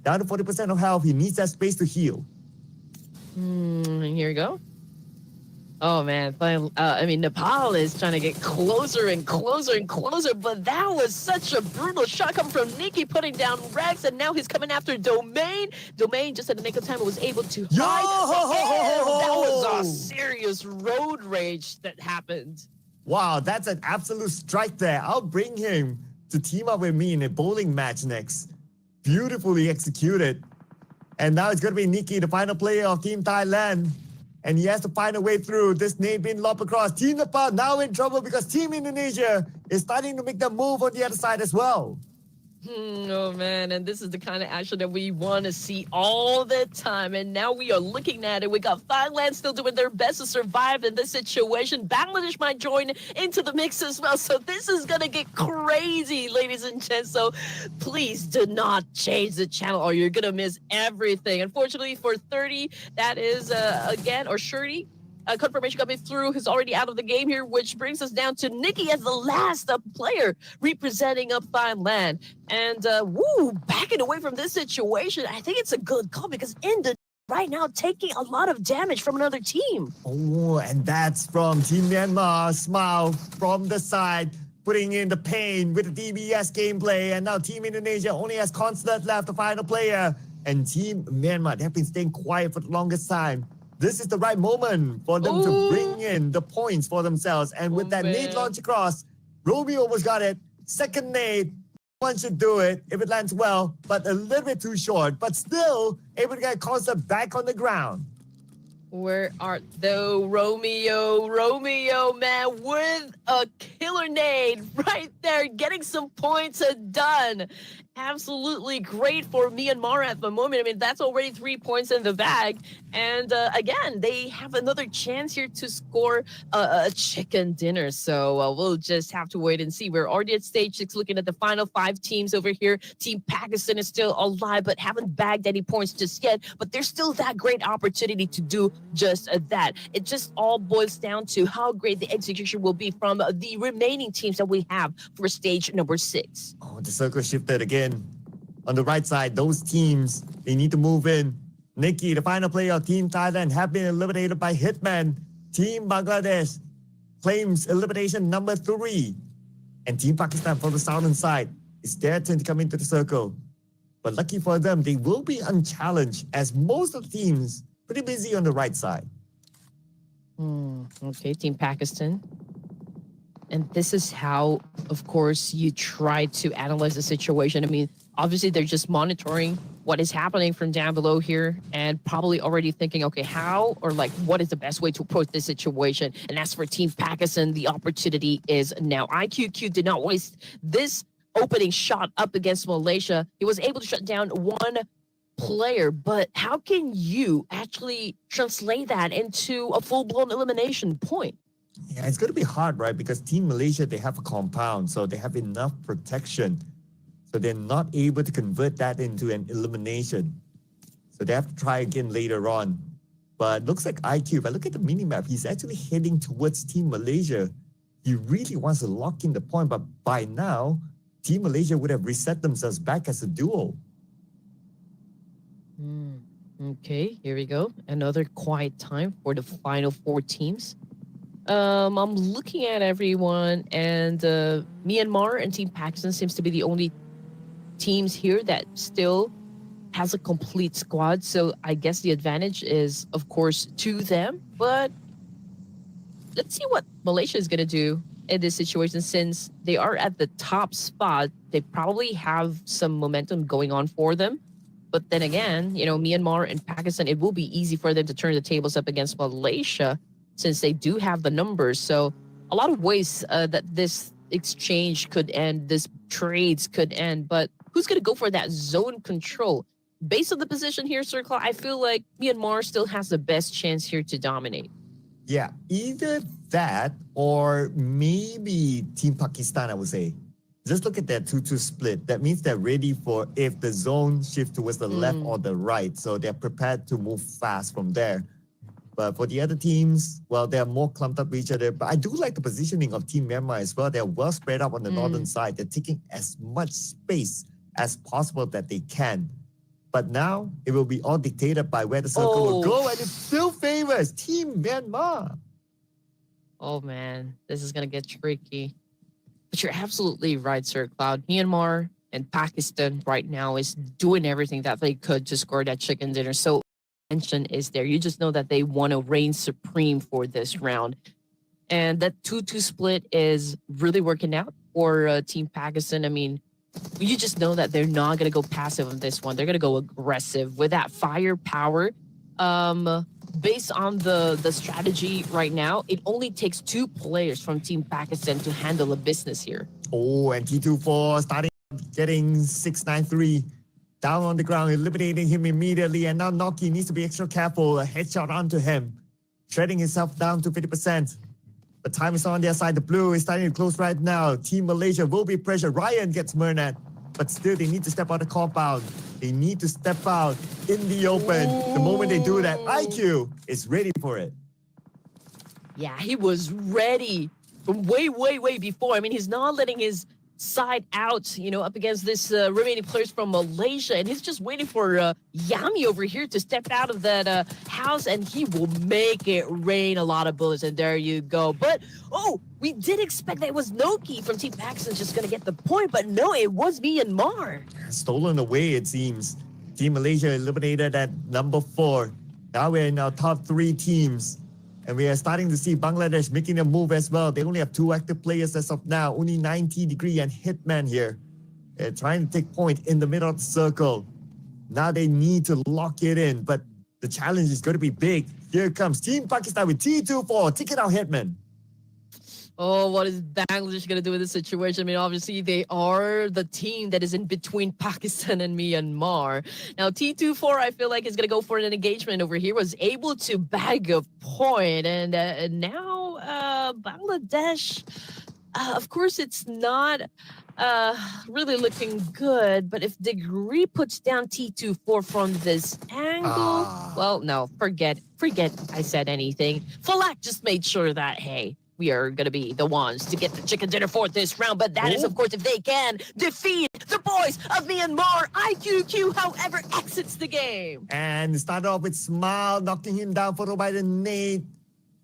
Down to 40% of health. He needs that space to heal. Here we go. Oh, man. Nepal is trying to get closer and closer and closer, but that was such a brutal shot coming from Nikki, putting down Rex, and now he's coming after Domain. Domain, just at the nick of time, was able to hide. That was a serious road rage that happened. Wow, that's an absolute strike there. I'll bring him to team up with me in a bowling match next. Beautifully executed. And now it's going to be Nikki, the final player of Team Thailand. And he has to find a way through. This nade being lobbed across. Team Nepal now in trouble because Team Indonesia is starting to make the move on the other side as well. Oh, man. And this is the kind of action that we want to see all the time. And now we are looking at it. We got Thailand still doing their best to survive in this situation. Bangladesh might join into the mix as well. So this is going to get crazy, ladies and gents. So please do not change the channel or you're going to miss everything. Unfortunately, for 30, that is, Shirley. Confirmation coming through. He's already out of the game here, which brings us down to Nikki as the last player representing up Thailand. And backing away from this situation, I think it's a good call because India right now taking a lot of damage from another team. Oh, and that's from Team Myanmar. Smile from the side, putting in the pain with the DBS gameplay. And now Team Indonesia only has Constant left, the final player. And Team Myanmar, they have been staying quiet for the longest time. This is the right moment for them to bring in the points for themselves. And with that nade launch across, Romeo almost got it. Second nade, one should do it if it lands well, but a little bit too short. But still able to get Concept back on the ground. Where art thou, Romeo? Romeo, man, with a killer nade right there, getting some points done. Absolutely great for Myanmar at the moment. I mean, that's already 3 points in the bag. And again, they have another chance here to score a chicken dinner. So we'll just have to wait and see. We're already at stage 6 looking at the final 5 teams over here. Team Pakistan is still alive, but haven't bagged any points just yet. But there's still that great opportunity to do just that. It just all boils down to how great the execution will be from the remaining teams that we have for stage number 6. Oh, the circle shifted again. On the right side, those teams, they need to move in. Nikki, the final player of Team Thailand, have been eliminated by Hitman. Team Bangladesh claims elimination number 3. And Team Pakistan from the southern side, it's their turn to come into the circle. But lucky for them, they will be unchallenged as most of the teams pretty busy on the right side. Okay, Team Pakistan. And this is how, of course, you try to analyze the situation. I mean, obviously, they're just monitoring what is happening from down below here and probably already thinking, okay, how or like what is the best way to approach this situation? And as for Team Pakistan, the opportunity is now. IQQ did not waste this opening shot up against Malaysia. He was able to shut down one player, but how can you actually translate that into a full-blown elimination point? Yeah, it's going to be hard, right? Because Team Malaysia, they have a compound, so they have enough protection. So they're not able to convert that into an elimination. So they have to try again later on. But looks like IQ, if I look at the minimap, he's actually heading towards Team Malaysia. He really wants to lock in the point, but by now, Team Malaysia would have reset themselves back as a duo. Okay, here we go. Another quiet time for the final 4 teams. I'm looking at everyone, and Myanmar and Team Pakistan seems to be the only teams here that still has a complete squad. So I guess the advantage is, of course, to them. But let's see what Malaysia is going to do in this situation. Since they are at the top spot, they probably have some momentum going on for them. But then again, you know, Myanmar and Pakistan, it will be easy for them to turn the tables up against Malaysia since they do have the numbers. So a lot of ways that this exchange could end, this trades could end. But who's going to go for that zone control. Based on the position here, Sir Cloud, I feel like Myanmar still has the best chance here to dominate. Yeah, either that or maybe Team Pakistan, I would say. Just look at that 2-2 split. That means they're ready for if the zone shift towards the left or the right. So they're prepared to move fast from there. But for the other teams, well, they're more clumped up with each other. But I do like the positioning of Team Myanmar as well. They're well spread out on the northern side. They're taking as much space as possible that they can. But now it will be all dictated by where the circle will go, and it still favors Team Myanmar. Oh man, this is gonna get tricky. But you're absolutely right, Sir Cloud. Myanmar and Pakistan right now is doing everything that they could to score that chicken dinner. So tension is there. You just know that they want to reign supreme for this round. And that 2-2 split is really working out for Team Pakistan. I mean, you just know that they're not going to go passive on this one. They're going to go aggressive with that firepower. Based on the strategy right now, it only takes 2 players from Team Pakistan to handle a business here. Oh, and T24 starting getting 693 down on the ground, eliminating him immediately. And now Noki needs to be extra careful. A headshot onto him, shredding himself down to 50%. But time is on their side. The blue is starting to close right now. Team Malaysia will be pressured. Ryan gets Murnat, but still they need to step out of the compound. They need to step out in the open. The moment they do that, IQ is ready for it. Yeah, he was ready from way before. I mean, he's not letting his side out, you know, up against this remaining players from Malaysia, and he's just waiting for Yami over here to step out of that house, and he will make it rain a lot of bullets, and there you go. But we did expect that it was Noki from Team Pakistan just gonna get the point, but no, it was Myanmar. Stolen away, it seems. Team Malaysia eliminated at number 4. Now we're in our top 3 teams. And we are starting to see Bangladesh making a move as well. They only have 2 active players as of now. Only 90 Degree and Hitman here. They're trying to take point in the middle of the circle. Now they need to lock it in. But the challenge is going to be big. Here comes Team Pakistan with T24. Take it out, Hitman. Oh, what is Bangladesh going to do in this situation? I mean, obviously, they are the team that is in between Pakistan and Myanmar. Now, T24, I feel like, is going to go for an engagement over here, was able to bag a point. And now Bangladesh, of course, it's not really looking good. But if Degree puts down T24 from this angle, well, no, forget I said anything. Falak just made sure that, hey, we are going to be the ones to get the chicken dinner for this round. But that is, of course, if they can defeat the boys of Myanmar. IQQ, however, exits the game. And started off with Smile, knocking him down, followed by the nade.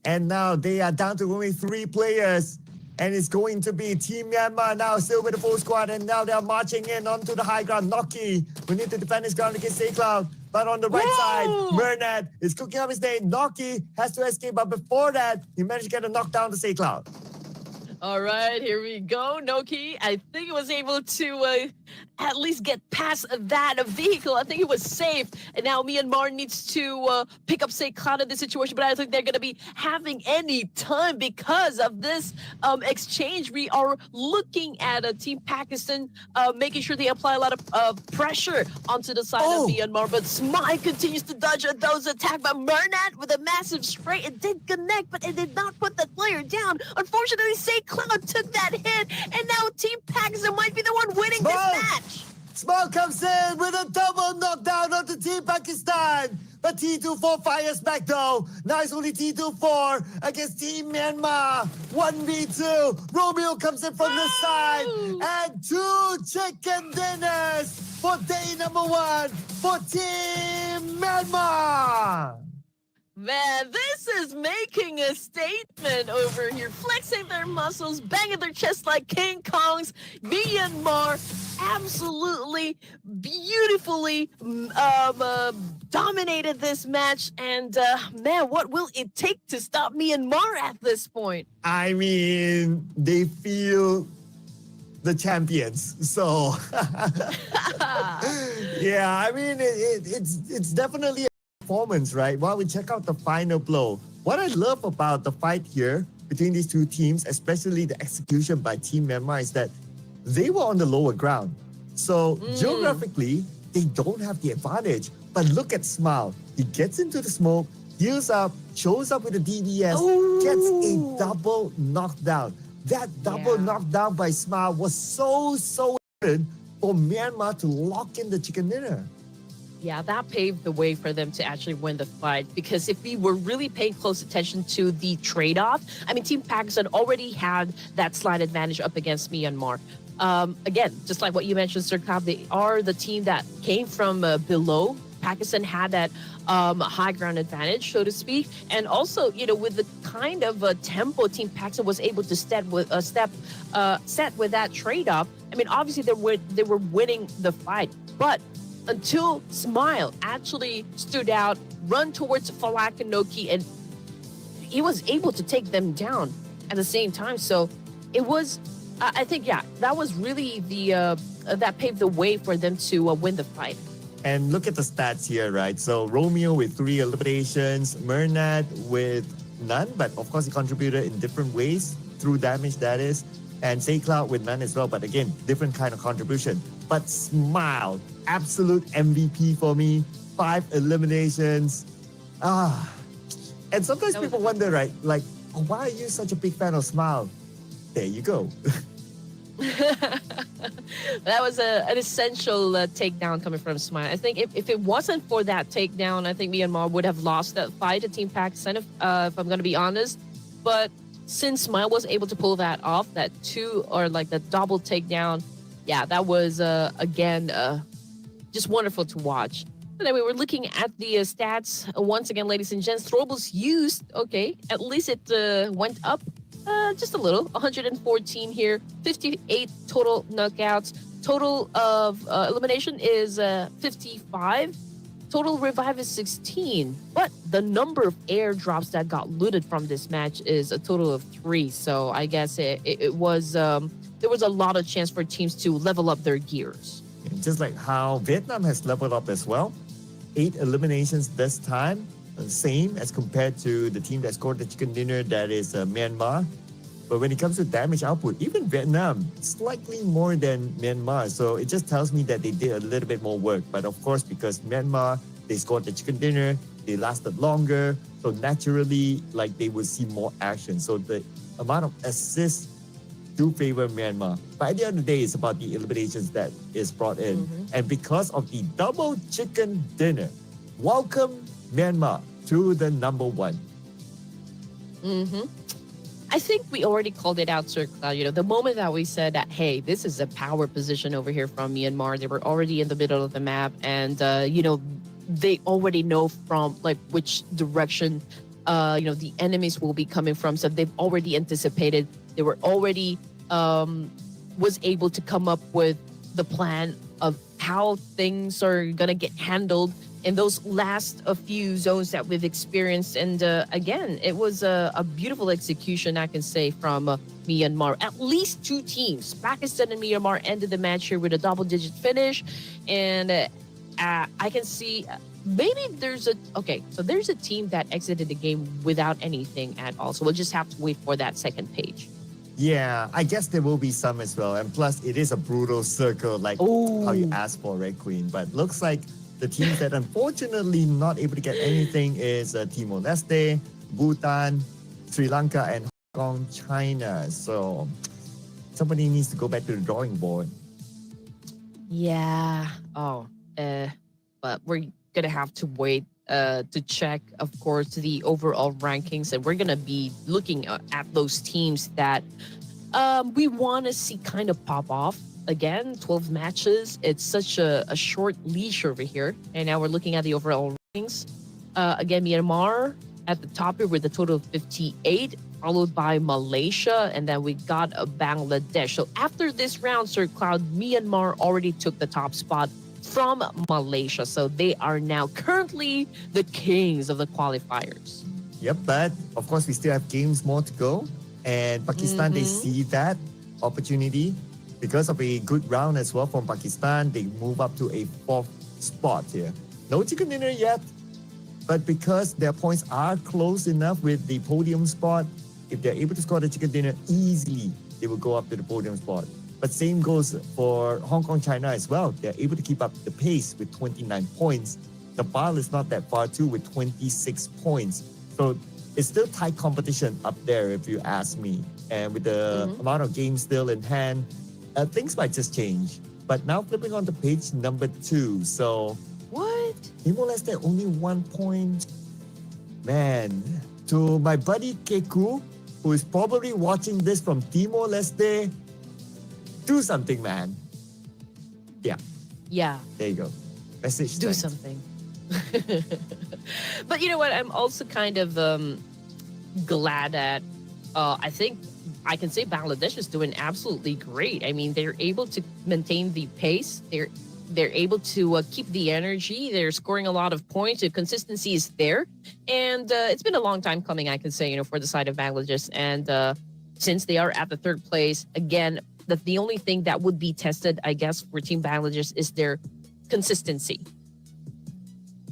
And now they are down to only 3 players. And it's going to be Team Myanmar now, still with the full squad. And now they're marching in onto the high ground. Noki will need to defend his ground against Cloud. But on the right side, Murnat is cooking up his name. Noki has to escape. But before that, he managed to get a knockdown to Cloud. All right, here we go. Noki, I think he was able to at least get past that vehicle. I think he was safe. And now Myanmar needs to pick up Cloud in this situation, but I don't think they're going to be having any time because of this exchange. We are looking at Team Pakistan making sure they apply a lot of pressure onto the side of Myanmar, but Smile continues to dodge those attacks. But Murnat with a massive spray, it did connect, but it did not put the player down. Unfortunately, Cloud took that hit, and now Team Pakistan might be the one winning this match. Smile comes in with a double knockdown onto Team Pakistan. But T24 fires back though. Now it's only T24 against Team Myanmar. 1v2. Romeo comes in from the side. And 2 chicken dinners for day number 1 for Team Myanmar. Man, this is making a statement over here, flexing their muscles, banging their chests like King Kongs. Myanmar absolutely beautifully dominated this match. And man, what will it take to stop Myanmar at this point? I mean, they feel the champions. So, yeah, I mean, it's definitely performance, right? While we check out the final blow, what I love about the fight here between these 2 teams, especially the execution by Team Myanmar, is that they were on the lower ground. So geographically, they don't have the advantage. But look at Smile. He gets into the smoke, heals up, shows up with a DBS, gets a double knockdown. That double knockdown by Smile was so important for Myanmar to lock in the chicken dinner. Yeah, that paved the way for them to actually win the fight, because if we were really paying close attention to the trade-off, I mean, Team Pakistan already had that slight advantage up against Myanmar. Again, just like what you mentioned, Sir Cloud, they are the team that came from below. Pakistan had that high ground advantage, so to speak. And also, you know, with the kind of tempo Team Pakistan was able to set with that trade-off, I mean, obviously they were winning the fight. But until Smile actually stood out, run towards Falakanoki, and he was able to take them down at the same time. So it was, I think, that was really that paved the way for them to win the fight. And look at the stats here, right? So Romeo with 3 eliminations, Mernad with none, but of course he contributed in different ways through damage, that is. And Cloud with none as well, but again, different kind of contribution. But Smile, absolute MVP for me. 5 eliminations. And sometimes people wonder, right? Like, why are you such a big fan of Smile? There you go. That was an essential takedown coming from Smile. I think if it wasn't for that takedown, I think Myanmar would have lost that fight to Team Pakistan, if I'm going to be honest. But since Smile was able to pull that off, that the double takedown, that was, again, just wonderful to watch. And then we were looking at the stats once again, ladies and gents. Throwables used, okay, at least it went up just a little, 114 here, 58 total knockouts. Total of elimination is 55. Total revive is 16. But the number of airdrops that got looted from this match is a total of 3. So I guess it was, there was a lot of chance for teams to level up their gears. Just like how Vietnam has leveled up as well. 8 eliminations this time. Same as compared to the team that scored the chicken dinner, that is Myanmar. But when it comes to damage output, even Vietnam, slightly more than Myanmar. So it just tells me that they did a little bit more work. But of course, because Myanmar, they scored the chicken dinner, they lasted longer. So naturally, like, they will see more action. So the amount of assists do favor Myanmar. But at the end of the day, it's about the eliminations that is brought in. And because of the double chicken dinner, welcome Myanmar to the number 1. I think we already called it out, Sir Cloud. You know, the moment that we said that, hey, this is a power position over here from Myanmar, they were already in the middle of the map, and you know, they already know from like which direction the enemies will be coming from. So they've already anticipated. They were already was able to come up with the plan of how things are gonna get handled in those last few zones that we've experienced. And again, it was a beautiful execution, I can say, from Myanmar. At least 2 teams, Pakistan and Myanmar, ended the match here with a double-digit finish. And I can see maybe there's a team that exited the game without anything at all. So we'll just have to wait for that second page. Yeah, I guess there will be some as well. And plus, it is a brutal circle, like how you asked for, Red Queen. But looks like the teams that unfortunately not able to get anything is Timor-Leste, Bhutan, Sri Lanka, and Hong Kong, China. So somebody needs to go back to the drawing board. Yeah. But we're gonna have to wait to check, of course, the overall rankings, and we're gonna be looking at those teams that we want to see kind of pop off. Again, 12 matches. It's such a short leash over here. And now we're looking at the overall rankings. Again, Myanmar at the top here with a total of 58, followed by Malaysia, and then we got Bangladesh. So after this round, Sir Cloud, Myanmar already took the top spot from Malaysia. So they are now currently the kings of the qualifiers. Yep, but of course, we still have games more to go. And Pakistan, they see that opportunity. Because of a good round as well from Pakistan, they move up to a 4th spot here. No chicken dinner yet, but because their points are close enough with the podium spot, if they're able to score the chicken dinner easily, they will go up to the podium spot. But same goes for Hong Kong, China as well. They're able to keep up the pace with 29 points. Nepal is not that far too with 26 points. So it's still tight competition up there, if you ask me. And with the amount of games still in hand, things might just change. But now flipping on to page number 2. So What? Timor-Leste only 1 point. Man, to my buddy Keku, who is probably watching this from Timor-Leste, do something, man. Yeah, Yeah. there you go. Message Do sent. something. But you know what? I'm also kind of glad that I think I can say Bangladesh is doing absolutely great. I mean, they're able to maintain the pace. They're able to keep the energy. They're scoring a lot of points. The consistency is there, and it's been a long time coming. I can say, you know, for the side of Bangladesh, and since they are at the 3rd place again, the only thing that would be tested, I guess, for Team Bangladesh is their consistency.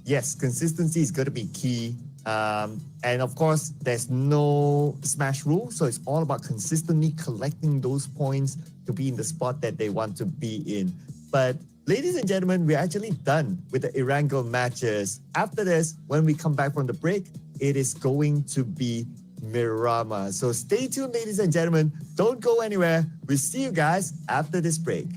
Yes, consistency is going to be key. And of course, there's no smash rule. So it's all about consistently collecting those points to be in the spot that they want to be in. But ladies and gentlemen, we're actually done with the Erangel matches. After this, when we come back from the break, it is going to be Miramar. So stay tuned, ladies and gentlemen. Don't go anywhere. We'll see you guys after this break.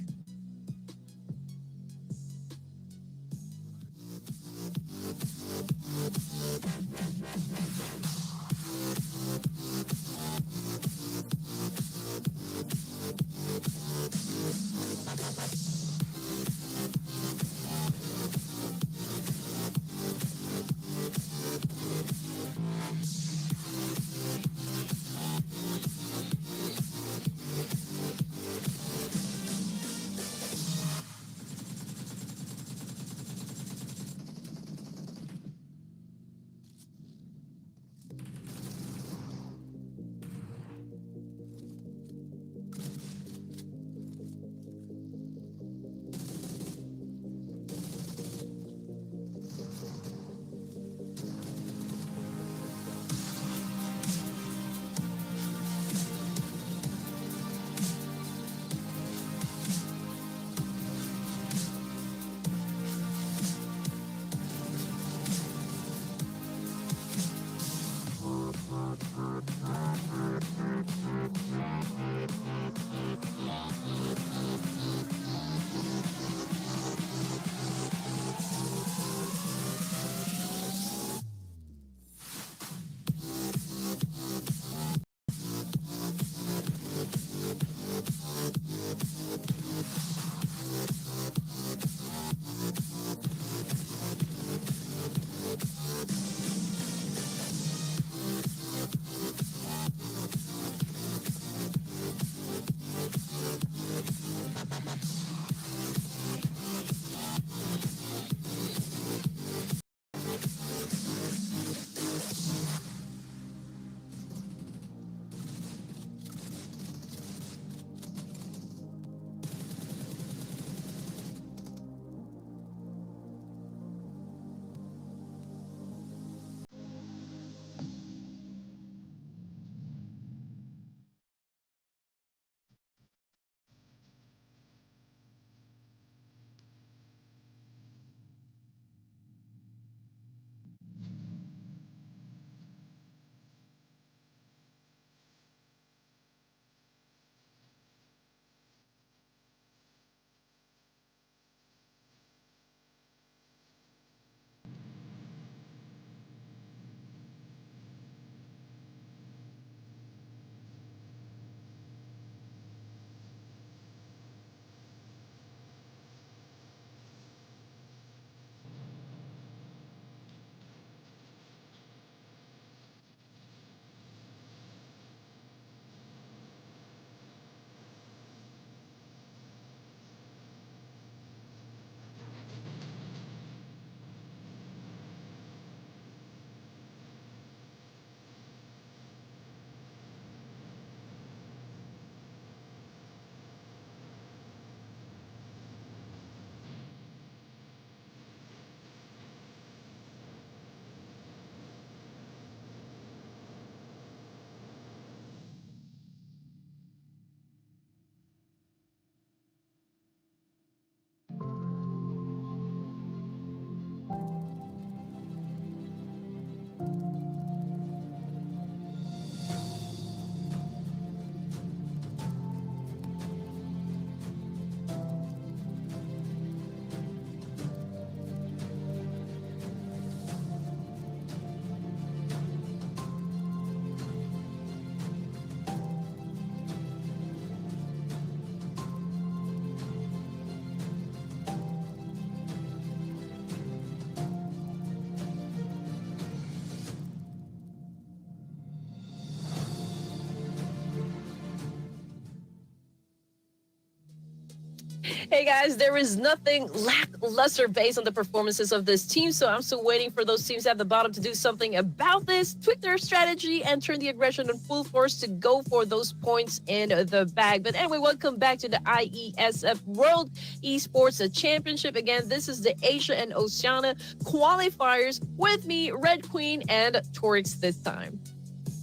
Hey guys, there is nothing lackluster based on the performances of this team, so I'm still waiting for those teams at the bottom to do something about this, tweak their strategy, and turn the aggression on full force to go for those points in the bag. But anyway, welcome back to the IESF World Esports Championship. Again, this is the Asia and Oceania qualifiers with me, Red Queen, and Torix this time.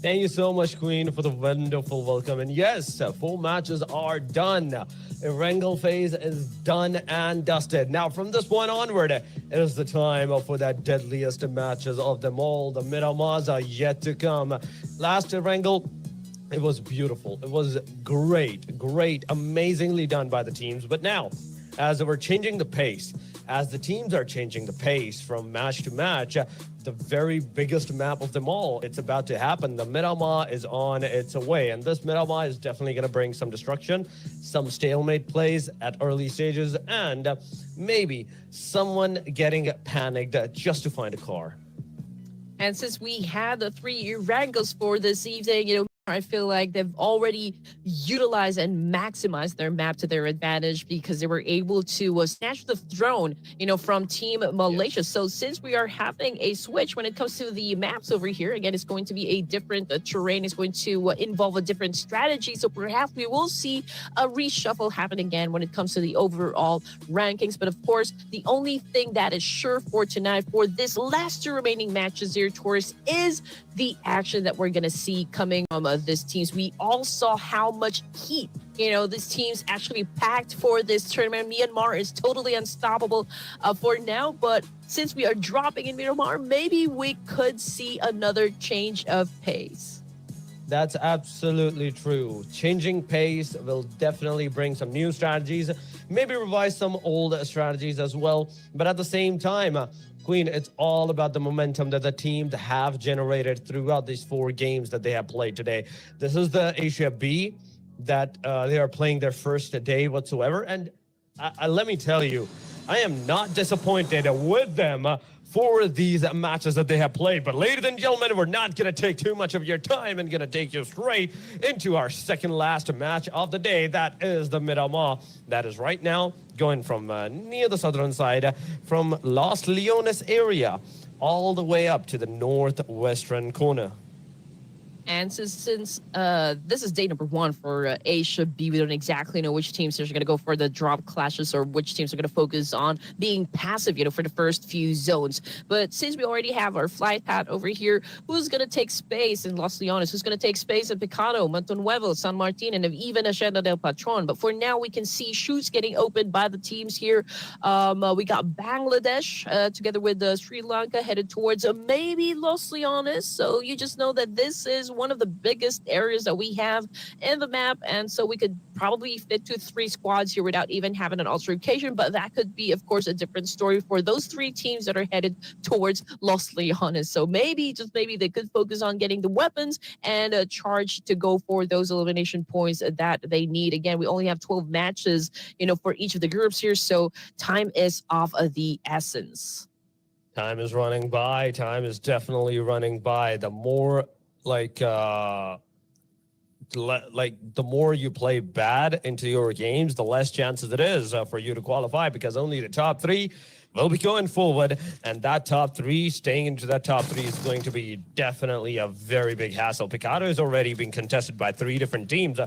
Thank you so much, Queen, for the wonderful welcome. And yes, 4 matches are done. The Wrangle phase is done and dusted. Now, from this point onward, it is the time for that deadliest matches of them all. The Miramas are yet to come. Last Wrangle, it was beautiful. It was great, amazingly done by the teams. But now, as we're changing the pace, as the teams are changing the pace from match to match, the very biggest map of them all, it's about to happen. The Miramar is on its way, and this Miramar is definitely going to bring some destruction, some stalemate plays at early stages, and maybe someone getting panicked just to find a car. And since we had the 3 wrangles for this evening, I feel like they've already utilized and maximized their map to their advantage because they were able to snatch the throne, from Team Malaysia. Yes. So since we are having a switch when it comes to the maps over here, again, it's going to be a different terrain. It's going to involve a different strategy. So perhaps we will see a reshuffle happen again when it comes to the overall rankings. But of course, the only thing that is sure for tonight for this last 2 remaining matches here, Taurus, is the action that we're going to see coming from this teams. We all saw how much heat, this team's actually packed for this tournament. Myanmar is totally unstoppable for now, but since we are dropping in Myanmar, maybe we could see another change of pace. That's absolutely true. Changing pace will definitely bring some new strategies, maybe revise some old strategies as well. But at the same time, Queen, it's all about the momentum that the teams have generated throughout these 4 games that they have played today. This is the Asia B that they are playing their first day whatsoever. And let me tell you, I am not disappointed with them for these matches that they have played. But ladies and gentlemen, we're not going to take too much of your time and going to take you straight into our second last match of the day. That is the Miramar. That is right now going from near the southern side, from Los Leones area, all the way up to the northwestern corner. And since this is day number 1 for Asia B, we don't exactly know which teams are going to go for the drop clashes or which teams are going to focus on being passive, for the first few zones. But since we already have our flight path over here, who's going to take space in Los Leones? Who's going to take space in Picado, Montenuevo, San Martin, and even Hacienda del Patron? But for now, we can see shoots getting opened by the teams here. We got Bangladesh together with Sri Lanka headed towards maybe Los Leones. So you just know that this is one of the biggest areas that we have in the map, and so we could probably fit to 3 squads here without even having an altercation. But that could be, of course, a different story for those 3 teams that are headed towards Los Leones. So maybe, just maybe, they could focus on getting the weapons and charge to go for those elimination points that they need. Again, we only have 12 matches, for each of the groups here, so time is of the essence. Time is running by. Time is definitely running by. The more the more you play bad into your games, the less chances it is for you to qualify, because only the top 3 will be going forward, and that top 3, staying into that top 3 is going to be definitely a very big hassle. Picado is already being contested by 3 different teams.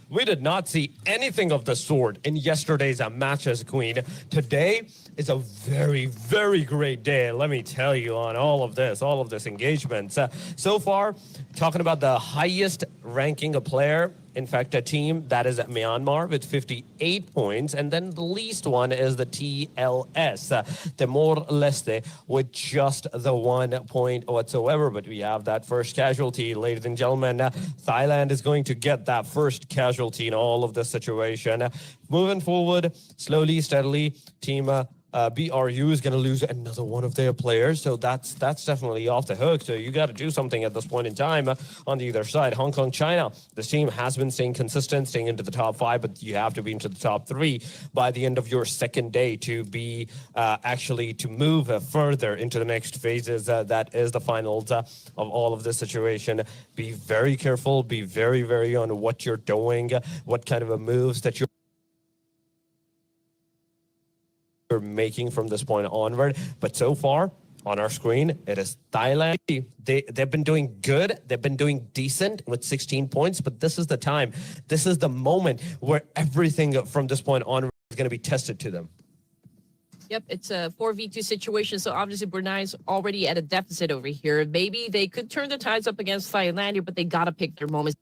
We did not see anything of the sort in yesterday's matches, Queen. Today is a very, very great day, let me tell you, on all of this engagement. So far, talking about the highest ranking a player, in fact, a team, that is Myanmar with 58 points. And then the least one is the TLS, Timor-Leste, with just the 1 point whatsoever. But we have that first casualty, ladies and gentlemen. Thailand is going to get that first casualty in all of this situation. Moving forward, slowly, steadily, team BRU is going to lose another one of their players, so that's definitely off the hook. So you got to do something at this point in time on the other side. Hong Kong, China, this team has been staying consistent, staying into the top 5, but you have to be into the top 3 by the end of your second day to be actually to move further into the next phases. That is the finals of all of this situation. Be very careful, be very, very on what you're doing, what kind of moves that you're making from this point onward. But so far, on our screen, it is Thailand. They've been doing good. They've been doing decent with 16 points, but this is the time. This is the moment where everything from this point on is going to be tested to them. Yep, it's a 4v2 situation, so obviously Brunei's already at a deficit over here. Maybe they could turn the tides up against Thailand, but they gotta pick their moments,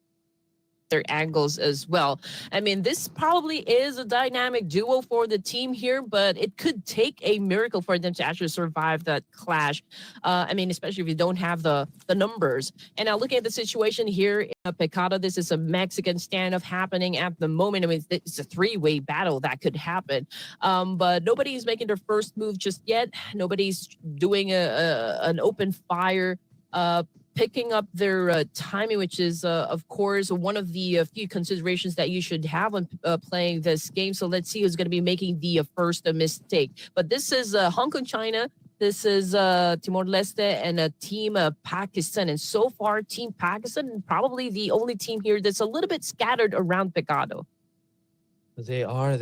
their angles as well. I mean, this probably is a dynamic duo for the team here, but it could take a miracle for them to actually survive that clash. I mean, especially if you don't have the numbers. And now looking at the situation here in Pecado, this is a Mexican standoff happening at the moment. I mean, it's a three-way battle that could happen. But nobody's making their first move just yet. Nobody's doing an open fire picking up their timing, which is, of course, one of the few considerations that you should have when playing this game. So let's see who's going to be making the first mistake. But this is Hong Kong, China. This is Timor-Leste and Team Pakistan. And so far, Team Pakistan, probably the only team here that's a little bit scattered around Pecado. They are.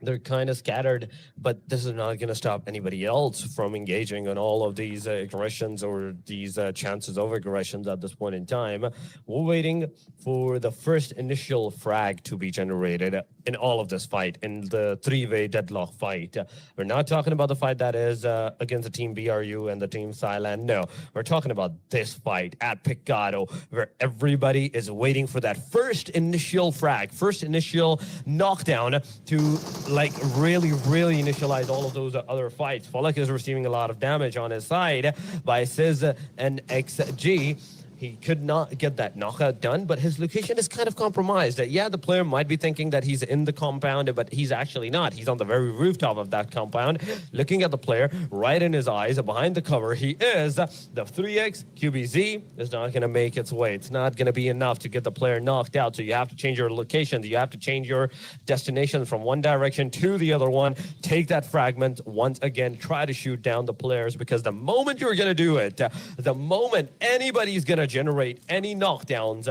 They're kind of scattered, but this is not going to stop anybody else from engaging in all of these aggressions or these chances of aggressions at this point in time. We're waiting for the first initial frag to be generated in all of this fight, in the three-way deadlock fight. We're not talking about the fight that is against the Team BRU and the Team Thailand. No, we're talking about this fight at Picado, where everybody is waiting for that first initial frag, first initial knockdown to like really initialize all of those other fights. Falak is receiving a lot of damage on his side by Sizz and XG. He could not get that knockout done, but his location is kind of compromised. Yeah, the player might be thinking that he's in the compound, but he's actually not. He's on the very rooftop of that compound, looking at the player right in his eyes, behind the cover. He is. The 3x QBZ is not going to make its way. It's not going to be enough to get the player knocked out, so you have to change your location. You have to change your destination from one direction to the other one. Take that fragment once again. Try to shoot down the players, because the moment you're going to do it, the moment anybody's going to generate any knockdowns,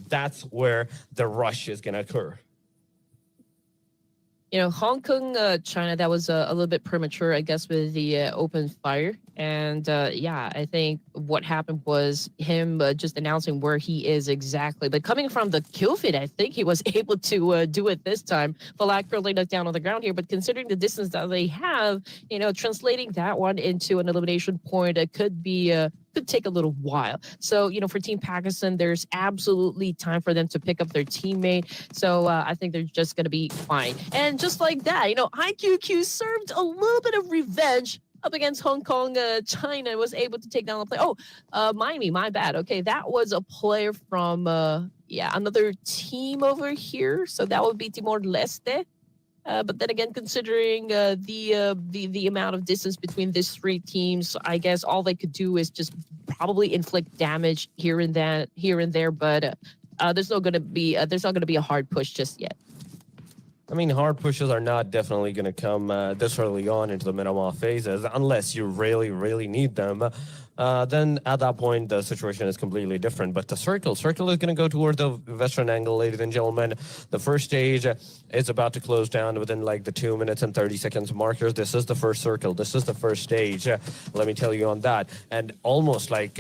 that's where the rush is going to occur. You know, Hong Kong, China, that was a little bit premature, I guess, with the open fire. And yeah, I think what happened was him just announcing where he is exactly. But coming from the kill feed, I think he was able to do it this time. Falak currently knocked down on the ground here, but considering the distance that they have, you know, translating that one into an elimination point could be could take a little while. So, you know, for Team Pakistan, there's absolutely time for them to pick up their teammate. So I think they're just going to be fine. And just like that, you know, IQQ served a little bit of revenge up against Hong Kong. China was able to take down the player. Oh, my bad. Okay, that was a player from, another team over here. So that would be Timor-Leste. But then again, considering the amount of distance between these three teams, I guess all they could do is just probably inflict damage here and there. But there's not going to be a hard push just yet. I mean, hard pushes are not definitely going to come this early on into the mid-off phases unless you really need them. Then at that point, the situation is completely different. But the circle is going to go toward the western angle, ladies and gentlemen. The first stage is about to close down within like the 2 minutes and 30 seconds markers. This is the first circle. This is the first stage. Let me tell you on that. And almost like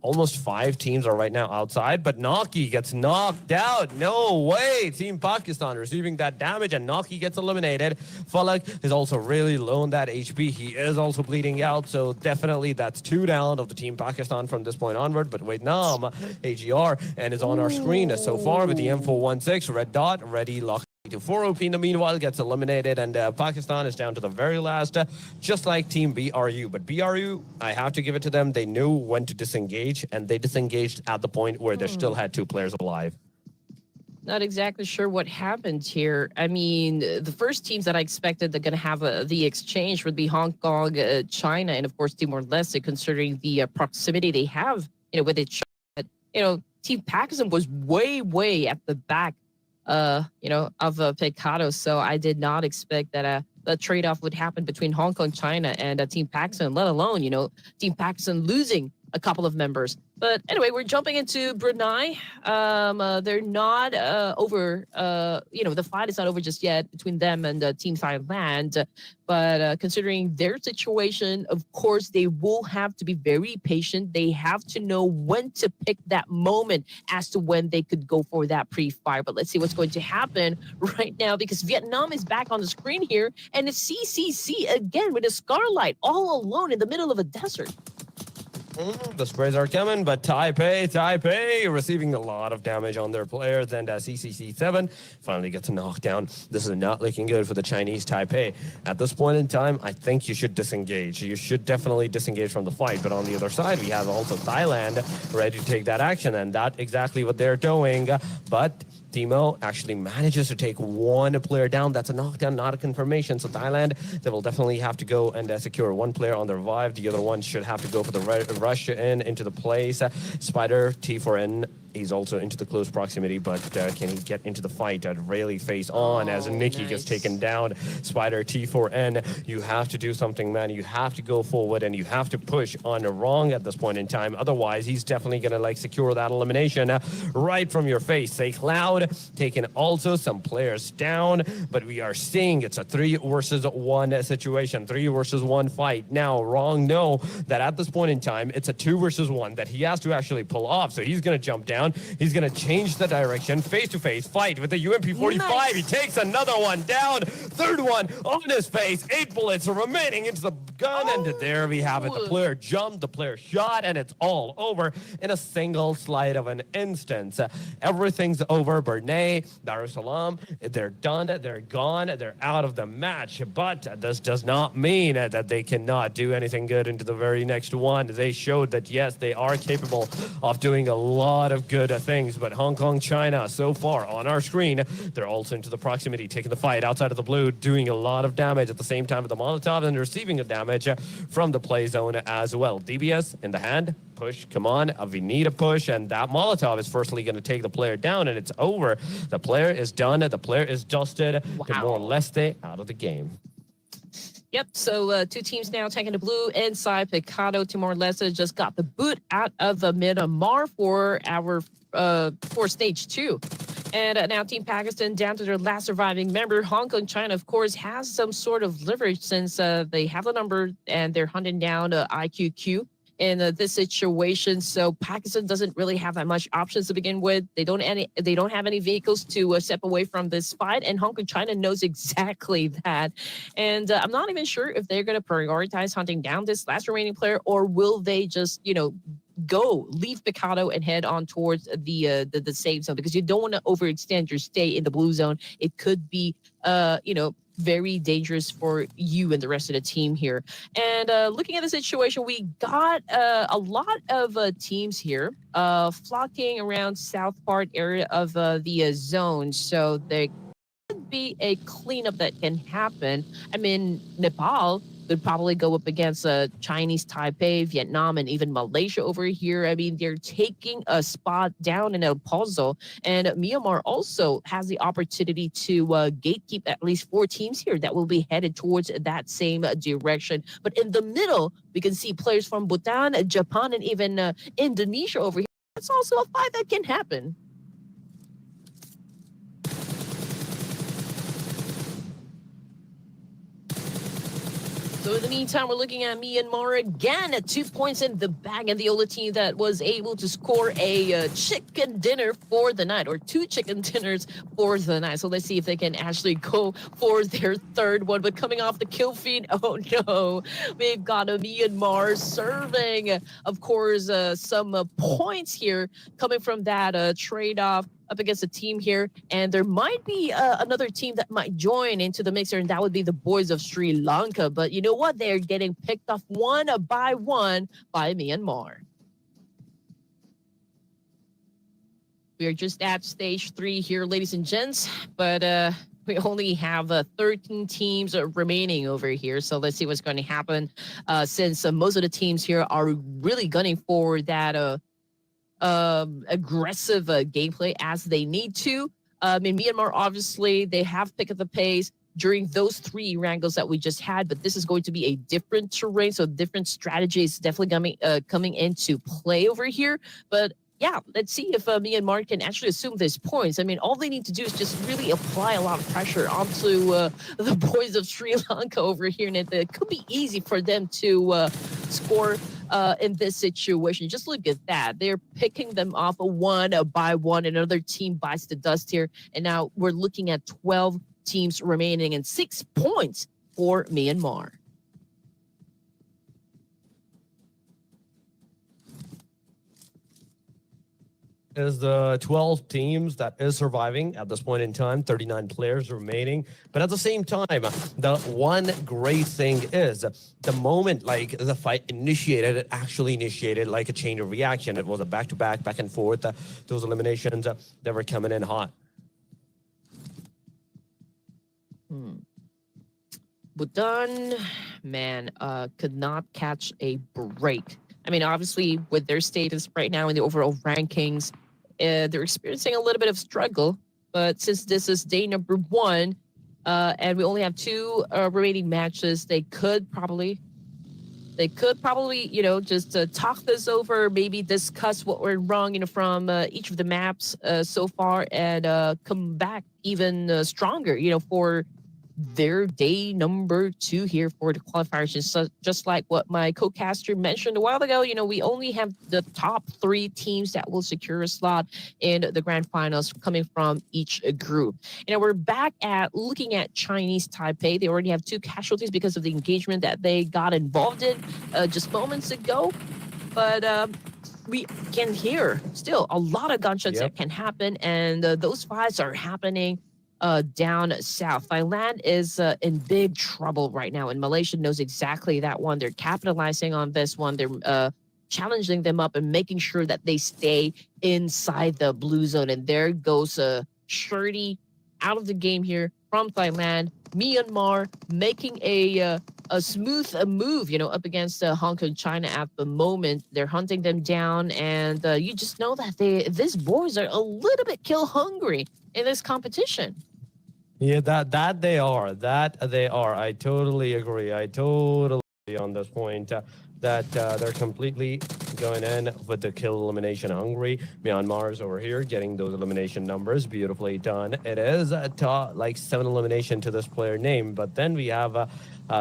almost five teams are right now outside, but Naki gets knocked out. No way. Team Pakistan receiving that damage, and Naki gets eliminated. Falak is also really low on that HP. He is also bleeding out, so definitely that's 2 down of the Team Pakistan from this point onward. But Vietnam, AGR, and is on our screen so far with the M416, red dot, ready, locked to 4OP. In the meanwhile, gets eliminated, and Pakistan is down to the very last, just like Team BRU. But BRU, I have to give it to them. They knew when to disengage, and they disengaged at the point where they still had 2 players alive. Not exactly sure what happened here. I mean, the first teams that I expected they're going to have the exchange would be Hong Kong, China, and of course Timor-Leste, considering the proximity they have, you know, with each other. You know, Team Pakistan was way at the back, you know, of Pecado. So I did not expect that the trade-off would happen between Hong Kong, China, and Team Pakistan, let alone, you know, Team Pakistan losing a couple of members. But anyway, we're jumping into Brunei. They're not over, the fight is not over just yet between them and Team Thailand. But considering their situation, of course, they will have to be very patient. They have to know when to pick that moment as to when they could go for that pre-fire. But let's see what's going to happen right now, because Vietnam is back on the screen here, and it's CCC again with a Scarlight all alone in the middle of a desert. The sprays are coming, but Taipei receiving a lot of damage on their players, and CCC7 finally gets a knockdown. This is not looking good for the Chinese Taipei. At this point in time, I think you should disengage. You should definitely disengage from the fight, but on the other side, we have also Thailand ready to take that action, and that's exactly what they're doing. But Timo actually manages to take one player down. That's a knockdown, not a confirmation. So Thailand, they will definitely have to go and secure one player on the revive. The other one should have to go for the rush into the place. Spider, T4N, he's also into the close proximity, but can he get into the fight? Really face on as Nikki gets taken down. Spider, T4N, you have to do something, man. You have to go forward and you have to push on the wrong at this point in time. Otherwise, he's definitely going to secure that elimination right from your face. Say Cloud taking also some players down, but we are seeing it's a 3 versus 1 situation, 3 versus 1 fight. Now, Wrong know that at this point in time, it's a 2 versus 1 that he has to actually pull off. So he's going to jump down. He's going to change the direction, face-to-face fight with the UMP-45. Nice. He takes another one down, third one on his face, 8 bullets remaining into the gun, and there we have it. The player jumped, the player shot, and it's all over in a single slide of an instance. Everything's over. Brunei, Darussalam, they're done, they're gone, they're out of the match. But this does not mean that they cannot do anything good into the very next one. They showed that, yes, they are capable of doing a lot of good things. But Hong Kong, China, so far on our screen, they're also into the proximity, taking the fight outside of the blue, doing a lot of damage at the same time with the Molotov and receiving a damage from the play zone as well. DBS in the hand. Push, come on, we need a push, and that Molotov is firstly going to take the player down, and it's over. The player is done, the player is dusted. Timor-Leste out of the game. Yep, so 2 teams now taking the blue inside. Picado, Timor-Leste just got the boot out of Myanmar for our for stage 2. And now Team Pakistan down to their last surviving member. Hong Kong, China, of course, has some sort of leverage since they have the number and they're hunting down IQQ in this situation. So Pakistan doesn't really have that much options to begin with. They don't have any vehicles to step away from this fight, and Hong Kong, China knows exactly that. And I'm not even sure if they're going to prioritize hunting down this last remaining player, or will they just, leave Picado and head on towards the safe zone, because you don't want to overextend your stay in the blue zone. It could be, very dangerous for you and the rest of the team here. And looking at the situation, we got a lot of teams here flocking around south part area of the zone. So there could be a cleanup that can happen. I mean, Nepal could probably go up against Chinese Taipei, Vietnam, and even Malaysia over here. I mean, they're taking a spot down in El Pozo, and Myanmar also has the opportunity to gatekeep at least 4 teams here that will be headed towards that same direction. But in the middle, we can see players from Bhutan, Japan, and even Indonesia over here. That's also a fight that can happen. So in the meantime, we're looking at Myanmar again at 2 points in the bag, and the only team that was able to score a chicken dinner for the night, or 2 chicken dinners for the night. So let's see if they can actually go for their third one. But coming off the kill feed, oh no, we've got a Myanmar serving, of course, some points here coming from that trade-off up against a team here, and there might be another team that might join into the mixer, and that would be the boys of Sri Lanka. But you know what? They're getting picked off one by Myanmar. We are just at stage 3 here, ladies and gents, but we only have 13 teams remaining over here. So let's see what's going to happen since most of the teams here are really gunning for that aggressive gameplay as they need to. In Myanmar, obviously, they have picked up the pace. during those 3 wrangles that we just had, but this is going to be a different terrain, so different strategy is definitely coming into play over here. But yeah, let's see if Myanmar can actually assume these points. I mean, all they need to do is just really apply a lot of pressure onto the boys of Sri Lanka over here, and it could be easy for them to score in this situation. Just look at that. They're picking them off one by one. Another team bites the dust here, and now we're looking at 12 teams remaining and 6 points for Myanmar. Is the 12 teams that is surviving at this point in time, 39 players remaining. But at the same time, the one great thing is the moment like the fight initiated, it actually initiated like a chain of reaction. It was a back-to-back, back and forth. Those eliminations that were coming in hot. Bhutan, man, could not catch a break. I mean, obviously, with their status right now in the overall rankings, they're experiencing a little bit of struggle. But since this is day number 1, and we only have 2 remaining matches, they could probably, you know, just talk this over, maybe discuss what went wrong, you know, from each of the maps so far, and come back even stronger, you know, for their day number 2 here for the qualifiers. Just like what my co-caster mentioned a while ago, you know, we only have the top 3 teams that will secure a slot in the grand finals coming from each group. You know, we're back at looking at Chinese Taipei. They already have 2 casualties because of the engagement that they got involved in just moments ago. But we can hear still a lot of gunshots that can happen, and those fights are happening down south. Thailand is in big trouble right now, and Malaysia knows exactly that one. They're capitalizing on this one. They're challenging them up and making sure that they stay inside the blue zone. And there goes Shirley out of the game here from Thailand. Myanmar making a smooth move, you know, up against Hong Kong, China at the moment. They're hunting them down, and you just know that these boys are a little bit kill hungry in this competition. Yeah, that they are. I totally agree. I totally agree on this point. That they're completely going in with the kill elimination hungry. Myanmar's over here getting those elimination numbers. Beautifully done. It is like 7 elimination to this player name, but then we have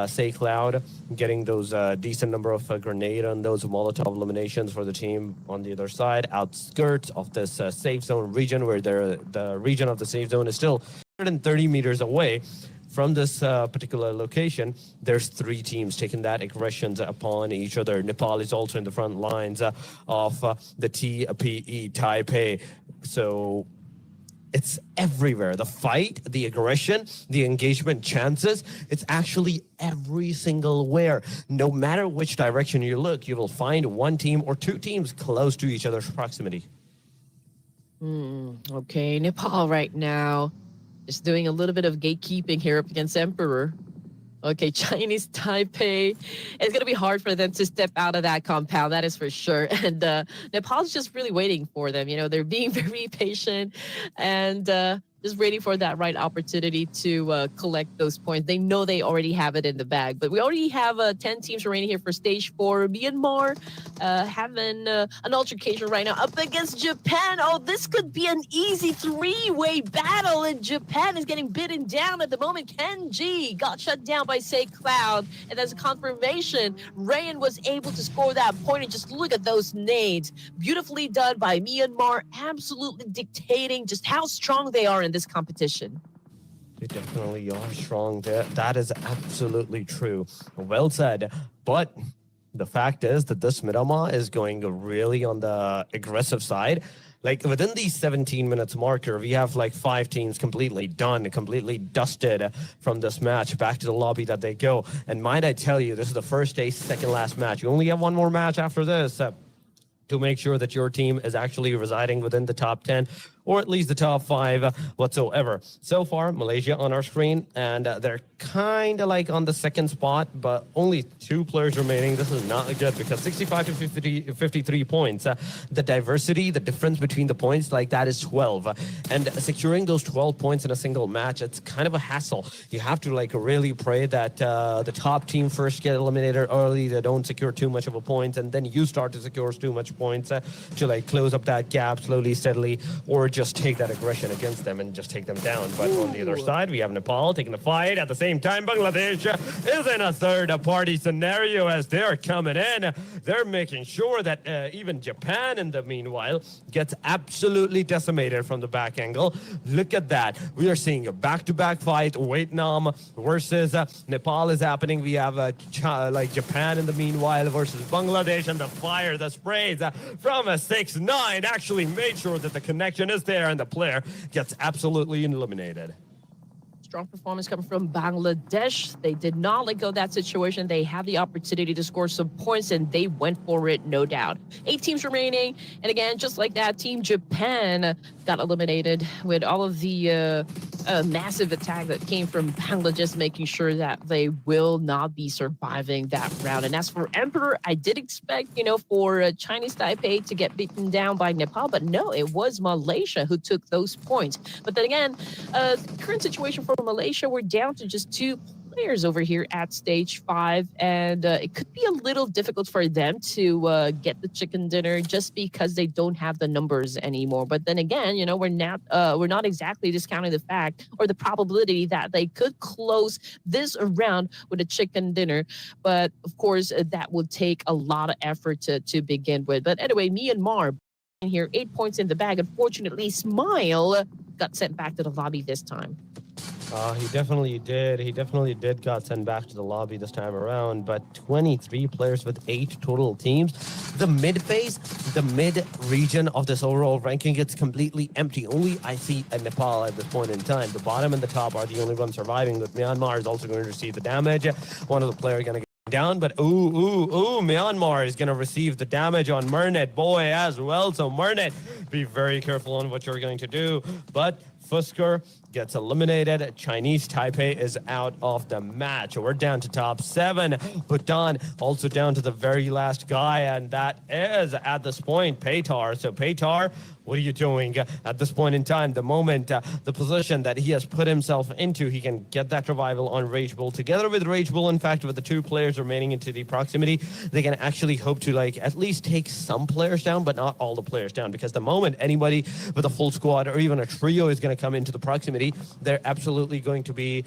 Say Cloud getting those decent number of grenade on those Molotov eliminations for the team on the other side, outskirts of this safe zone region, where the region of the safe zone is still 130 meters away. From this particular location, there's 3 teams taking that aggressions upon each other. Nepal is also in the front lines of the TPE Taipei. So it's everywhere. The fight, the aggression, the engagement chances, it's actually every single where. No matter which direction you look, you will find 1 team or 2 teams close to each other's proximity. Okay, Nepal right now is doing a little bit of gatekeeping here up against Emperor. Okay, Chinese Taipei. It's going to be hard for them to step out of that compound, that is for sure. And Nepal's just really waiting for them. You know, they're being very patient and just waiting for that right opportunity to collect those points. They know they already have it in the bag, but we already have 10 teams remaining here for stage 4. Myanmar having an altercation right now up against Japan. Oh, this could be an easy 3-way battle, and Japan is getting beaten down at the moment. Kenji got shut down by Say Cloud, and as a confirmation, Rayan was able to score that point. And just look at those nades. Beautifully done by Myanmar, absolutely dictating just how strong they are in this competition. They definitely are strong. That is absolutely true. Well said. But the fact is that this Miramar is going really on the aggressive side. Like within the 17 minutes marker, we have like 5 teams completely done, completely dusted from this match. Back to the lobby that they go. And might I tell you, this is the first day, second last match. You only have 1 more match after this to make sure that your team is actually residing within the top 10. or at least the top 5 whatsoever. So far, Malaysia on our screen, and they're kind of like on the second spot, but only 2 players remaining. This is not good because 65 to 53 points. The diversity, the difference between the points, like that is 12. And securing those 12 points in a single match, it's kind of a hassle. You have to like really pray that the top team first get eliminated early, they don't secure too much of a point, and then you start to secure too much points to like close up that gap slowly, steadily, or just take that aggression against them and just take them down. But on the other side, we have Nepal taking the fight. At the same time, Bangladesh is in a third-party scenario as they're coming in. They're making sure that even Japan, in the meanwhile, gets absolutely decimated from the back angle. Look at that. We are seeing a back-to-back fight. Vietnam versus Nepal is happening. We have like Japan in the meanwhile versus Bangladesh, and the fire, the sprays from a 6-9 actually made sure that the connection is there and the player gets absolutely eliminated. Strong performance coming from Bangladesh. They did not let go of that situation. They had the opportunity to score some points, and they went for it, no doubt. 8 teams remaining. And again, just like that, Team Japan got eliminated with all of the massive attack that came from Bangladesh, making sure that they will not be surviving that round. And as for Emperor, I did expect, for Chinese Taipei to get beaten down by Nepal, but no, it was Malaysia who took those points. But then again, current situation for Malaysia, we're down to just 2 players over here at stage 5, and it could be a little difficult for them to get the chicken dinner just because they don't have the numbers anymore. But then again, we're not exactly discounting the fact or the probability that they could close this round with a chicken dinner. But of course, that would take a lot of effort to begin with. But anyway, Myanmar here, 8 points in the bag. Unfortunately, Smile got sent back to the lobby this time. He definitely did. He definitely did got sent back to the lobby this time around, but 23 players with 8 total teams. The mid phase, the mid region of this overall ranking gets completely empty. Only I see Nepal at this point in time. The bottom and the top are the only ones surviving, but Myanmar is also going to receive the damage. One of the players going to get down, but Myanmar is going to receive the damage on Murnet boy as well. So Murnet, be very careful on what you're going to do. But Fusker gets eliminated. Chinese Taipei is out of the match. We're down to top 7. Bhutan also down to the very last guy, and that is at this point Paytar. So Paytar, what are you doing at this point in time? The moment, the position that he has put himself into, he can get that revival on Rage Bull. Together with Rage Bull, in fact, with the 2 players remaining into the proximity, they can actually hope to at least take some players down, but not all the players down. Because the moment anybody with a full squad or even a trio is going to come into the proximity, they're absolutely going to be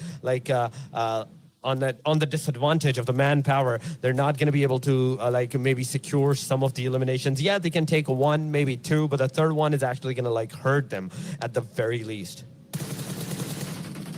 on the disadvantage of the manpower. They're not going to be able to maybe secure some of the eliminations. Yeah, they can take 1, maybe 2, but the third one is actually going to hurt them at the very least.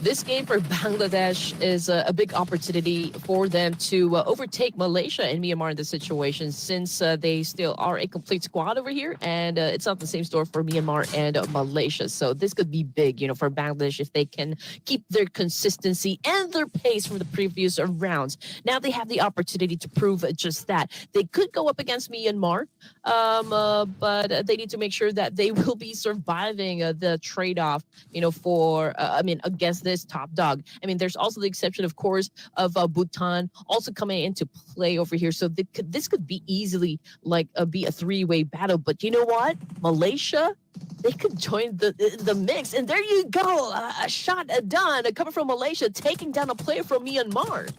This game for Bangladesh is a big opportunity for them to overtake Malaysia and Myanmar in this situation, since they still are a complete squad over here, and it's not the same story for Myanmar and Malaysia. So this could be big, for Bangladesh if they can keep their consistency and their pace from the previous rounds. Now they have the opportunity to prove just that. They could go up against Myanmar, but they need to make sure that they will be surviving the trade-off, against this top dog. There's also the exception, of course, of Bhutan also coming into play over here. So this could be easily be a 3-way battle. But you know what? Malaysia, they could join the mix. And there you go. A shot done coming from Malaysia, taking down a player from Myanmar.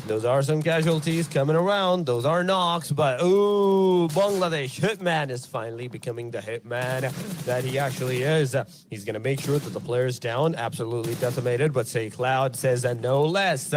Those are some casualties coming around. Those are knocks, but Bangladesh Hitman is finally becoming the Hitman that he actually is. He's going to make sure that the player's down, absolutely decimated, but Say Cloud says no less.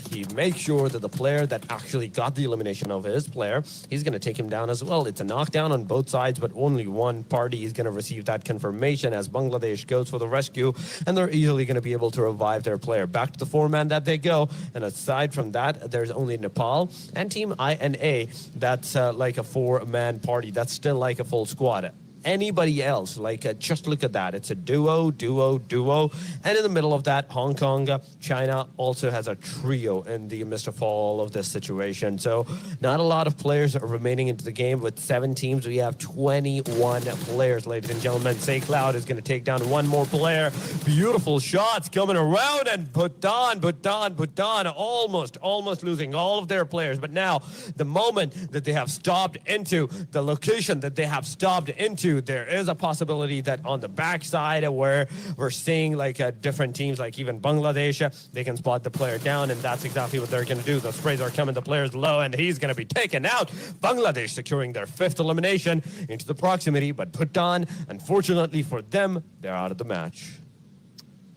He makes sure that the player that actually got the elimination of his player, he's going to take him down as well. It's a knockdown on both sides, but only one party is going to receive that confirmation as Bangladesh goes for the rescue, and they're easily going to be able to revive their player. Back to the 4-man that they go, and aside from that, there's only Nepal and Team INA. That's like a 4-man party. That's still like a full squad. anybody else. Like, just look at that. It's a duo. And in the middle of that, Hong Kong, China also has a trio in the midst of all of this situation. So not a lot of players are remaining into the game. With 7 teams, we have 21 players, ladies and gentlemen. Say Cloud is going to take down one more player. Beautiful shots coming around, and Bhutan, almost losing all of their players. But now, the moment that they have stopped into the location that they have stopped into, there is a possibility that on the backside where we're seeing like different teams, like even Bangladesh, they can spot the player down, and that's exactly what they're going to do. The sprays are coming, the player's low, and he's going to be taken out. Bangladesh securing their 5th elimination into the proximity, but Bhutan, unfortunately for them, they're out of the match.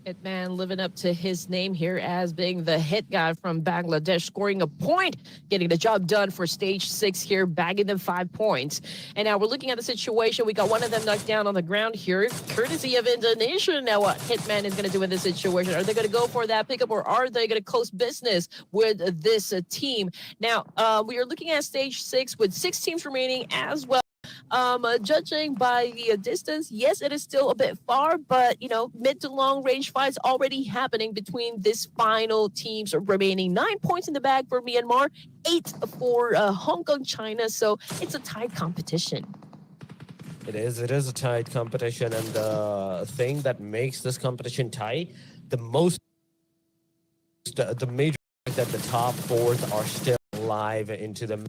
Hitman living up to his name here as being the hit guy from Bangladesh, scoring a point, getting the job done for stage 6 here, bagging them 5 points. And now we're looking at the situation. We got one of them knocked down on the ground here, courtesy of Indonesia. Now what Hitman is going to do in this situation? Are they going to go for that pickup, or are they going to close business with this team? Now, we are looking at stage 6 with 6 teams remaining as well. Judging by the distance, yes, it is still a bit far, but you know, mid to long range fights already happening between this final teams remaining. 9 points in the bag for Myanmar, 8 for Hong Kong, China. So it's a tight competition. It is a tight competition, and the thing that makes this competition tight, the major that the top 4s are still alive into the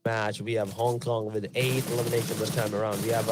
match. We have Hong Kong with 8 eliminations this time around. We have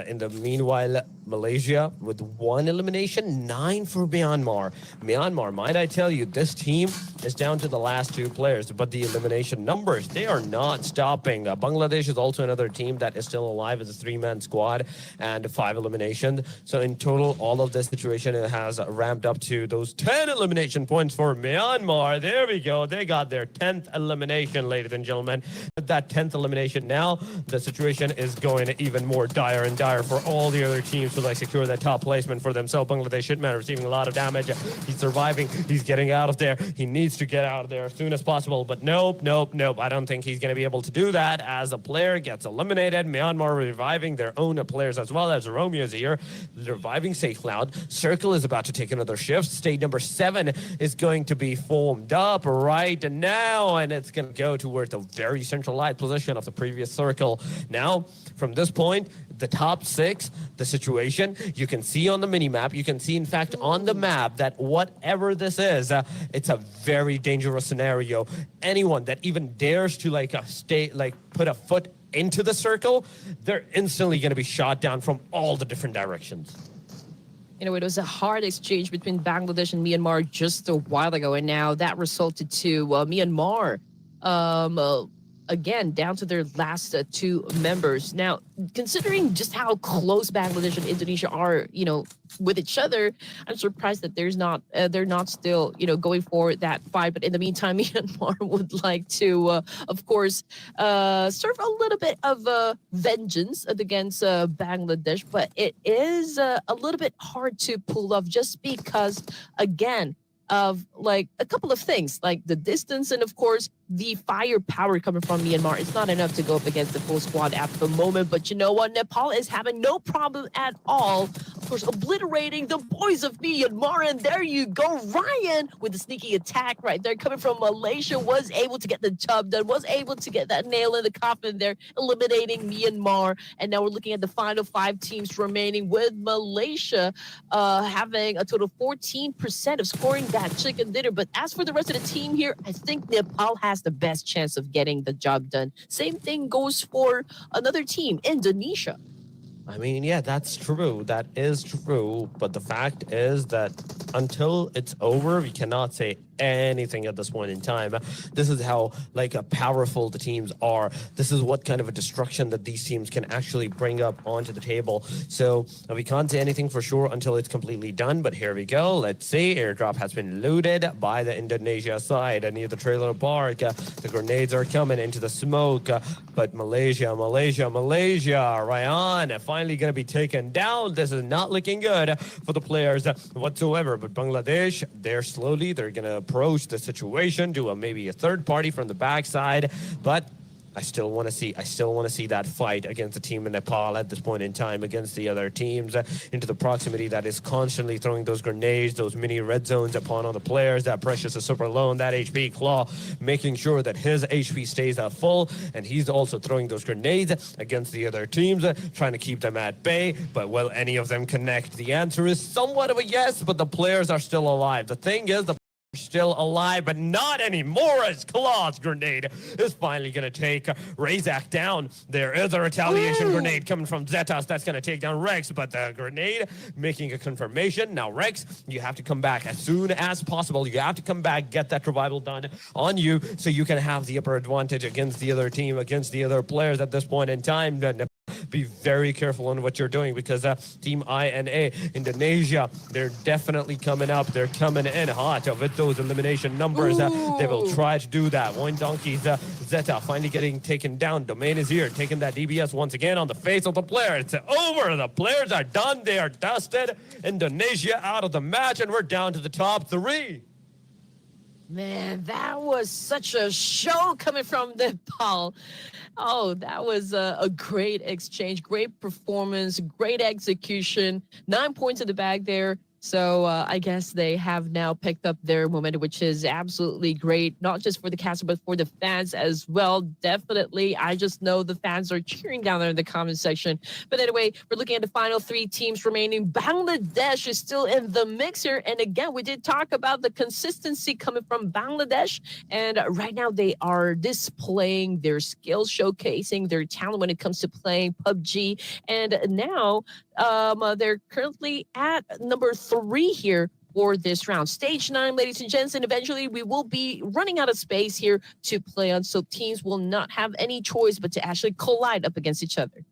in the meanwhile, Malaysia with 1 elimination, 9 for Myanmar. Myanmar, might I tell you, this team is down to the last 2 players, but the elimination numbers, they are not stopping. Bangladesh is also another team that is still alive as a 3-man squad and 5 eliminations. So in total, all of this situation has ramped up to those 10 elimination points for Myanmar. There we go. They got their 10th elimination, ladies and gentlemen. With that 10th elimination now, the situation is going even more dire and dire for all the other teams to like secure that top placement for themselves. Bangladesh Hitman receiving a lot of damage. He's surviving. He's getting out of there. He needs to get out of there as soon as possible. But nope. I don't think he's going to be able to do that as a player gets eliminated. Myanmar reviving their own players as well as Romeo's here. Reviving Safe Cloud. Circle is about to take another shift. Stage number 7 is going to be formed up right now, and it's going to go towards the very centralized position of the previous circle. Now, from this point, the top 6, the situation, you can see on the mini-map, you can see, in fact, on the map that whatever this is, it's a very dangerous scenario. Anyone that even dares to put a foot into the circle, they're instantly going to be shot down from all the different directions. You know, it was a hard exchange between Bangladesh and Myanmar just a while ago, and now that resulted to Myanmar again, down to their last 2 members. Now, considering just how close Bangladesh and Indonesia are, you know, with each other, I'm surprised that they're not still, you know, going for that fight. But in the meantime, Myanmar would like to, of course, serve a little bit of vengeance against Bangladesh. But it is a little bit hard to pull off just because, again, of like a couple of things, like the distance and of course the firepower coming from Myanmar. It's not enough to go up against the full squad at the moment, but you know what? Nepal is having no problem at all, of course, obliterating the boys of Myanmar. And there you go, Ryan with the sneaky attack right there coming from Malaysia, was able to get the job done, was able to get that nail in the coffin there, eliminating Myanmar. And now we're looking at the final 5 teams remaining, with Malaysia having a total of 14% of scoring that chicken dinner. But as for the rest of the team here, I think Nepal has the best chance of getting the job done. Same thing goes for another team, Indonesia. I mean, yeah, that's true. That is true. But the fact is that until it's over, we cannot say anything at this point in time. This is how powerful the teams are. This is what kind of a destruction that these teams can actually bring up onto the table. So we can't say anything for sure until it's completely done. But here we go. Let's see. Airdrop has been looted by the Indonesia side near the trailer park. The grenades are coming into the smoke. But Malaysia, Ryan finally going to be taken down. This is not looking good for the players whatsoever. But Bangladesh, they're going to approach the situation, do maybe a third party from the backside. But I still want to see that fight against the team in Nepal at this point in time, against the other teams into the proximity that is constantly throwing those grenades, those mini red zones upon all the players. That Precious is super low on that HP. Claw making sure that his HP stays at full, and he's also throwing those grenades against the other teams, trying to keep them at bay. But will any of them connect? The answer is somewhat of a yes, but the players are still alive. The thing is, the still alive, but not anymore, as Claw's grenade is finally going to take Razak down. There is a retaliation grenade coming from Zetas that's going to take down Rex, but the grenade making a confirmation. Now, Rex, you have to come back as soon as possible. You have to come back, get that revival done on you, so you can have the upper advantage against the other team, against the other players at this point in time. Be very careful on what you're doing, because Team INA, Indonesia, they're definitely coming up. They're coming in hot with those elimination numbers. They will try to do that. One Donkey's Zeta finally getting taken down. Domain is here, taking that DBS once again on the face of the player. It's over. The players are done. They are dusted. Indonesia out of the match, and we're down to the top 3. Man, that was such a show coming from Nepal. Oh, that was a great exchange, great performance, great execution. 9 points in the bag there. So I guess they have now picked up their momentum, which is absolutely great, not just for the caster, but for the fans as well. Definitely, I just know the fans are cheering down there in the comment section. But anyway, we're looking at the final 3 teams remaining. Bangladesh is still in the mix here. And again, we did talk about the consistency coming from Bangladesh. And right now they are displaying their skills, showcasing their talent when it comes to playing PUBG. And now they're currently at number 3 here for this round. Stage 9, ladies and gents, and eventually we will be running out of space here to play on, so teams will not have any choice but to actually collide up against each other.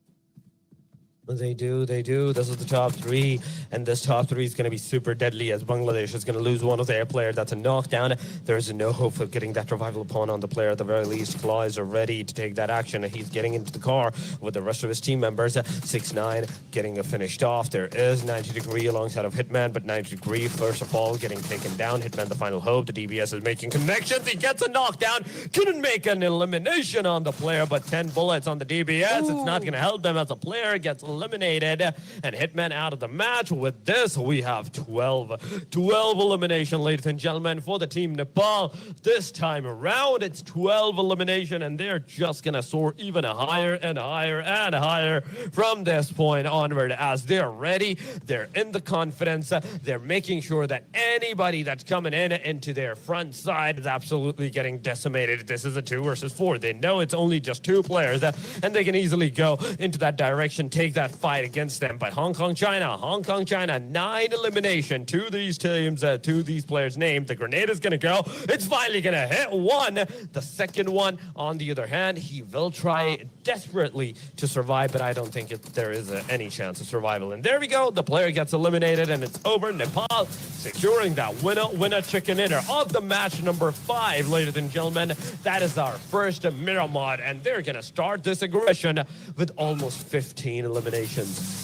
They do. This is the top 3, and this top 3 is going to be super deadly, as Bangladesh is going to lose one of their players. That's a knockdown. There's no hope of getting that revival upon on the player at the very least. Claw is ready to take that action. He's getting into the car with the rest of his team members. 6-9 getting finished off. There is 90 Degree alongside of Hitman, but 90 Degree, first of all, getting taken down. Hitman, the final hope. The DBS is making connections. He gets a knockdown. Couldn't make an elimination on the player, but 10 bullets on the DBS. Ooh. It's not going to help them as the player gets eliminated, and Hitman out of the match. With this, we have 12 elimination, ladies and gentlemen, for the team Nepal. This time around, it's 12 elimination, and they're just gonna soar even higher and higher and higher from this point onward, as they're ready, they're in the confidence, they're making sure that anybody that's coming in into their front side is absolutely getting decimated. This is a 2 versus 4. They know it's only just 2 players, and they can easily go into that direction, take that fight against them. But Hong Kong, China, 9 elimination to these teams, to these players named. The grenade is going to go. It's finally going to hit one. The second one, on the other hand, he will try desperately to survive, but I don't think there is any chance of survival. And there we go. The player gets eliminated, and it's over. Nepal securing that winner chicken dinner of the match number 5, ladies and gentlemen. That is our first Miramar, and they're going to start this aggression with almost 15 eliminations.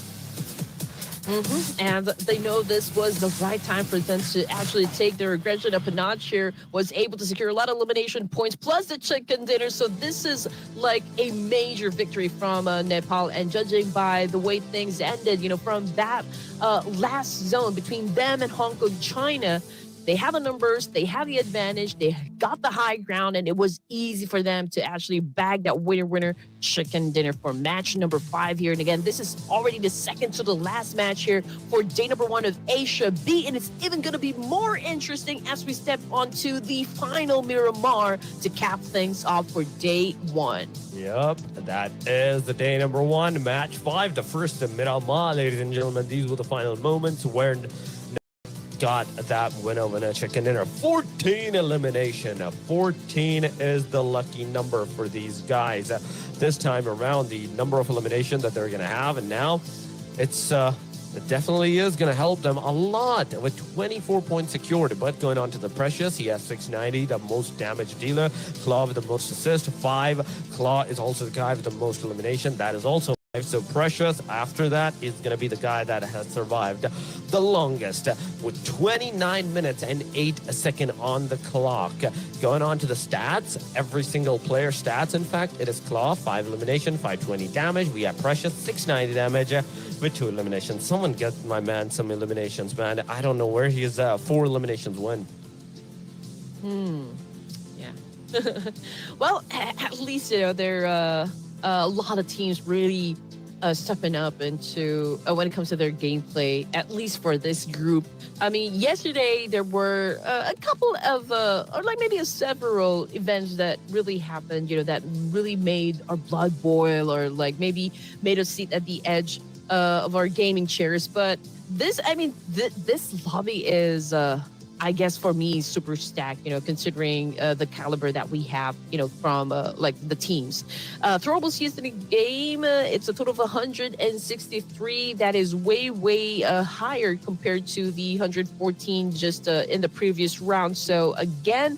And they know this was the right time for them to actually take their aggression up a notch here, was able to secure a lot of elimination points, plus the chicken dinner. So this is like a major victory from Nepal. And judging by the way things ended, you know, from that last zone between them and Hong Kong, China, they have the numbers, they have the advantage, they got the high ground, and it was easy for them to actually bag that winner chicken dinner for match number 5 here. And again, this is already the second to the last match here for day number 1 of Asia B, and it's even going to be more interesting as we step onto the final Miramar to cap things off for day 1. Yep, that is the day number 1, match 5, the first Miramar, ladies and gentlemen. These were the final moments where got that winner chicken dinner. 14 elimination. 14 is the lucky number for these guys. This time around, the number of eliminations that they're going to have, and now it definitely is going to help them a lot with 24 points secured. But going on to the Precious, he has 690, the most damage dealer. Claw with the most assist, 5. Claw is also the guy with the most elimination. That is also So Precious, after that, is going to be the guy that has survived the longest with 29 minutes and 8 seconds on the clock. Going on to the stats, every single player stats, in fact, it is Claw, 5 elimination, 520 damage. We have Precious, 690 damage with 2 eliminations. Someone get my man some eliminations, man. I don't know where he is. 4 eliminations win. Yeah. Well, at least, there are a lot of teams really stepping up into when it comes to their gameplay, at least for this group. I mean, yesterday there were a couple of, or like maybe several events that really happened, that really made our blood boil, or like maybe made us sit at the edge of our gaming chairs. But this, I mean, this lobby is, I guess for me, super stacked, considering the caliber that we have, from like the teams. Throwables used in the game, it's a total of 163. That is way higher compared to the 114 just in the previous round. So again,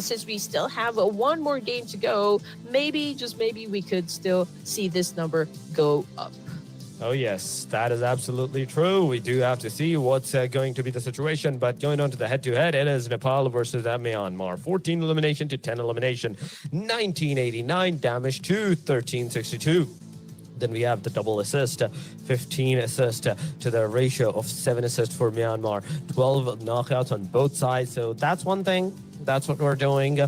since we still have one more game to go, just maybe we could still see this number go up. Oh, yes, that is absolutely true. We do have to see what's going to be the situation. But going on to the head-to-head, it is Nepal versus Myanmar. 14 elimination to 10 elimination. 1989 damage to 1362. Then we have the double assist, 15 assist to the ratio of 7 assists for Myanmar. 12 knockouts on both sides. So that's one thing. That's what we're doing.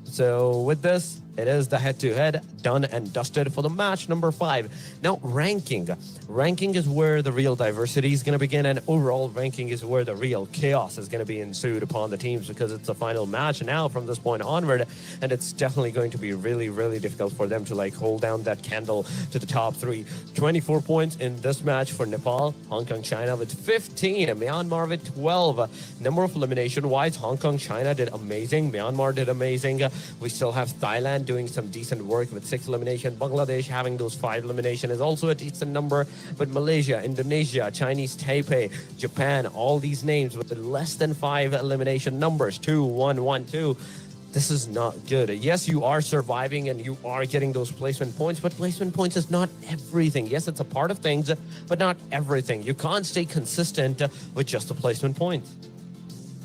So with this, it is the head-to-head done and dusted for the match number 5. Now, ranking. Ranking is where the real diversity is going to begin, and overall ranking is where the real chaos is going to be ensued upon the teams, because it's the final match now from this point onward, and it's definitely going to be really difficult for them to like hold down that candle to the top 3. 24 points in this match for Nepal, Hong Kong, China with 15, Myanmar with 12. Number of elimination-wise, Hong Kong, China did amazing, Myanmar did amazing. We still have Thailand doing some decent work with 6 elimination. Bangladesh having those 5 elimination is also a decent number. But Malaysia, Indonesia, Chinese Taipei, Japan, all these names with less than 5 elimination numbers, 2, 1, 1, 2. This is not good. Yes, you are surviving and you are getting those placement points, but placement points is not everything. Yes, it's a part of things, but not everything. You can't stay consistent with just the placement points.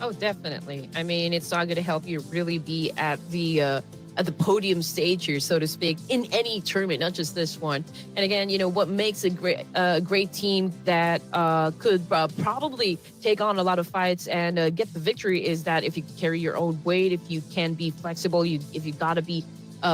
Oh, definitely. I mean, it's not going to help you really be at the podium stage here, so to speak, in any tournament, not just this one. And again, what makes a great team that could probably take on a lot of fights and get the victory is that if you can carry your own weight, if you can be flexible, if you got to be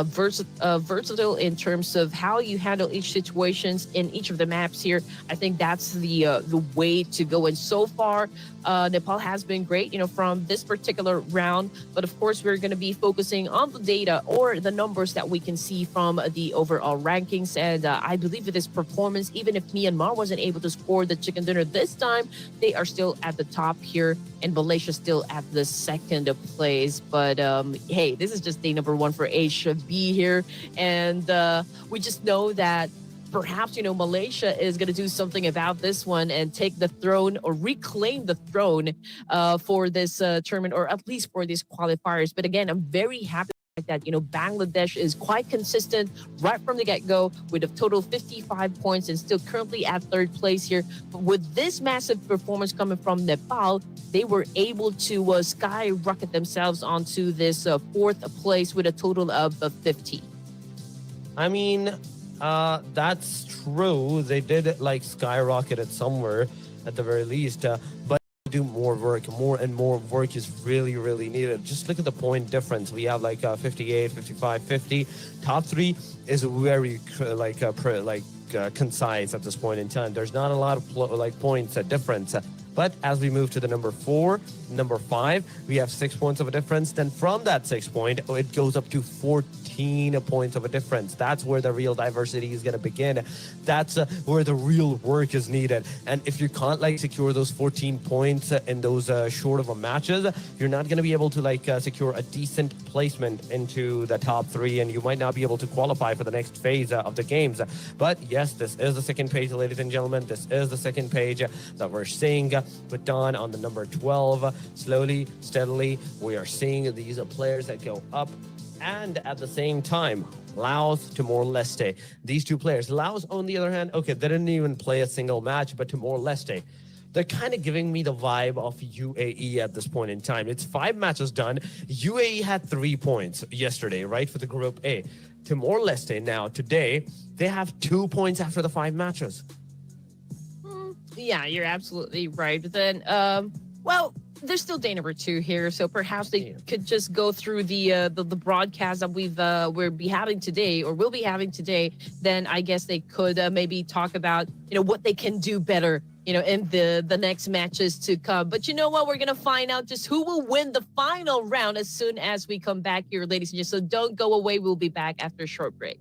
versatile in terms of how you handle each situations in each of the maps here. I think that's the way to go. And so far, Nepal has been great, from this particular round. But of course, we're going to be focusing on the data or the numbers that we can see from the overall rankings. And I believe with this performance, even if Myanmar wasn't able to score the chicken dinner this time, they are still at the top here, and Malaysia still at the second place. But hey, this is just day number 1 for Asia B here, and we just know that perhaps Malaysia is going to do something about this one and take the throne or reclaim the throne for this tournament, or at least for these qualifiers. But again, I'm very happy that Bangladesh is quite consistent right from the get-go with a total 55 points and still currently at 3rd place here. But with this massive performance coming from Nepal, they were able to skyrocket themselves onto this 4th place with a total of 50. I mean, that's true. They did like skyrocket it somewhere at the very least, but do more work. More and more work is really needed. Just look at the point difference. We have like 58, 55, 50. Top 3 is very concise at this point in time. There's not a lot of points difference. But as we move to the number 4, number 5, we have 6 points of a difference. Then from that 6 point, it goes up to 14 points of a difference. That's where the real diversity is going to begin. That's where the real work is needed. And if you can't secure those 14 points in those short of a matches, you're not going to be able to secure a decent placement into the top 3, and you might not be able to qualify for the next phase of the games. But yes, this is the second page, ladies and gentlemen. This is the second page that we're seeing. baton on the number 12. Slowly, steadily, we are seeing these players that go up. And at the same time, Laos, Timor-Leste. These two players. Laos, on the other hand, okay, they didn't even play a single match, but Timor-Leste, they're kind of giving me the vibe of UAE at this point in time. It's 5 matches done. UAE had 3 points yesterday, right, for the Group A. Timor-Leste now, today, they have 2 points after the 5 matches. Yeah, you're absolutely right. But then, well, there's still day number 2 here, so perhaps they could just go through the broadcast that we'll be having today, or will be having today. Then I guess they could maybe talk about what they can do better, in the next matches to come. But you know what? We're gonna find out just who will win the final round as soon as we come back here, ladies and gentlemen. So don't go away. We'll be back after a short break.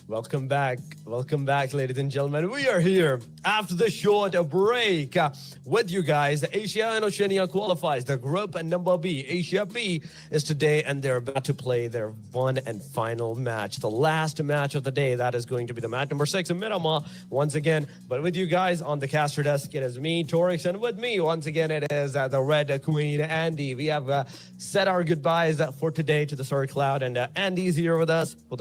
Welcome back, Welcome back, ladies and gentlemen. We are here after the short break with you guys. The Asia and Oceania qualifies. The group number B, Asia B, is today, and they're about to play their one and final match. The last match of the day. That is going to be the match number 6 in Miramar once again. But with you guys on the caster desk, it is me, Torix, and with me once again, it is the Red Queen, Andy. We have said our goodbyes for today to the Sir Cloud, and Andy's here with us for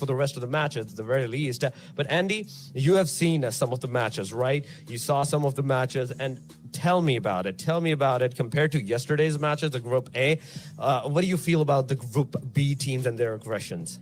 the rest of the matches, at the very least. But Andy, you have seen some of the matches, right? You saw some of the matches, and tell me about it. Tell me about it compared to yesterday's matches, the Group A. What do you feel about the Group B teams and their aggressions?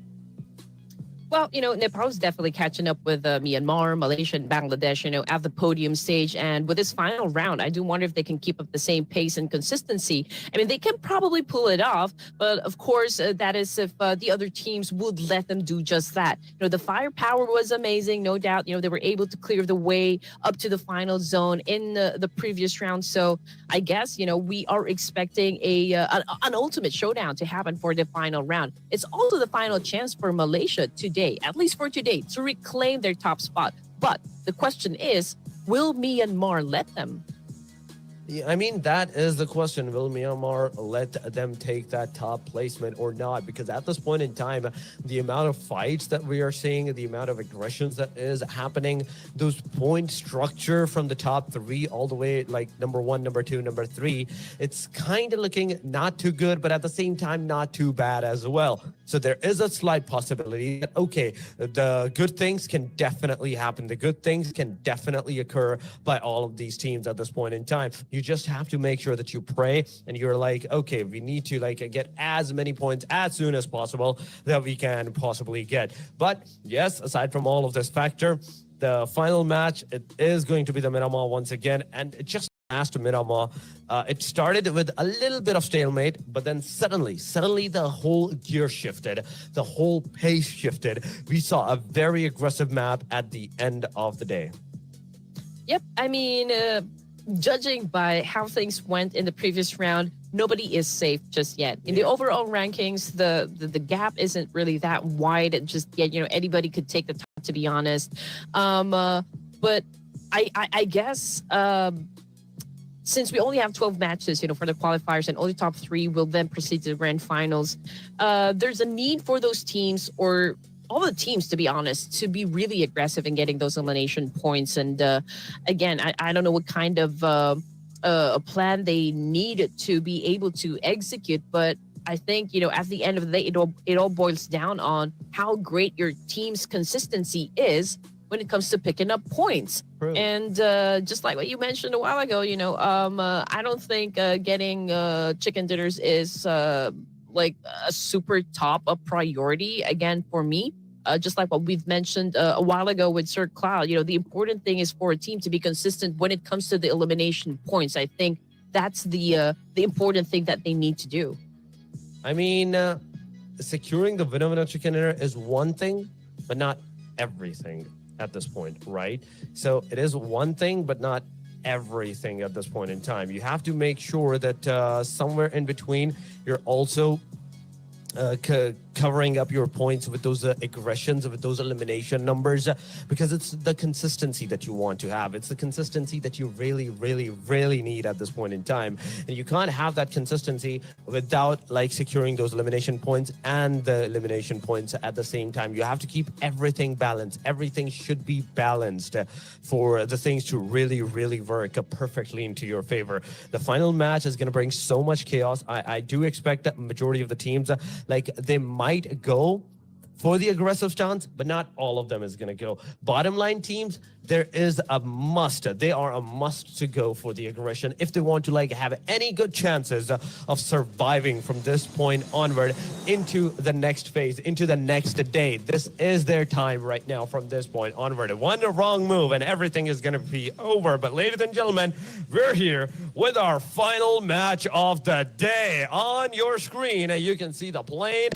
Well, Nepal's definitely catching up with Myanmar, Malaysia, and Bangladesh, at the podium stage. And with this final round, I do wonder if they can keep up the same pace and consistency. I mean, they can probably pull it off, but of course, that is if the other teams would let them do just that. The firepower was amazing, no doubt. They were able to clear the way up to the final zone in the previous round. So I guess, we are expecting an ultimate showdown to happen for the final round. It's also the final chance for Malaysia today, at least for today, to reclaim their top spot. But the question is, will Myanmar let them? Yeah, I mean, that is the question. Will Myanmar let them take that top placement or not? Because at this point in time, the amount of fights that we are seeing, the amount of aggressions that is happening, those point structure from the top 3 all the way like number 1, number 2, number 3, it's kind of looking not too good, but at the same time, not too bad as well. So there is a slight possibility that, okay, the good things can definitely happen. The good things can definitely occur by all of these teams at this point in time. You just have to make sure that you pray and you're like, okay, we need to get as many points as soon as possible that we can possibly get. But yes, aside from all of this factor, the final match, it is going to be the Miramar once again. And it just asked to Miramar. It started with a little bit of stalemate, but then suddenly the whole gear shifted, the whole pace shifted. We saw a very aggressive map at the end of the day. Yep, I mean, judging by how things went in the previous round, nobody is safe just yet. In the overall rankings, the gap isn't really that wide just yet. Anybody could take the top, to be honest. But I guess since we only have 12 matches, for the qualifiers, and only top 3 will then proceed to the grand finals, there's a need for those teams, or all the teams, to be honest, to be really aggressive in getting those elimination points. And again, I don't know what kind of a plan they need to be able to execute, but I think, at the end of the day, it all boils down on how great your team's consistency is when it comes to picking up points. True. And just like what you mentioned a while ago, I don't think getting chicken dinners is like a super top of priority again for me. Just like what we've mentioned a while ago with Sir Cloud, the important thing is for a team to be consistent when it comes to the elimination points. I think that's the important thing that they need to do. I mean, securing the winner chicken dinner is one thing, but not everything at this point, right? So it is one thing, but not everything at this point in time. You have to make sure that somewhere in between, you're also covering up your points with those aggressions, with those elimination numbers, because it's the consistency that you want to have. It's the consistency that you really, really, really need at this point in time. And you can't have that consistency without securing those elimination points and the elimination points at the same time. You have to keep everything balanced. Everything should be balanced for the things to really, really work perfectly into your favor. The final match is going to bring so much chaos. I do expect that majority of the teams, they might go for the aggressive stance, but not all of them is going to go. Bottom line teams, there is a must. They are a must to go for the aggression if they want to have any good chances of surviving from this point onward into the next phase, into the next day. This is their time right now from this point onward. One wrong move and everything is going to be over. But ladies and gentlemen, we're here with our final match of the day. On your screen, you can see the plane,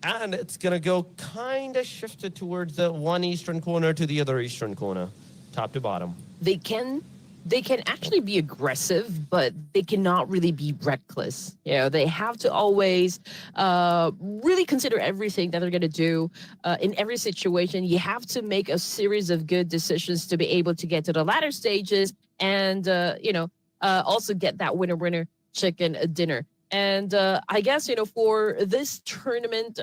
and it's going to go kind of shifted towards the one eastern corner to the other eastern corner, top to bottom. They can they can actually be aggressive, but they cannot really be reckless. You know, they have to always really consider everything that they're going to do in every situation. You have to make a series of good decisions to be able to get to the latter stages and, also get that winner chicken dinner. And I guess, for this tournament,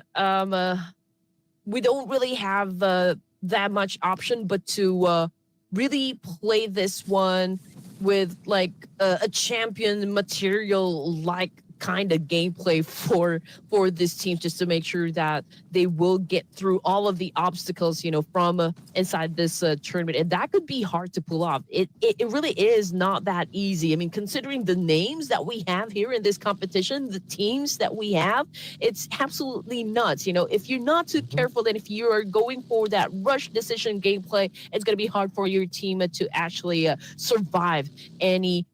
we don't really have that much option but to really play this one with like a champion material like kind of gameplay for this team, just to make sure that they will get through all of the obstacles from inside this tournament. And that could be hard to pull off. It really is not that easy. I mean, considering the names that we have here in this competition, the teams that we have, it's absolutely nuts. If you're not too careful and if you are going for that rush decision gameplay, it's going to be hard for your team to actually survive any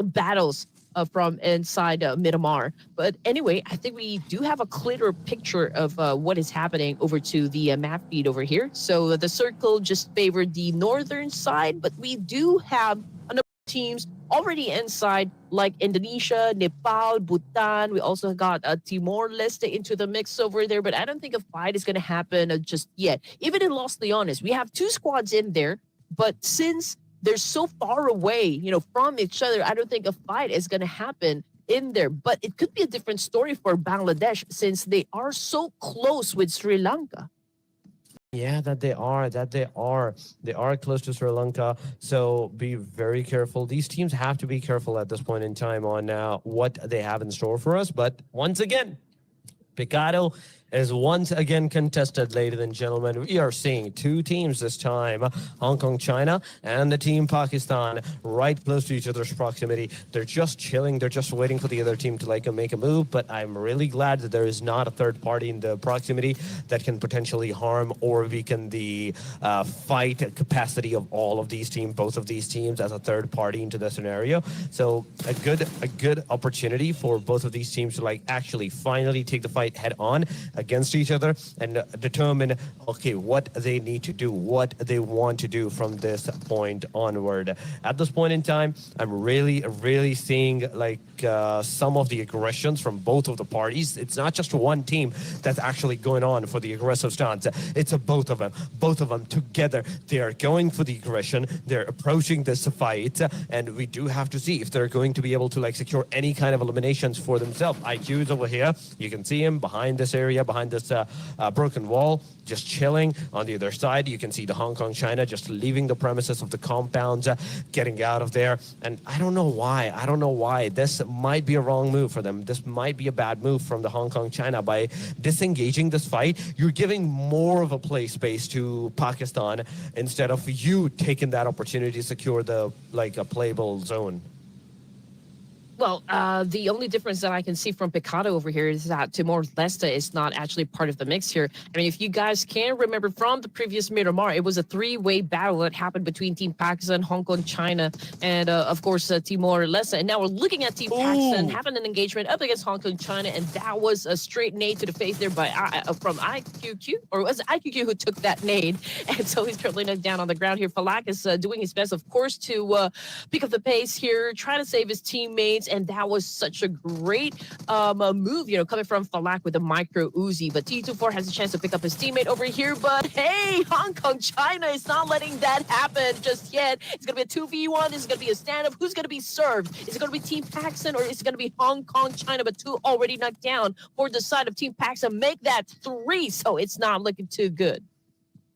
battles from inside Myanmar. But anyway, I think we do have a clearer picture of what is happening over to the map feed over here. So the circle just favored the northern side, but we do have a number of teams already inside, like Indonesia, Nepal, Bhutan. We also got Timor-Leste into the mix over there, but I don't think a fight is going to happen just yet. Even in Los Leones, we have 2 squads in there, but since they're so far away, from each other, I don't think a fight is going to happen in there. But it could be a different story for Bangladesh since they are so close with Sri Lanka. Yeah, they are close to Sri Lanka, so be very careful. These teams have to be careful at this point in time on what they have in store for us. But once again, Picado is once again contested, ladies and gentlemen. We are seeing 2 teams this time, Hong Kong, China, and the team Pakistan, right close to each other's proximity. They're just chilling. They're just waiting for the other team to make a move. But I'm really glad that there is not a third party in the proximity that can potentially harm or weaken the fight capacity of all of these teams, both of these teams, as a third party into the scenario. So a good opportunity for both of these teams to actually finally take the fight head on against each other and determine, okay, what they need to do, what they want to do from this point onward. At this point in time, I'm really seeing some of the aggressions from both of the parties. It's not just one team that's actually going on for the aggressive stance. It's both of them together. They are going for the aggression. They're approaching this fight, and we do have to see if they're going to be able to secure any kind of eliminations for themselves. IQ is over here. You can see him behind this area, behind this broken wall, just chilling. On the other side, you can see the Hong Kong China just leaving the premises of the compounds, getting out of there. And I don't know why. This might be a wrong move for them. This might be a bad move from the Hong Kong China. By disengaging this fight, you're giving more of a play space to Pakistan instead of you taking that opportunity to secure the a playable zone. Well, the only difference that I can see from Picado over here is that Timor-Leste is not actually part of the mix here. I mean, if you guys can remember from the previous Miramar, it was a 3-way battle that happened between Team Pakistan, Hong Kong, China, and of course, Timor-Leste. And now we're looking at Team Pakistan having an engagement up against Hong Kong, China, and that was a straight nade to the face there by from IQQ, or was it IQQ who took that nade? And so he's currently knocked down on the ground here. Falak is doing his best, of course, to pick up the pace here, trying to save his teammates. And that was such a great move, coming from Falak with a micro Uzi. But T24 has a chance to pick up his teammate over here. But hey, Hong Kong China is not letting that happen just yet. It's going to be a 2v1. This is going to be a stand-up. Who's going to be served? Is it going to be Team Pakistan or is it going to be Hong Kong China? But 2 already knocked down for the side of Team Pakistan. Make that 3. So it's not looking too good.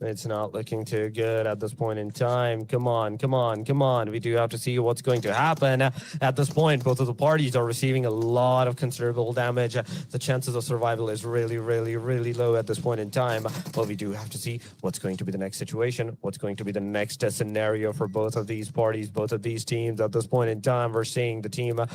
It's not looking too good at this point in time. Come on. We do have to see what's going to happen. At this point, both of the parties are receiving a lot of considerable damage. The chances of survival is really low at this point in time. But we do have to see what's going to be the next situation, what's going to be the next scenario for both of these parties, both of these teams. At this point in time, we're seeing the team in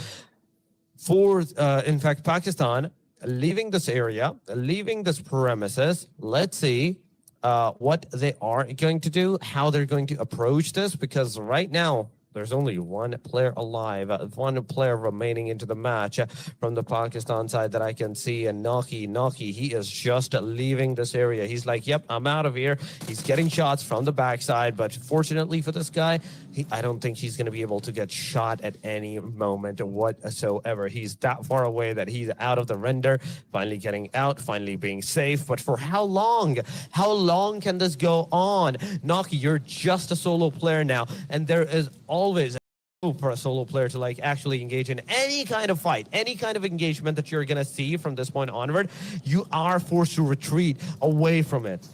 fact, Pakistan leaving this area, leaving this premises. Let's see what they are going to do, how they're going to approach this, because right now there's only one player alive, one player remaining into the match from the Pakistan side that I can see. And Naki, he is just leaving this area. He's like, yep, I'm out of here. He's getting shots from the backside, but fortunately for this guy, I don't think he's going to be able to get shot at any moment whatsoever. He's that far away that he's out of the render, finally getting out, finally being safe. But for how long? How long can this go on? Naki, you're just a solo player now, and there is always for a solo player to like actually engage in any kind of fight, any kind of engagement that you're going to see from this point onward. You are forced to retreat away from it.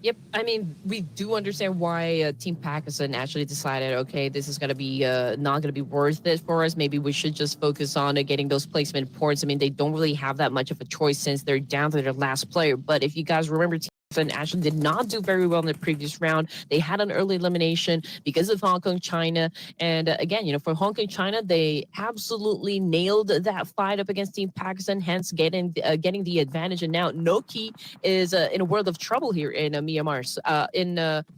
Yep, I mean, we do understand why Team Pakistan actually decided, okay, this is going to be not going to be worth it for us. Maybe we should just focus on getting those placement points. I mean, they don't really have that much of a choice since they're down to their last player. But if you guys remember, Team Pakistan actually did not do very well in the previous round. They had an early elimination because of Hong Kong, China. And again, you know, for Hong Kong, China, they absolutely nailed that fight up against Team Pakistan, hence getting the advantage. And now Noki is in a world of trouble here in Myanmar,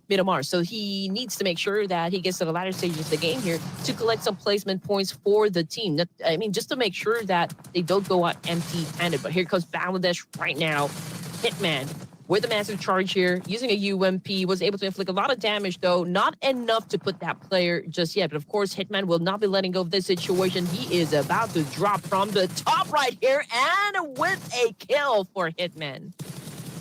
Myanmar. So he needs to make sure that he gets to the latter stages of the game here to collect some placement points for the team. I mean, just to make sure that they don't go out empty-handed. But here comes Bangladesh right now. Hitman with a massive charge here, using a UMP, was able to inflict a lot of damage, though. Not enough to put that player just yet. But of course, Hitman will not be letting go of this situation. He is about to drop from the top right here, and with a kill for Hitman.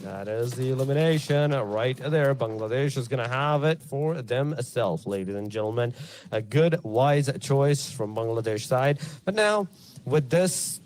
That is the elimination right there. Bangladesh is going to have it for themselves, ladies and gentlemen. A good, wise choice from Bangladesh side. But now, with this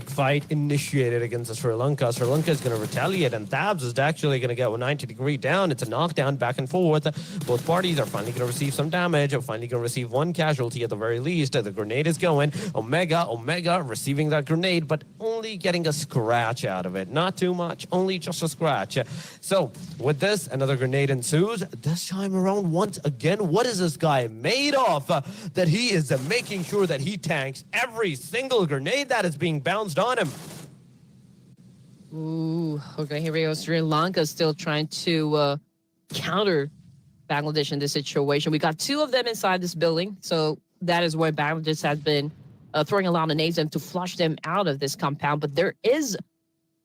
fight initiated against Sri Lanka is going to retaliate, and Thabs is actually going to get 190-degree down. It's a knockdown back and forth. Both parties are finally going to receive some damage, are finally going to receive one casualty at the very least. The grenade is going. Omega receiving that grenade, but only getting a scratch out of it. Not too much, only just a scratch. So with this, another grenade ensues. This time around, once again, what is this guy made of that he is making sure that he tanks every single grenade that is being bounced on him? Ooh, okay, here we go. Sri Lanka still trying to counter Bangladesh in this situation. We got two of them inside this building, so that is why Bangladesh has been throwing a lot of nades to flush them out of this compound. But there is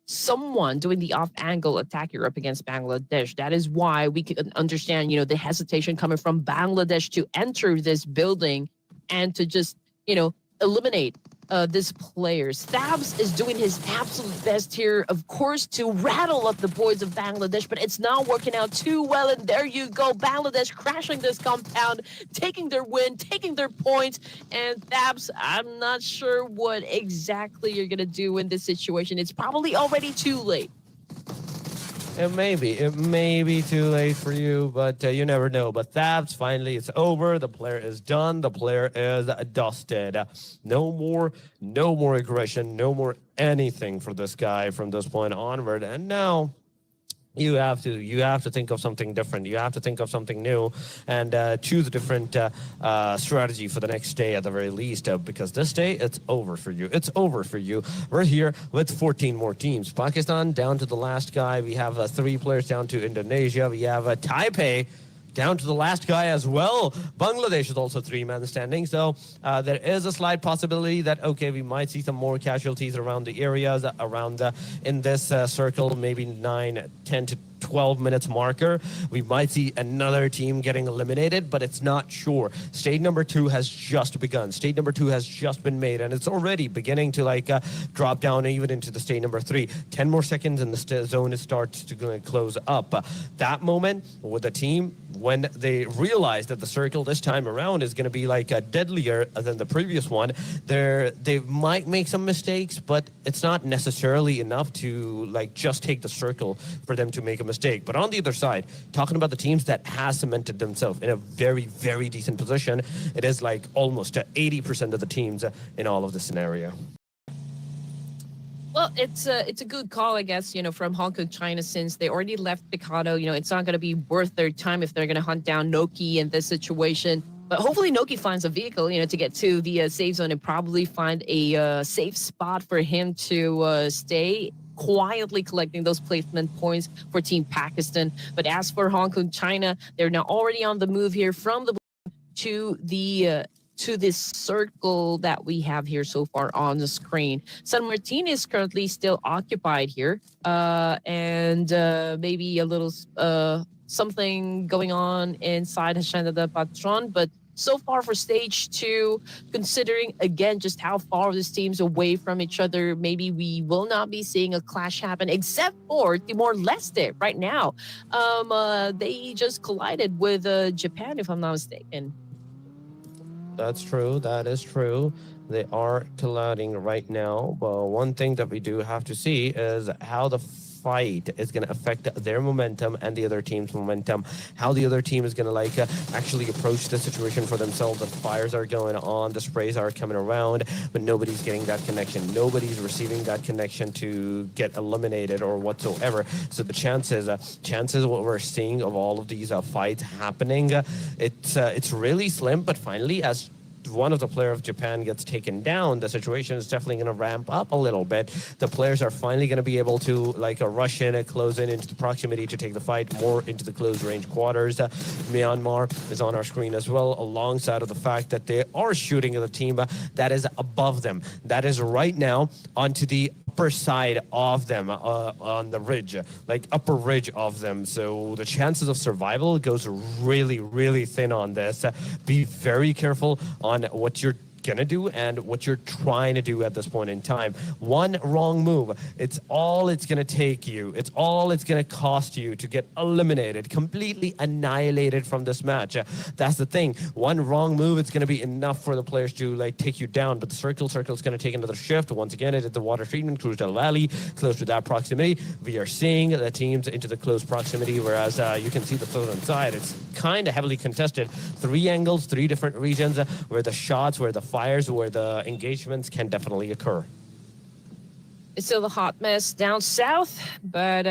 someone doing the off-angle attack here up against Bangladesh. That is why we can understand, you know, the hesitation coming from Bangladesh to enter this building and to just, you know, eliminate this player. Thabs is doing his absolute best here, of course, to rattle up the boys of Bangladesh, but it's not working out too well. And there you go, Bangladesh crashing this compound, taking their win, taking their points. And Thabs, I'm not sure what exactly you're going to do in this situation. It's probably already too late. It may be too late for you, but you never know. But Thabs, finally, it's over. The player is done. The player is dusted. No more aggression, no more anything for this guy from this point onward. And now you have to think of something different. You have to think of something new and choose a different strategy for the next day at the very least, because this day, it's over for you. It's over for you. We're here with 14 more teams. Pakistan down to the last guy. We have 3 players down to Indonesia. We have Taipei down to the last guy as well. Bangladesh is also 3-man standing. So there is a slight possibility that, okay, we might see some more casualties around the areas, around in this circle, maybe 9, 10 to 12 minutes marker. We might see another team getting eliminated, but it's not sure. Stage number 2 has just begun. Stage number 2 has just been made, and it's already beginning to drop down even into the stage number 3. 10 more seconds and the zone starts to close up. That moment with the team, when they realize that the circle this time around is going to be deadlier than the previous one, they might make some mistakes, but it's not necessarily enough to just take the circle for them to make a mistake. But on the other side, talking about the teams that has cemented themselves in a very, very decent position, it is almost 80% of the teams in all of the scenario. Well, it's a good call, I guess, you know, from Hong Kong, China, since they already left Picado. You know, it's not going to be worth their time if they're going to hunt down Noki in this situation. But hopefully Noki finds a vehicle, you know, to get to the safe zone and probably find a safe spot for him to stay, quietly collecting those placement points for Team Pakistan. But as for Hong Kong, China, they're now already on the move here from the to this circle that we have here so far on the screen. San Martin is currently still occupied here, and maybe a little something going on inside Hacienda de Patron, but so far for stage 2, considering again just how far this team's away from each other, maybe we will not be seeing a clash happen, except for Timor-Leste right now. They just collided with Japan, if I'm not mistaken. That's true. That is true. They are colliding right now. But one thing that we do have to see is how the fight is going to affect their momentum and the other team's momentum. How the other team is going to actually approach the situation for themselves. The fires are going on, the sprays are coming around, but nobody's getting that connection. Nobody's receiving that connection to get eliminated or whatsoever. So the chances what we're seeing of all of these fights happening, it's really slim. But finally, as one of the players of Japan gets taken down, the situation is definitely going to ramp up a little bit. The players are finally going to be able to rush in and close in into the proximity to take the fight more into the close range quarters. Myanmar is on our screen as well, alongside of the fact that they are shooting at the team that is above them. That is right now onto the upper side of them, on the ridge, upper ridge of them. So the chances of survival goes really, really thin on this. Be very careful on what you're gonna do and what you're trying to do at this point in time. One wrong move, it's gonna take you, it's gonna cost you to get eliminated, completely annihilated from this match. That's the thing. One wrong move, it's gonna be enough for the players to take you down. But the circle's gonna take another shift. Once again, it is the water treatment, Cruz del Valley, close to that proximity. We are seeing the teams into the close proximity, whereas you can see the southern side, it's kind of heavily contested. 3 angles, 3 different regions where the shots, where the fires, where the engagements can definitely occur. It's still a hot mess down south, but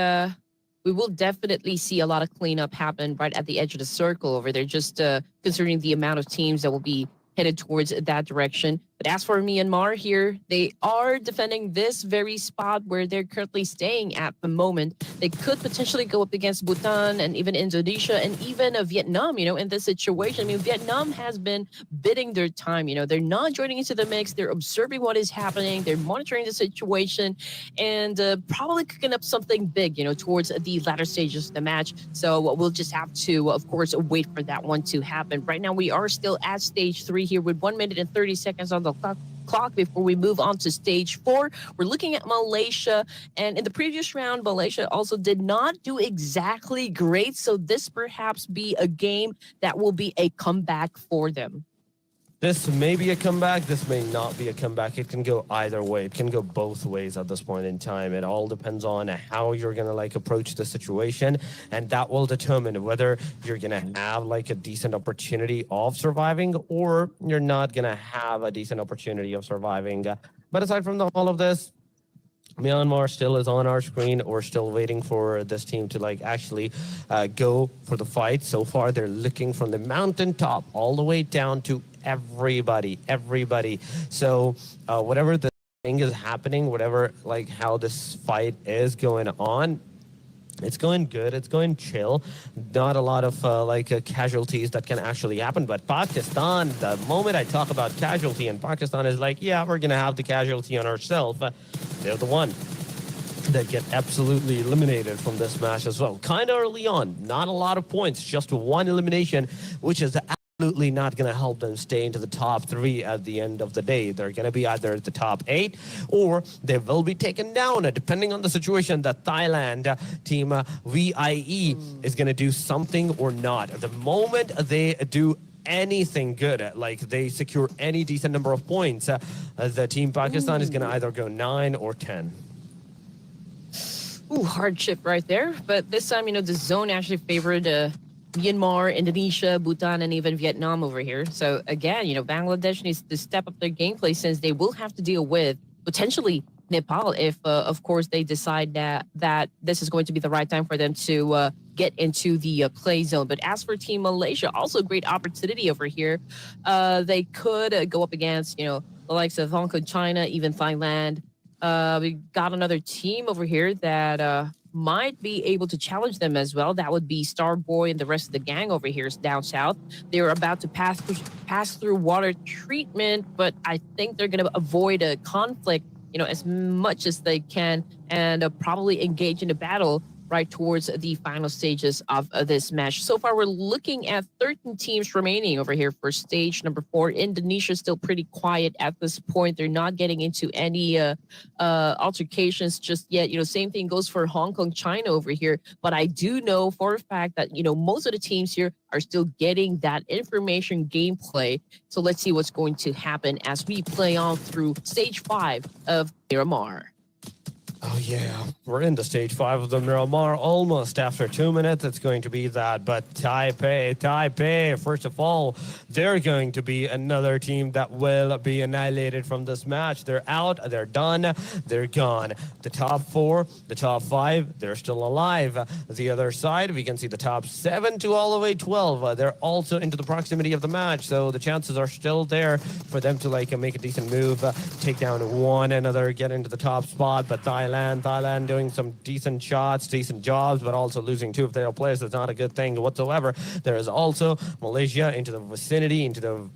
we will definitely see a lot of cleanup happen right at the edge of the circle over there, just considering the amount of teams that will be headed towards that direction. But as for Myanmar here, they are defending this very spot where they're currently staying at the moment. They could potentially go up against Bhutan and even Indonesia and even Vietnam, in this situation. I mean, Vietnam has been bidding their time. They're not joining into the mix. They're observing what is happening. They're monitoring the situation and probably cooking up something big, towards the latter stages of the match. So we'll just have to, of course, wait for that one to happen. Right now, we are still at stage 3 here with 1 minute and 30 seconds on the clock before we move on to stage 4. We're looking at Malaysia, and in the previous round, Malaysia also did not do exactly great, so this perhaps be a game that will be a comeback for them. This may be a comeback, this may not be a comeback. It can go either way. It can go both ways at this point in time. It all depends on how you're going to approach the situation, and that will determine whether you're going to have a decent opportunity of surviving or you're not going to have a decent opportunity of surviving. But aside from all of this, Myanmar still is on our screen. We're still waiting for this team to actually go for the fight. So far, they're looking from the mountaintop all the way down to everybody. So whatever the thing is happening, whatever how this fight is going on, it's going good. It's going chill. Not a lot of casualties that can actually happen. But Pakistan, the moment I talk about casualty, and Pakistan is yeah, we're going to have the casualty on ourselves. They're the one that get absolutely eliminated from this match as well. Kind of early on. Not a lot of points. Just 1 elimination, which is absolutely not going to help them stay into the top 3 at the end of the day. They're going to be either at the top 8 or they will be taken down, depending on the situation. The Thailand team VIE is going to do something or not. The moment they do anything good, they secure any decent number of points, the team Pakistan is going to either go 9 or 10. Ooh, hardship right there. But this time, the zone actually favored Myanmar, Indonesia, Bhutan, and even Vietnam over here. So again, Bangladesh needs to step up their gameplay, since they will have to deal with potentially Nepal if, of course, they decide that this is going to be the right time for them to get into the play zone. But as for Team Malaysia, also a great opportunity over here. They could go up against, the likes of Hong Kong, China, even Thailand. We got another team over here that might be able to challenge them as well. That would be Starboy and the rest of the gang over here down south. They're about to pass through water treatment, but I think they're going to avoid a conflict, as much as they can, and probably engage in a battle right towards the final stages of this match. So far, we're looking at 13 teams remaining over here for stage number 4. Indonesia is still pretty quiet at this point. They're not getting into any altercations just yet. Same thing goes for Hong Kong, China over here. But I do know for a fact that, most of the teams here are still getting that information gameplay. So let's see what's going to happen as we play on through stage 5 of Miramar. Oh yeah, we're into stage 5 of the Miramar almost after 2 minutes. It's going to be that, but Taipei, first of all, they're going to be another team that will be annihilated from this match. They're out, they're done, they're gone. The top 4, the top 5, they're still alive. The other side, we can see the top 7 to all the way 12. They're also into the proximity of the match, so the chances are still there for them to make a decent move, take down one another, get into the top spot. But Thailand doing some decent shots, decent jobs, but also losing 2 of their players. That's not a good thing whatsoever. There is also Malaysia into the vicinity, into the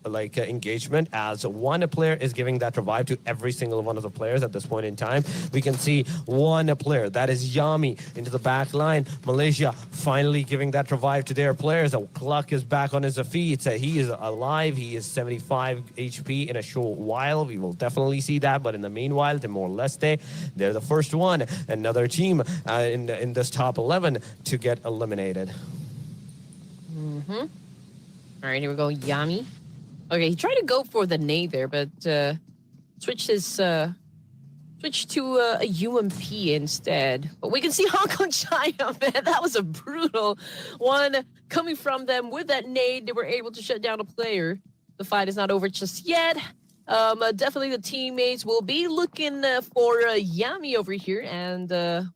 engagement, as one player is giving that revive to every single one of the players at this point in time. We can see one player, that is Yami, into the back line. Malaysia finally giving that revive to their players. The Cluck is back on his feet. He is alive. He is 75 HP in a short while. We will definitely see that, but in the meanwhile, Timor-Leste, they're the first one, another team in this top 11 to get eliminated. All right, here we go, Yami. Okay, he tried to go for the nade there, but switched to a UMP instead. But we can see Hong Kong, China, man. That was a brutal one coming from them with that nade. They were able to shut down a player. The fight is not over just yet. Definitely the teammates will be looking for Yami over here, and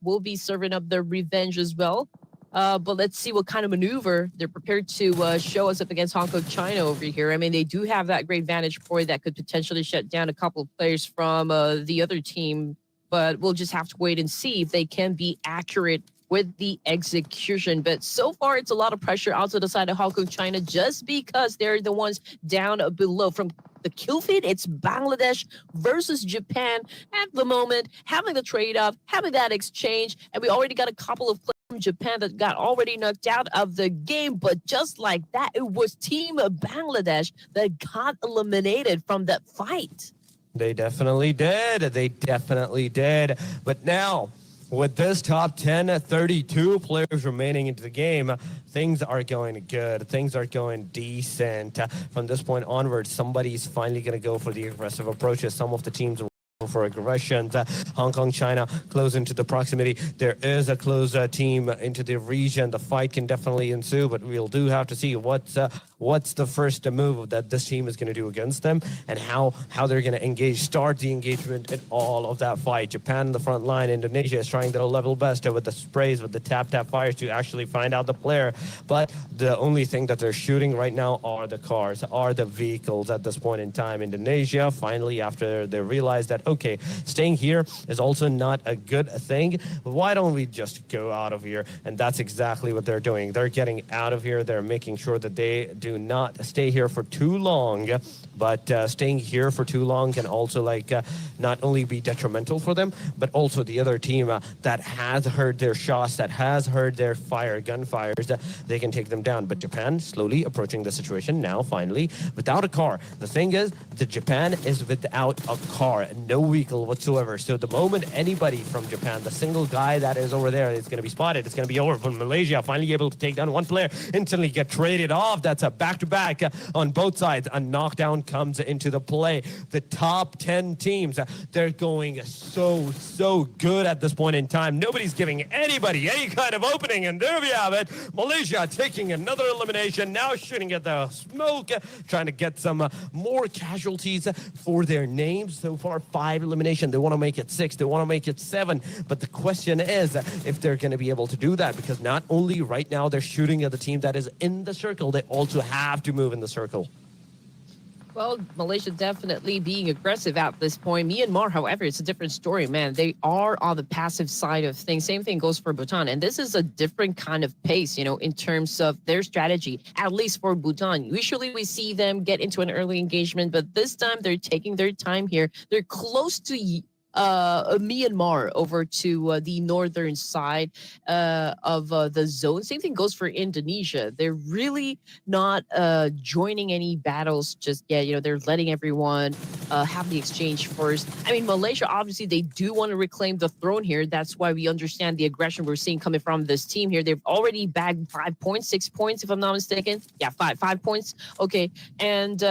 will be serving up their revenge as well. But let's see what kind of maneuver they're prepared to show us up against Hong Kong, China over here. I mean, they do have that great vantage point that could potentially shut down a couple of players from the other team, but we'll just have to wait and see if they can be accurate with the execution. But so far, it's a lot of pressure out to the side of Hong Kong, China, just because they're the ones down below. From the kill feed, it's Bangladesh versus Japan at the moment, having the trade-off, having that exchange, and we already got a couple of players from Japan that got already knocked out of the game. But just like that, it was Team Bangladesh that got eliminated from that fight. They definitely did. They definitely did. But now, with this top 10, 32 players remaining into the game, things are going good. Things are going decent. From this point onwards, somebody's finally going to go for the aggressive approaches. Some of the teams will go for aggression. Hong Kong, China close into the proximity. There is a close team into the region. The fight can definitely ensue, but we'll do have to see what's the first move that this team is going to do against them, and how they're going to start the engagement in all of that fight. Japan in the front line. Indonesia is trying their level best with the sprays, with the tap fires to actually find out the player. But the only thing that they're shooting right now are the cars, are the vehicles at this point in time. Indonesia, finally, after they realize that, okay, staying here is also not a good thing, why don't we just go out of here? And that's exactly what they're doing. They're getting out of here. They're making sure that they do not stay here for too long, but staying here for too long can also not only be detrimental for them, but also the other team that has heard their shots, that has heard their gunfires, they can take them down. But Japan slowly approaching the situation now, finally, without a car. The thing is, that Japan is without a car, no vehicle whatsoever. So the moment anybody from Japan, the single guy that is over there, is going to be spotted, it's going to be over. But Malaysia finally able to take down one player, instantly get traded off. That's a back-to-back on both sides. A knockdown comes into the play. The top 10 teams, they're going so good at this point in time. Nobody's giving anybody any kind of opening, and there we have it. Malaysia taking another elimination, now shooting at the smoke, trying to get some more casualties for their names. So far, 5 elimination. They want to make it 6. They want to make it 7. But the question is if they're going to be able to do that, because not only right now they're shooting at the team that is in the circle, they also have to move in the circle. Well, Malaysia definitely being aggressive at this point. Myanmar, however, it's a different story, man. They are on the passive side of things. Same thing goes for Bhutan. And this is a different kind of pace, you know, in terms of their strategy, at least for Bhutan. Usually we see them get into an early engagement, but this time they're taking their time here. They're close to Myanmar over to the northern side of the zone. Same thing goes for Indonesia. They're really not joining any battles just yet. You know, they're letting everyone have the exchange first. I mean, Malaysia, obviously, they do want to reclaim the throne here. That's why we understand the aggression we're seeing coming from this team here. They've already bagged 5 points, 6 points, if I'm not mistaken. Yeah, five points. Okay. And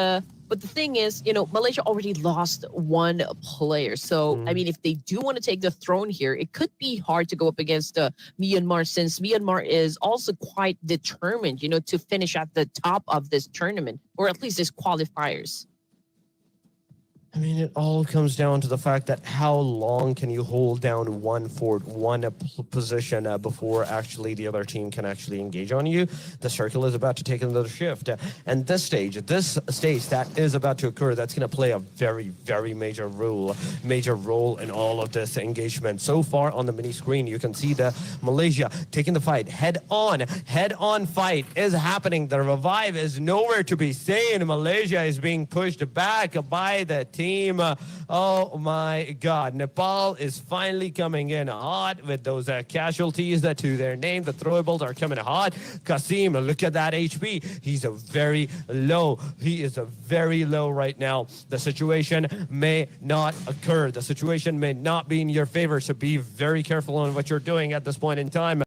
but the thing is, you know, Malaysia already lost one player. So, I mean, if they do want to take the throne here, it could be hard to go up against Myanmar, since Myanmar is also quite determined, you know, to finish at the top of this tournament, or at least this qualifiers. I mean, it all comes down to the fact that how long can you hold down one fort, one position before actually the other team can actually engage on you. The circle is about to take another shift. And this stage that is about to occur, that's going to play a very, very major role in all of this engagement. So far on the mini screen, you can see the Malaysia taking the fight head on fight is happening. The revive is nowhere to be seen. Malaysia is being pushed back by the team. Oh my God, Nepal is finally coming in hot with those casualties to their name. The throwables are coming hot. Kasim, look at that HP. He's a very low. He is a very low right now. The situation may not occur. The situation may not be in your favor, so be very careful on what you're doing at this point in time.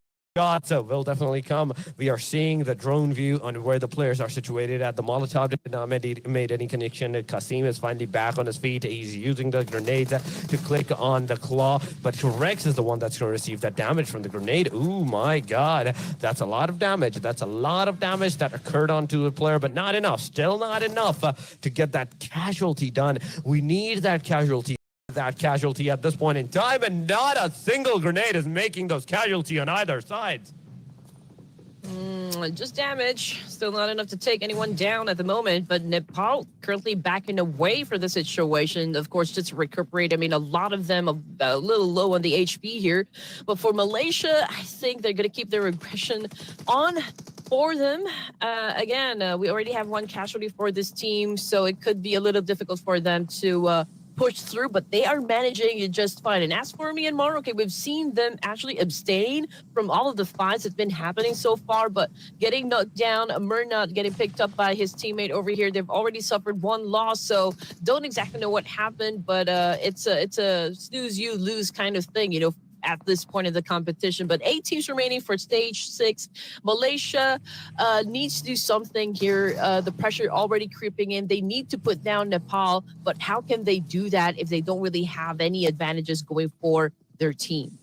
So will definitely come. We are seeing the drone view on where the players are situated at. The Molotov did not made any connection. Kasim is finally back on his feet. He's using the grenades to click on the claw, but Rex is the one that's going to receive that damage from the grenade. Oh my God, that's a lot of damage. That's a lot of damage that occurred onto the player, but not enough. Still not enough to get that casualty done. We need that casualty at this point in time, and not a single grenade is making those casualty on either side. Just damage. Still not enough to take anyone down at the moment, but Nepal currently backing away for the situation. Of course, just to recuperate. I mean, a lot of them a little low on the HP here. But for Malaysia, I think they're going to keep their aggression on for them. Again, we already have one casualty for this team, so it could be a little difficult for them to push through, but they are managing it just fine. And as for Myanmar, okay, we've seen them actually abstain from all of the fights that's been happening so far, but getting knocked down, Murnat getting picked up by his teammate over here. They've already suffered one loss, so don't exactly know what happened, but it's a snooze you lose kind of thing, you know, at this point in the competition. But 8 teams remaining for stage 6. Malaysia needs to do something here. The pressure already creeping in. They need to put down Nepal, but how can they do that if they don't really have any advantages going for their team?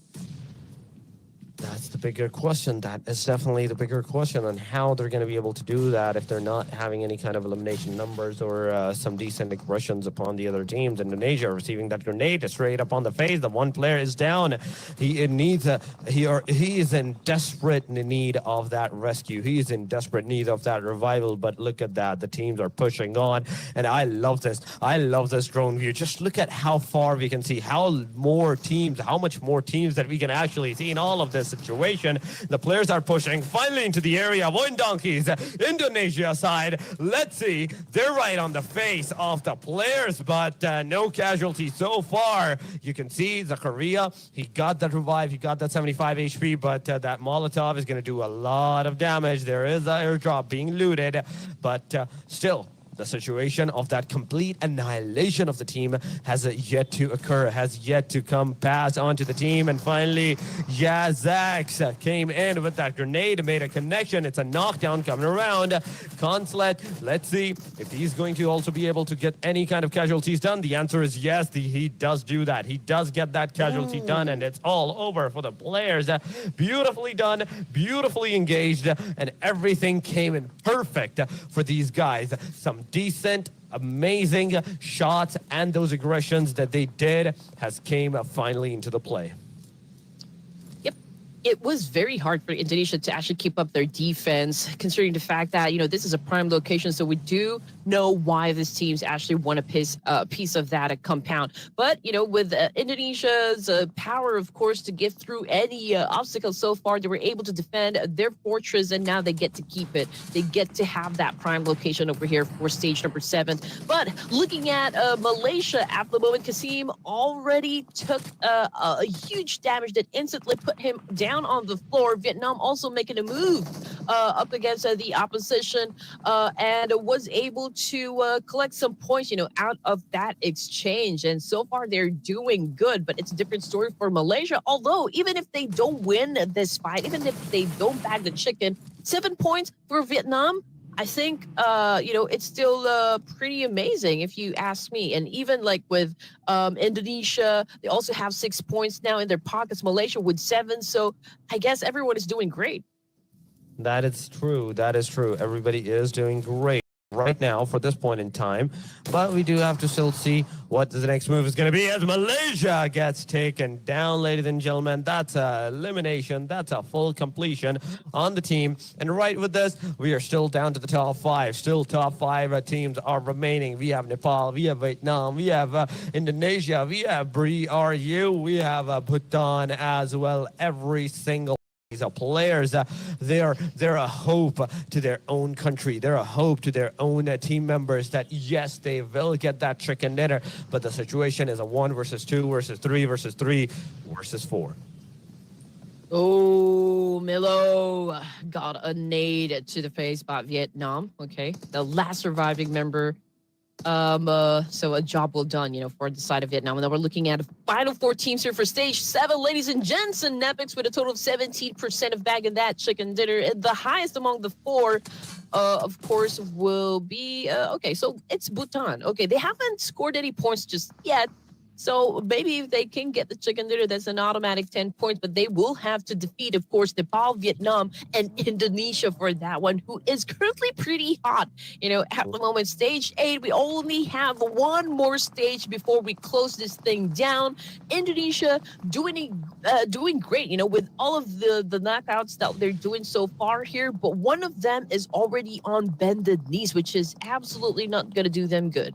That's the bigger question. That is definitely the bigger question on how they're going to be able to do that if they're not having any kind of elimination numbers or some decent aggressions upon the other teams. Indonesia receiving that grenade straight up on the face. The one player is down. He is in desperate need of that rescue. He is in desperate need of that revival. But look at that. The teams are pushing on, and I love this. I love this drone view. Just look at how far we can see, how much more teams that we can actually see in all of this situation. The players are pushing finally into the area. One donkeys, Indonesia side. Let's see. They're right on the face of the players, but no casualties so far. You can see Zakaria. He got that revive. He got that 75 HP, but that Molotov is going to do a lot of damage. There is an airdrop being looted, but still, the situation of that complete annihilation of the team has yet to occur, has yet to come pass onto the team. And finally, Yazax came in with that grenade, made a connection. It's a knockdown coming around. Consulate, let's see if he's going to also be able to get any kind of casualties done. The answer is yes, he does do that. He does get that casualty done, and it's all over for the players. Beautifully done, beautifully engaged, and everything came in perfect for these guys. Some decent, amazing shots, and those aggressions that they did has came finally into the play. it was very hard for Indonesia to actually keep up their defense, considering the fact that, this is a prime location. So we do know why this team's actually won a piece of that compound. But, with Indonesia's power, of course, to get through any obstacles so far, they were able to defend their fortress, and now they get to keep it. They get to have that prime location over here for stage number 7. But looking at Malaysia at the moment, Kasim already took a huge damage that instantly put him down on the floor. Vietnam also making a move up against the opposition and was able to collect some points, out of that exchange. And so far they're doing good, but it's a different story for Malaysia. Although even if they don't win this fight, even if they don't bag the chicken, 7 points for Vietnam, I think, it's still pretty amazing if you ask me. And even like with Indonesia, they also have 6 points now in their pockets. Malaysia with 7. So I guess everyone is doing great. That is true. That is true. Everybody is doing great right now for this point in time, but we do have to still see what the next move is going to be as Malaysia gets taken down, ladies and gentlemen. That's a elimination. That's a full completion on the team. And right with this, we are still down to the top 5. Still top 5 teams are remaining. We have Nepal, we have Vietnam, we have Indonesia, we have RRQ, we have Bhutan as well. Every single these are players, they're a hope to their own country. They're a hope to their own team members that, yes, they will get that chicken dinner, but the situation is a 1 versus 2 versus 3 versus 3 versus 4. Oh, Milo got a nade to the face by Vietnam. Okay, the last surviving member. So a job well done, for the side of Vietnam. And then we're looking at final 4 teams here for stage 7, ladies and gents. And Nepix with a total of 17% of bagging that chicken dinner. And the highest among the 4, of course, will be, okay, so it's Bhutan. Okay, they haven't scored any points just yet. So maybe if they can get the chicken dinner, that's an automatic 10 points, but they will have to defeat, of course, Nepal, Vietnam, and Indonesia for that one, who is currently pretty hot. At the moment, stage 8, we only have 1 more stage before we close this thing down. Indonesia doing great, with all of the knockouts that they're doing so far here, but one of them is already on bended knees, which is absolutely not going to do them good.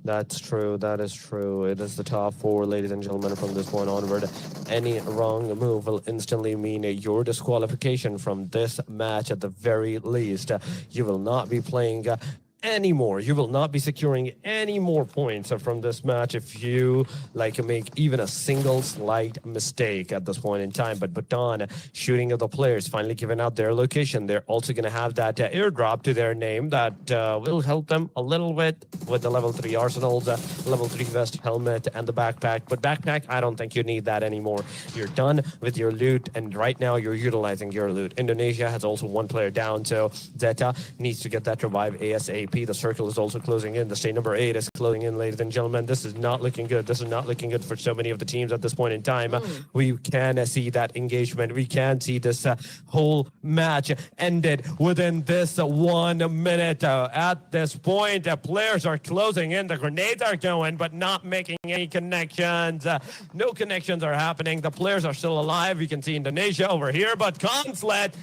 That's true. That is true. It is the top 4, ladies and gentlemen, from this point onward. Any wrong move will instantly mean your disqualification from this match at the very least. You will not be playing anymore. You will not be securing any more points from this match if you make even a single slight mistake at this point in time. But Bhutan shooting at the players, finally giving out their location. They're also going to have that airdrop to their name that will help them a little bit with the level 3 arsenals, level 3 vest, helmet, and the backpack. But backpack, I don't think you need that anymore. You're done with your loot, and right now you're utilizing your loot. Indonesia has also 1 player down, so Zeta needs to get that revive ASAP. The circle is also closing in. The state number 8 is closing in, ladies and gentlemen. This is not looking good. This is not looking good for so many of the teams at this point in time. We can see that engagement. We can see this whole match ended within this 1 minute. At this point, players are closing in. The grenades are going, but not making any connections. No connections are happening. The players are still alive. You can see Indonesia over here, but Consulate,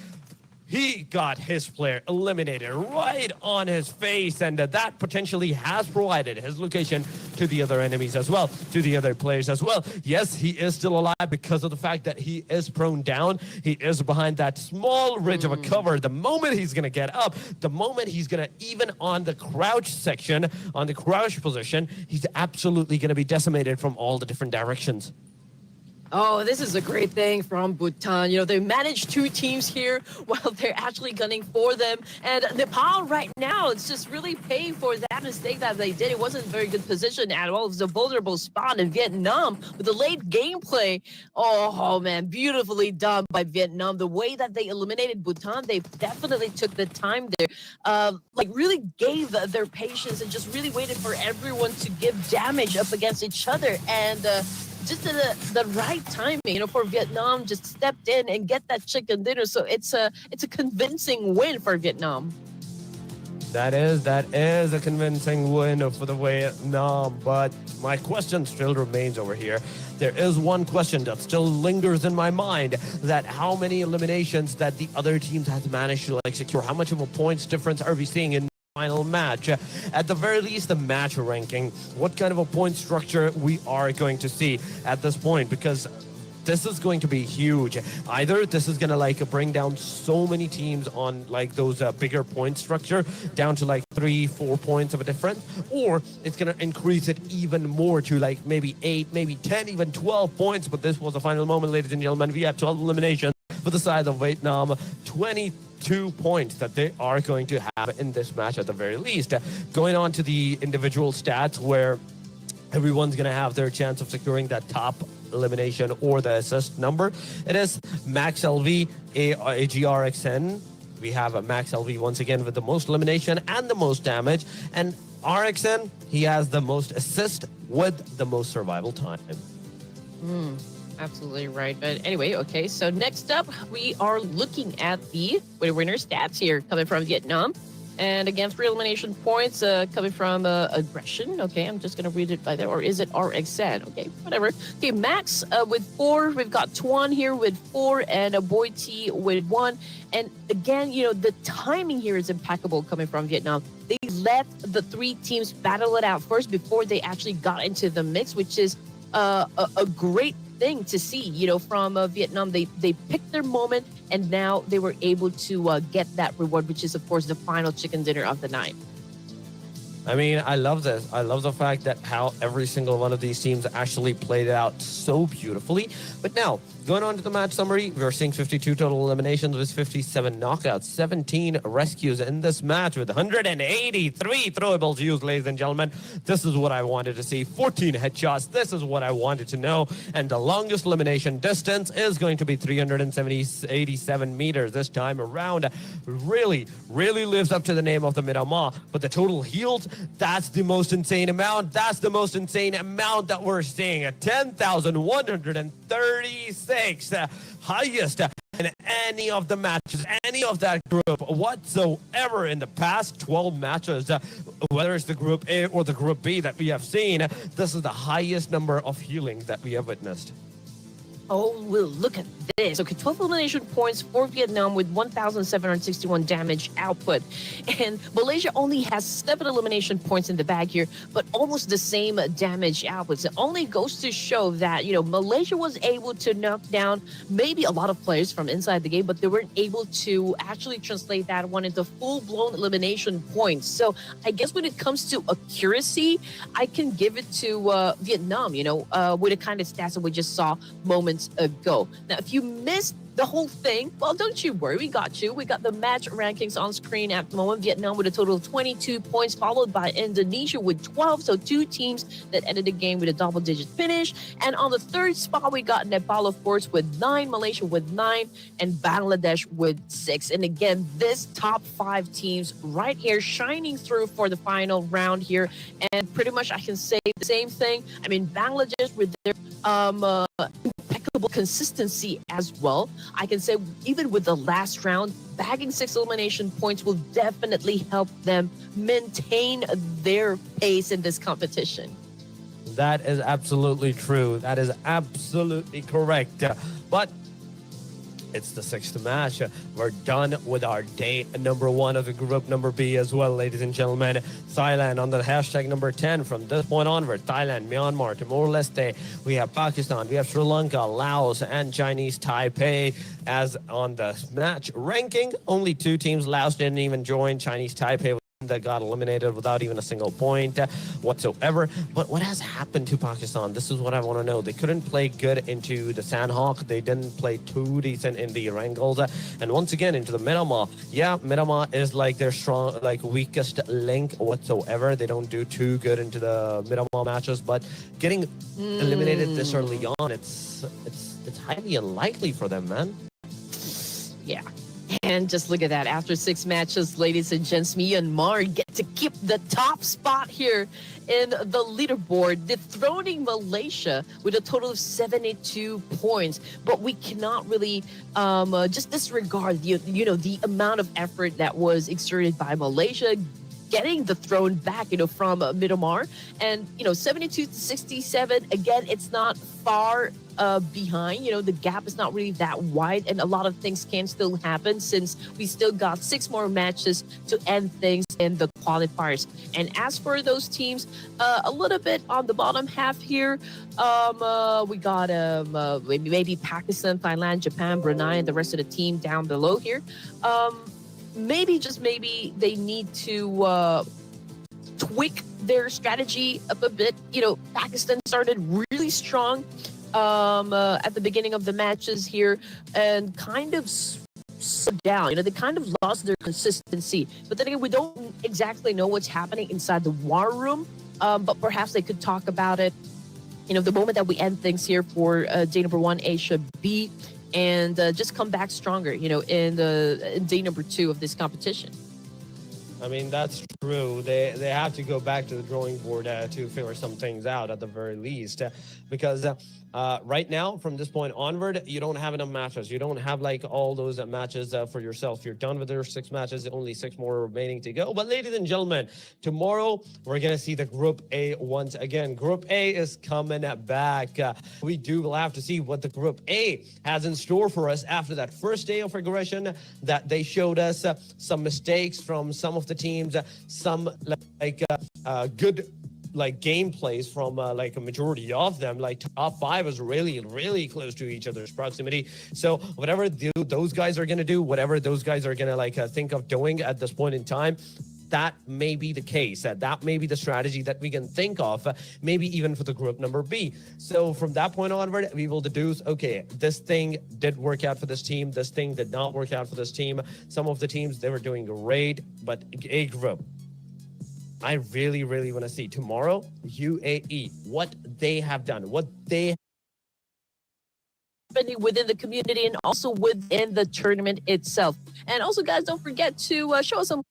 he got his player eliminated right on his face, and that potentially has provided his location to the other enemies as well, to the other players as well. Yes, he is still alive because of the fact that he is prone down. He is behind that small ridge of a cover. The moment he's going to get up, the moment he's going to, even on the crouch section, on the crouch position, he's absolutely going to be decimated from all the different directions. Oh, this is a great thing from Bhutan. They managed 2 teams here while they're actually gunning for them. And Nepal right now, it's just really paying for that mistake that they did. It wasn't a very good position at all. It was a vulnerable spot in Vietnam with the late gameplay. Oh man, beautifully done by Vietnam. The way that they eliminated Bhutan, they definitely took the time there. Really gave their patience and just really waited for everyone to give damage up against each other. And just at the right timing, for Vietnam, just stepped in and get that chicken dinner. So it's a convincing win for Vietnam. That is a convincing win for the Vietnam, but my question still remains over here. There is one question that still lingers in my mind, that how many eliminations that the other teams have managed to secure. How much of a points difference are we seeing in the final match? At the very least, the match ranking, what kind of a point structure we are going to see at this point, because this is going to be huge. Either this is going to bring down so many teams on those bigger point structure down to 3-4 points of a difference, or it's going to increase it even more to maybe 8, maybe 10, even 12 points. But this was the final moment, ladies and gentlemen. We have 12 eliminations for the side of Vietnam, 22 points that they are going to have in this match at the very least. Going on to the individual stats, where everyone's going to have their chance of securing that top elimination or the assist number. It is Max LV, AGRXN. We have a Max LV once again with the most elimination and the most damage. And RXN, he has the most assist with the most survival time. Absolutely right. But anyway, okay, so next up, we are looking at the winner stats here coming from Vietnam. And again, 3 elimination points coming from aggression. Okay, I'm just going to read it by there. Or is it RXN? Okay, whatever. Okay, Max with 4. We've got Tuan here with 4 and Boy T with 1. And again, the timing here is impeccable coming from Vietnam. They let the 3 teams battle it out first before they actually got into the mix, which is a great thing to see, from Vietnam. They picked their moment, and now they were able to get that reward, which is, of course, the final chicken dinner of the night. I mean, I love this. I love the fact that how every single one of these teams actually played it out so beautifully. But now, going on to the match summary, we're seeing 52 total eliminations with 57 knockouts, 17 rescues in this match with 183 throwables used, ladies and gentlemen. This is what I wanted to see. 14 headshots. This is what I wanted to know. And the longest elimination distance is going to be 387 meters this time around. Really, really lives up to the name of the Miramar. But the total healed, that's the most insane amount. That's the most insane amount that we're seeing. 10,136, highest in any of the matches, any of that group whatsoever in the past 12 matches, whether it's the Group A or the Group B that we have seen. This is the highest number of healings that we have witnessed. Oh, well, look at this. Okay, 12 elimination points for Vietnam with 1,761 damage output. And Malaysia only has 7 elimination points in the bag here, but almost the same damage outputs. It only goes to show that, Malaysia was able to knock down maybe a lot of players from inside the game, but they weren't able to actually translate that one into full-blown elimination points. So I guess when it comes to accuracy, I can give it to Vietnam, with the kind of stats that we just saw moments ago. Now, if you missed the whole thing, well, don't you worry, we got you. We got the match rankings on screen at the moment. Vietnam with a total of 22 points, followed by Indonesia with 12. So 2 teams that ended the game with a double-digit finish. And on the 3rd spot, we got Nepal, of course, with 9, Malaysia with 9, and Bangladesh with 6. And again, this top 5 teams right here shining through for the final round here. And pretty much I can say the same thing. I mean, Bangladesh with their impeccable consistency as well. I can say even with the last round, bagging 6 elimination points will definitely help them maintain their pace in this competition. That is absolutely true. That is absolutely correct. But it's the 6th match. We're done with our day number 1 of the Group number B as well, ladies and gentlemen. Thailand on the hashtag number 10. From this point onward, Thailand, Myanmar, Timor-Leste. We have Pakistan, we have Sri Lanka, Laos, and Chinese Taipei. As on the match ranking, only 2 teams, Laos didn't even join. Chinese Taipei that got eliminated without even a single point whatsoever. But what has happened to Pakistan? This is what I want to know. They couldn't play good into the Sandhawk. They didn't play too decent in the Wrangles. And once again, into the Miramar. Yeah, Miramar is their strong, weakest link whatsoever. They don't do too good into the Miramar matches, but getting eliminated this early on, it's highly unlikely for them, man. Yeah. And just look at that. After 6 matches, ladies and gents, Myanmar get to keep the top spot here in the leaderboard, dethroning Malaysia with a total of 72 points. But we cannot really just disregard the amount of effort that was exerted by Malaysia, getting the throne back, from Miramar. And, 72 to 67, again, it's not far behind. The gap is not really that wide, and a lot of things can still happen since we still got 6 more matches to end things in the qualifiers. And as for those teams, a little bit on the bottom half here, we got maybe Pakistan, Thailand, Japan, Brunei, and the rest of the team down below here. Maybe, just maybe, they need to tweak their strategy up a bit. Pakistan started really strong at the beginning of the matches here and kind of slowed down. They kind of lost their consistency. But then again, we don't exactly know what's happening inside the war room. But perhaps they could talk about it, the moment that we end things here for day number 1, Asia B, and just come back stronger, in day number 2 of this competition. I mean, that's true. They have to go back to the drawing board to figure some things out at the very least, because right now, from this point onward, you don't have enough matches. You don't have like all those matches for yourself. You're done with your 6 matches, only 6 more remaining to go. But ladies and gentlemen, tomorrow we're going to see the Group A once again. Group A is coming back. We will have to see what the Group A has in store for us after that first day of aggression that they showed us some mistakes from some of the teams, some good gameplays from a majority of them. Top 5 is really close to each other's proximity. So whatever those guys are going to do, whatever those guys are going to think of doing at this point in time, that may be the case. That may be the strategy that we can think of, maybe even for the group number B. So from that point onward, we will deduce, okay, this thing did work out for this team. This thing did not work out for this team. Some of the teams, they were doing great, but A group, I really want to see tomorrow, UAE, what they have done, what they within the community and also within the tournament itself. And also, guys, don't forget to show us some